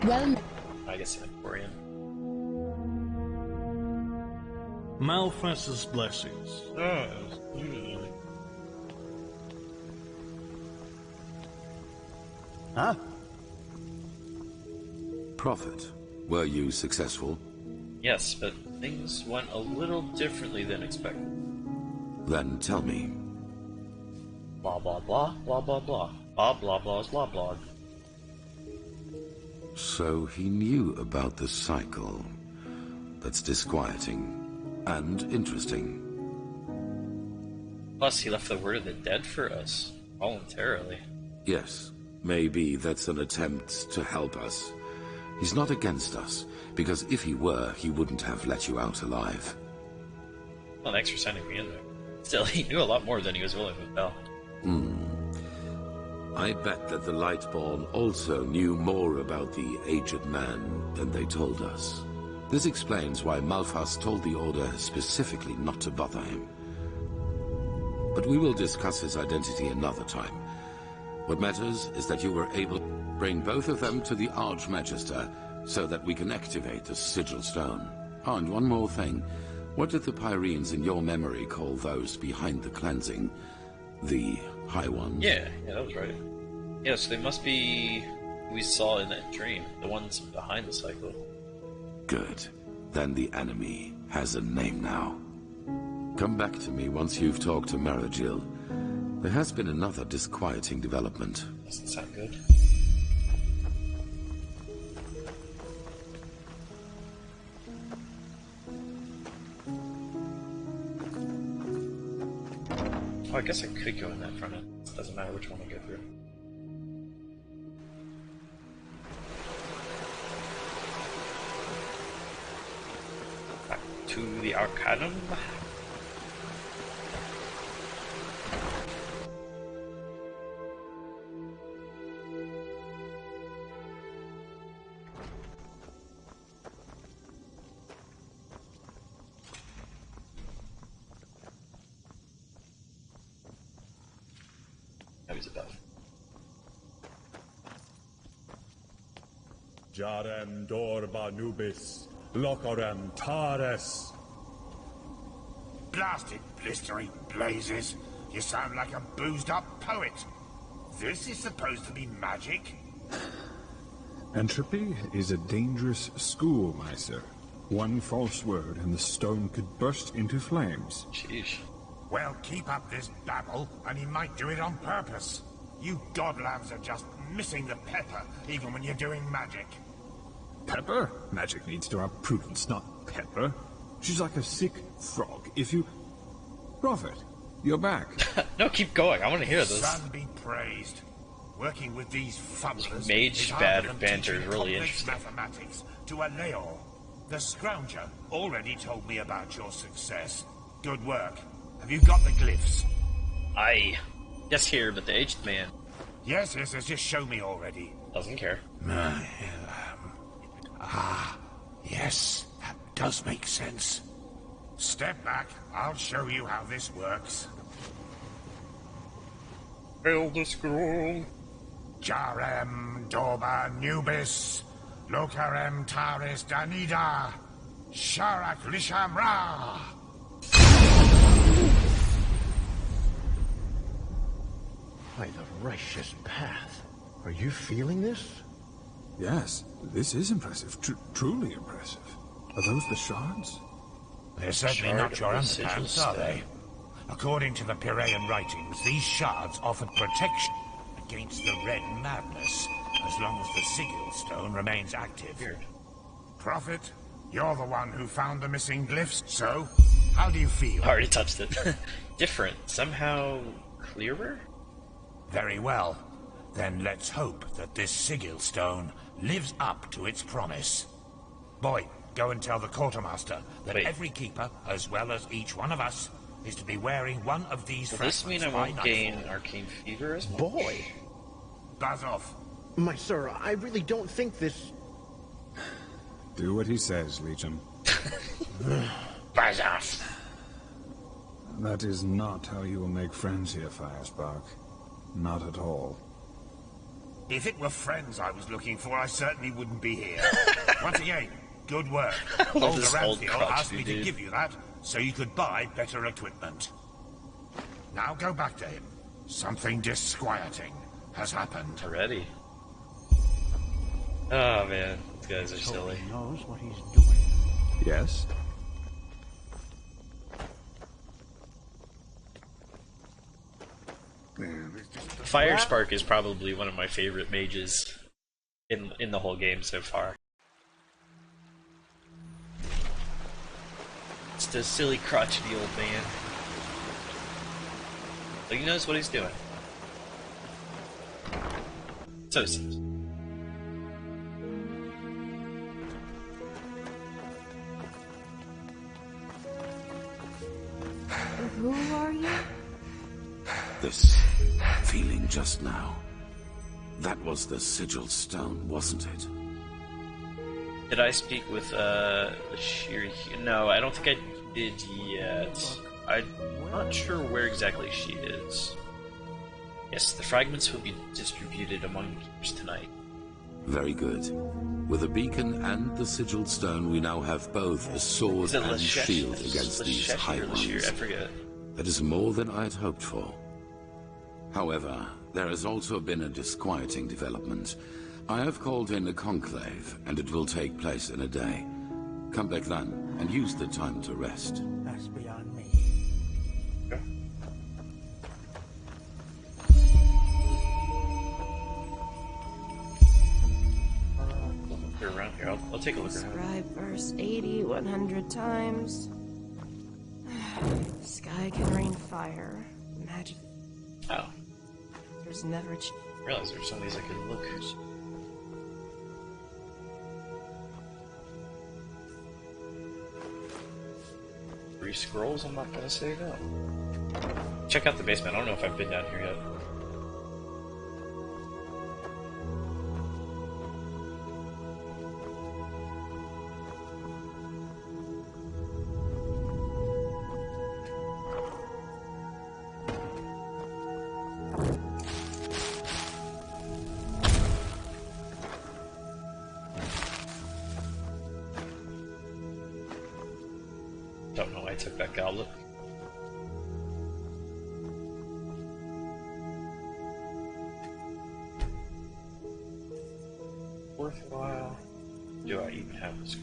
now. Well, I guess an Emporium. Malfessus blessings. Huh? Prophet, were you successful? Yes, but things went a little differently than expected. Then tell me. Blah blah blah, blah blah blah. Blah blah blah's blah blah. So he knew about the cycle. That's disquieting. And interesting. Plus, he left the word of the dead for us. Voluntarily. Yes, maybe that's an attempt to help us. He's not against us, because if he were, he wouldn't have let you out alive. Well, thanks for sending me in there. Still, he knew a lot more than he was willing to tell. I bet that the Lightborn also knew more about the aged man than they told us. This explains why Malphas told the Order specifically not to bother him. But we will discuss his identity another time. What matters is that you were able to bring both of them to the Archmagister so that we can activate the Sigil Stone. Oh, and one more thing. What did the Pyrenes in your memory call those behind the cleansing? The High Ones? Yeah, that was right. Yeah, so they must be who we saw in that dream. The ones behind the cycle. Good. Then the enemy has a name now. Come back to me once you've talked to Maragil. There has been another disquieting development. Doesn't sound good. Oh, I guess I could go in that front end. It doesn't matter which one I go through. Back to the Arcanum. Above. Jarem Dorba Nubis, Locorem Tares. Blasted blistering blazes. You sound like a boozed up poet. This is supposed to be magic? Entropy is a dangerous school, my sir. One false word and the stone could burst into flames. Sheesh. Well, keep up this babble, and he might do it on purpose. You godlabs are just missing the pepper, even when you're doing magic. Pepper? Magic needs to have prudence, not pepper. She's like a sick frog. If you... Prophet, you're back. No, keep going. I want to hear this. Sun be praised. Working with these fumblers mage banter is really interesting. Mathematics to a Leor. The Scrounger already told me about your success. Good work. Have you got the glyphs? Aye. Yes, here, but the aged man. Yes, just show me already. Doesn't care. Yes, that does make sense. Step back, I'll show you how this works. Fill the scroll. Jarem Dorba Nubis, Locarem Taris Danida, Sharak Lishamra. By the righteous path. Are you feeling this? Yes, this is impressive. Truly impressive. Are those the shards? They're certainly not your underpants, are they? According to the Piraean writings, these shards offered protection against the Red Madness, as long as the Sigil Stone remains active. Weird. Prophet, you're the one who found the missing glyphs, so how do you feel? I already touched it. Different. Somehow clearer? Very well. Then let's hope that this Sigil Stone lives up to its promise. Boy, go and tell the quartermaster that every keeper, as well as each one of us, is to be wearing one of these fragments. Does this mean I won't gain Arcane Fever as much? Boy! Buzz off. My sir, I really don't think this... Do what he says, Legion. Buzz off. That is not how you will make friends here, Firespark. Not at all. If it were friends I was looking for, I certainly wouldn't be here. Once again, good work. Old Arantheal asked me to give you that, so you could buy better equipment. Now go back to him. Something disquieting has happened. Already? Oh man, these guys are silly. He knows what he's doing. Yes? Firespark is probably one of my favorite mages in the whole game so far. Just a silly, crotchety old man. But he knows what he's doing. So it seems. just now. That was the sigil stone, wasn't it? Did I speak with Shiri? No, I don't think I did yet. I'm not sure where exactly she is. Yes, the fragments will be distributed among the keepers tonight. Very good. With a beacon and the sigil stone, we now have both a sword and shield against these high ones. I forget. That is more than I had hoped for. However, there has also been a disquieting development. I have called in a conclave, and it will take place in a day. Come back then, and use the time to rest. That's beyond me. Okay. Look around here. I'll take a look around. Describe verse 80 100 times. Sky can rain fire. Magic. Oh. There's never I realized there's some ways I could look. 3 scrolls, I'm not gonna say no. Check out the basement. I don't know if I've been down here yet. Don't know why I took that goblet. Worthwhile. Do I even have this?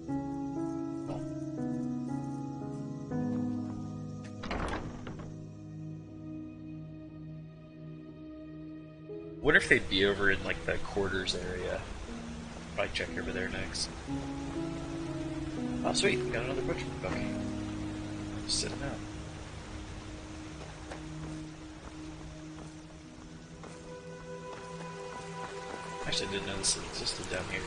No. What if they'd be over in like the quarters area? Probably check over there next. Oh sweet, we got another butcher book. Just sitting out. Actually, I didn't know this existed down here.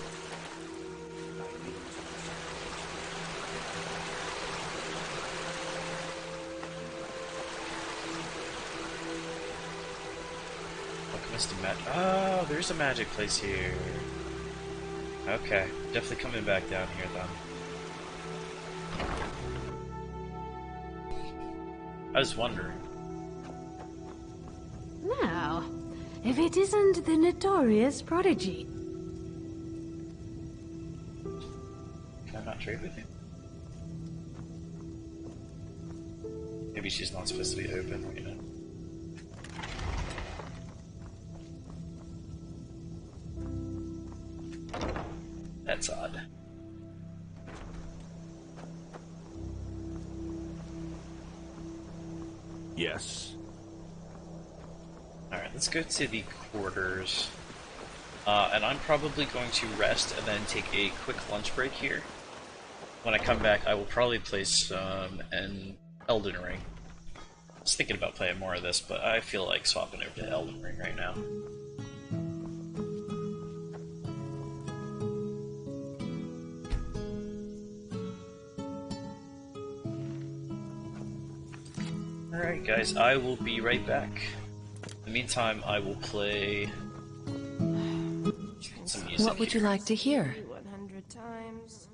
Alchemist and magic. Oh, there's a magic place here. Okay, definitely coming back down here then. I was wondering. Now, if it isn't the notorious prodigy. Can I not trade with you? Maybe she's not supposed to be open, you know. That's odd. Yes. Alright, let's go to the quarters. And I'm probably going to rest and then take a quick lunch break here. When I come back, I will probably play some Elden Ring. I was thinking about playing more of this, but I feel like swapping over to Elden Ring right now. Alright guys, I will be right back. In the meantime, I will play some music. What would you like to hear? 100 times.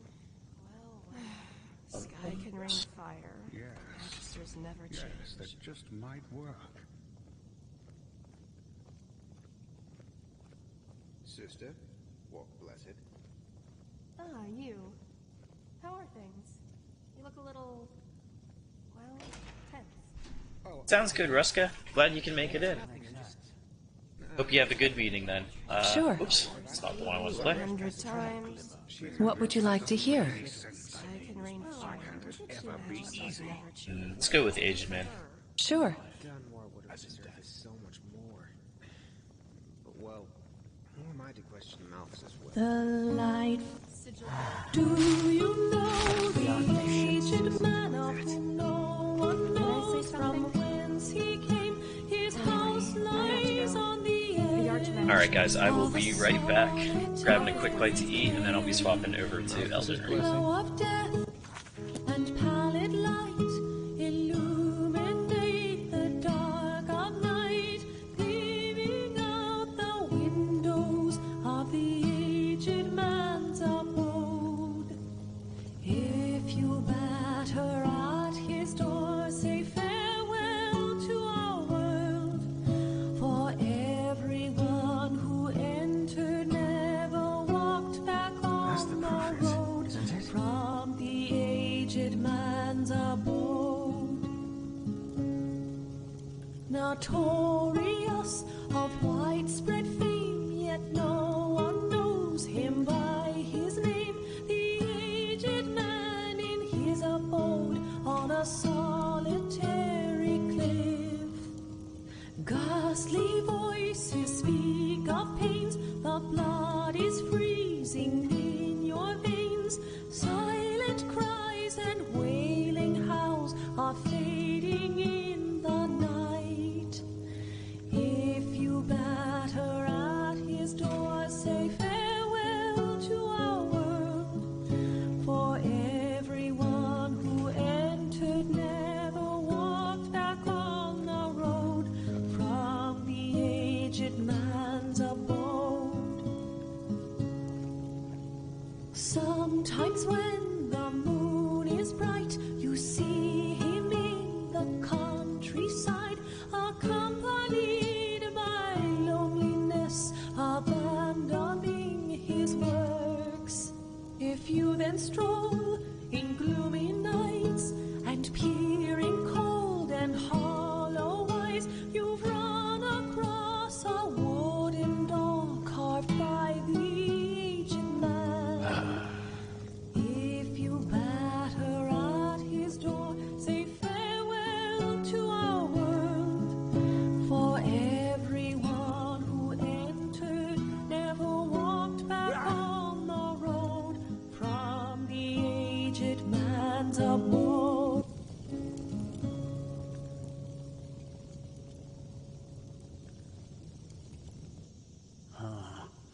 Sky can rain fire. Magisters never change. Yes, that just might work. Sister, walk blessed. Ah, you. How are things? You look a little, well, tense. Sounds good, Ruska. Glad you can make it in. Hope you have a good meeting then. Sure. Oops, that's not the one I want to play. 100 times. What would you like to hear? Sky can rain fire. Magisters never change. Let's go with Aged Man. Sure. So much more. But well, who am I to question Malthus's will? The light. Do you know the aged man of whom no one knows from whence he came? His house lies on the edge. Alright guys, I will be right back, grabbing a quick bite to eat, and then I'll be swapping over to Elden Ring. Of death and pallid light illuminate the dark of night. The the aged man's abode. If you batter at his door, say farewell to our world. For everyone who entered never walked back on the road from the aged man's abode. Notorious of widespread fame, yet no one knows him by his name. The aged man in his abode on a solitary cliff. Ghastly voices speak of pains, the blood is freezing in your veins. Silent cries and wailing howls are fading in the night. If you batter at his door, say farewell to our world. For everyone who entered never walked back on the road from the aged man's abode. Sometimes when the moon is bright, you see him in the countryside, accompanied by loneliness, abandoning his works. If you then stroll in gloomy nights and peer in cold and hollow eyes, you've run across a wooden door carved by the aged man. If you batter at his door, say farewell to our world. For everyone who entered never walked back on the road from the aged man's abode.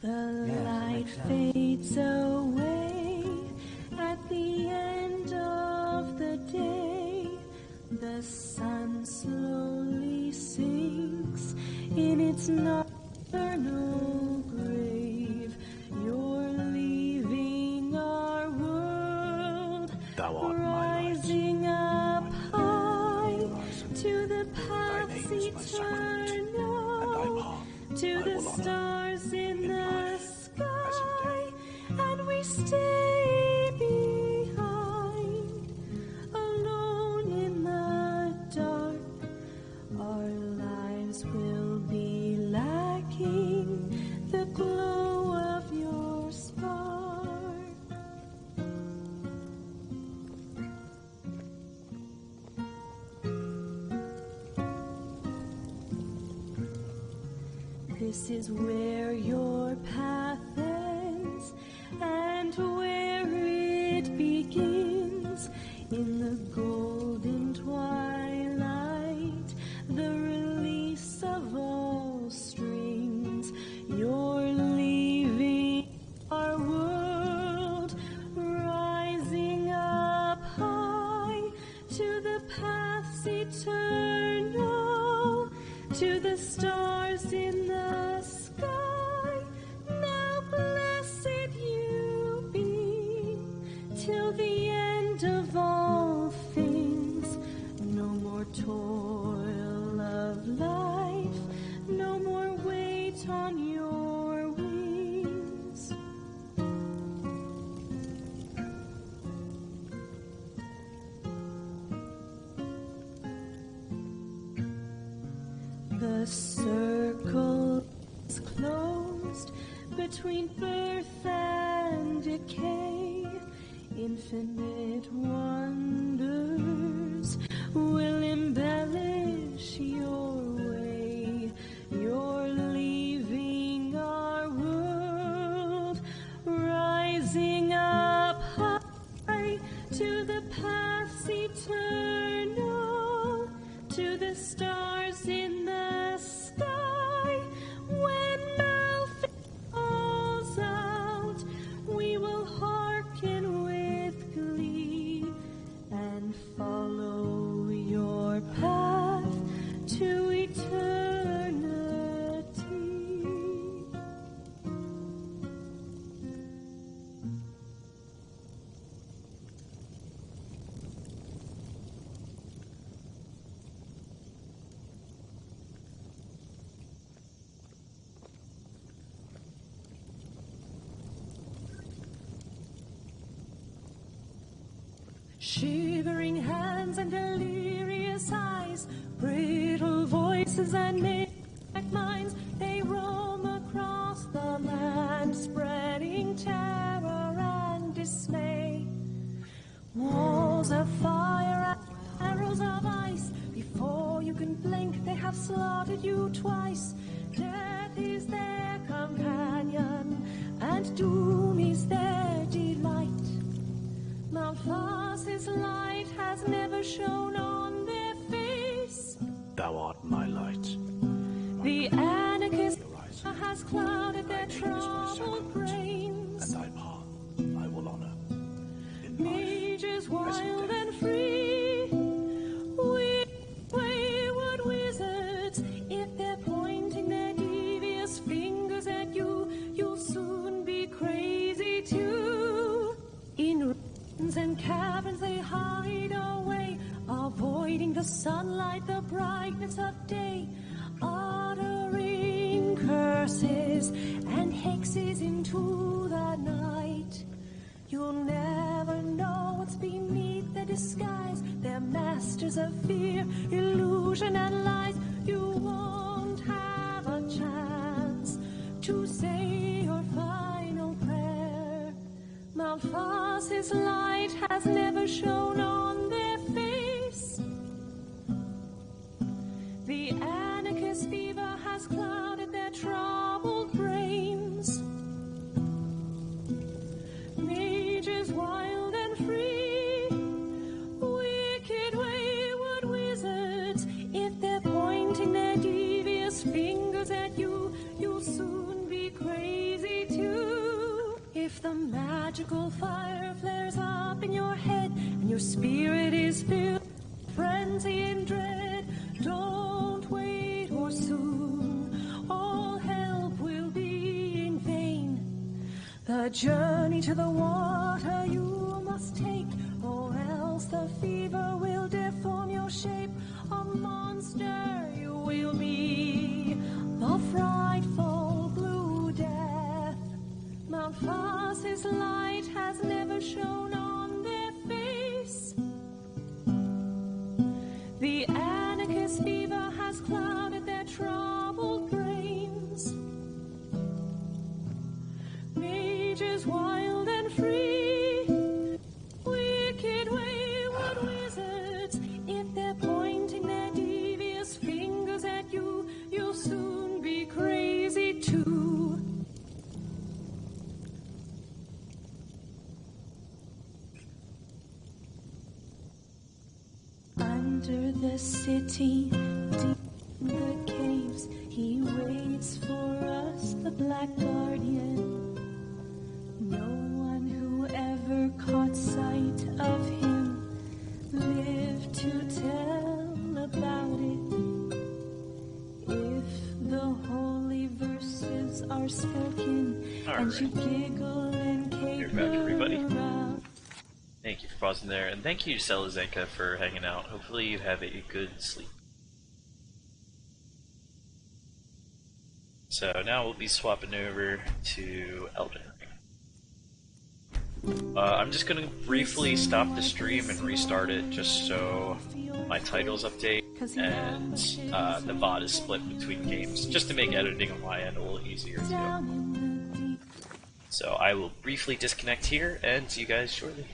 The light fades away at the end of the day. The sun slowly sinks in its nocturnal grave. You're leaving our world, Thou art my light. rising up high to the paths eternal, to the stars in the sky, and we stay behind, alone in the dark. Our lives will be lacking the glow of your spark. This is where your path ends and where it begins. In the golden twilight, the release of all strings. You're leaving our world, rising up high to the paths eternal, to the stars in the sky. Now blessed you be till the end of all things. No more toil of life, no more weight on your wings. The circle is closed between birth and decay. Infinite wonders will embellish your way. You're leaving our world, rising up high to the paths eternal, to the stars in the sky. When Malfi calls out, we will hearken with glee and follow your path to Shivering hands and delirious eyes, brittle voices and midnight minds, they roam across the land, spreading terror and dismay. Walls of fire and arrows of ice, before you can blink they have slaughtered you twice. Death is their companion, and doom is their delight. Mount Foss's light has never shone on their face. Thou art my light. The anarchist has clouded their troubled brains. And thy path I will honor. Mages wild and free, wayward wizards, if they're pointing their devious fingers at you, you'll soon be crazy too. In ruins and caverns they hide away, avoiding the sunlight, the brightness of day, uttering curses and hexes into the night. You'll never know what's beneath their disguise. They're masters of fear, illusion, and lies. You won't have a chance to say your final prayer. Mount Foss's light has never shone on their face. The anarchist fever has clouded their troubled brains. Mages wild and free, wicked wayward wizards, if they're pointing their devious fingers at you, you'll soon be crazy too. If the magical fire flares up in your head and your spirit is filled with frenzy and dread, don't wait or soon all help will be in vain. The journey to the water you must take, or else the fever will deform your shape. A monster you will be, the frightful blue death. Mount Foss's light has never shone on their face. The anarchist fever has clouded their troubled brains. Mages wild and free, wicked wayward wizards, if they're pointing their devious fingers at you, you'll soon be crazy too. Under the city, deep in the caves, he waits for us, the Black Guardian. No one who ever caught sight of him lived to tell about it. If the holy verses are spoken and you giggle and caper around. Thank you for pausing there, and thank you, Selazenka, for hanging out. Hopefully you have a good sleep. So now we'll be swapping over to Elden Ring. I'm just going to briefly stop the stream and restart it just so my titles update and the VOD is split between games, just to make editing on my end a little easier too. So I will briefly disconnect here and see you guys shortly.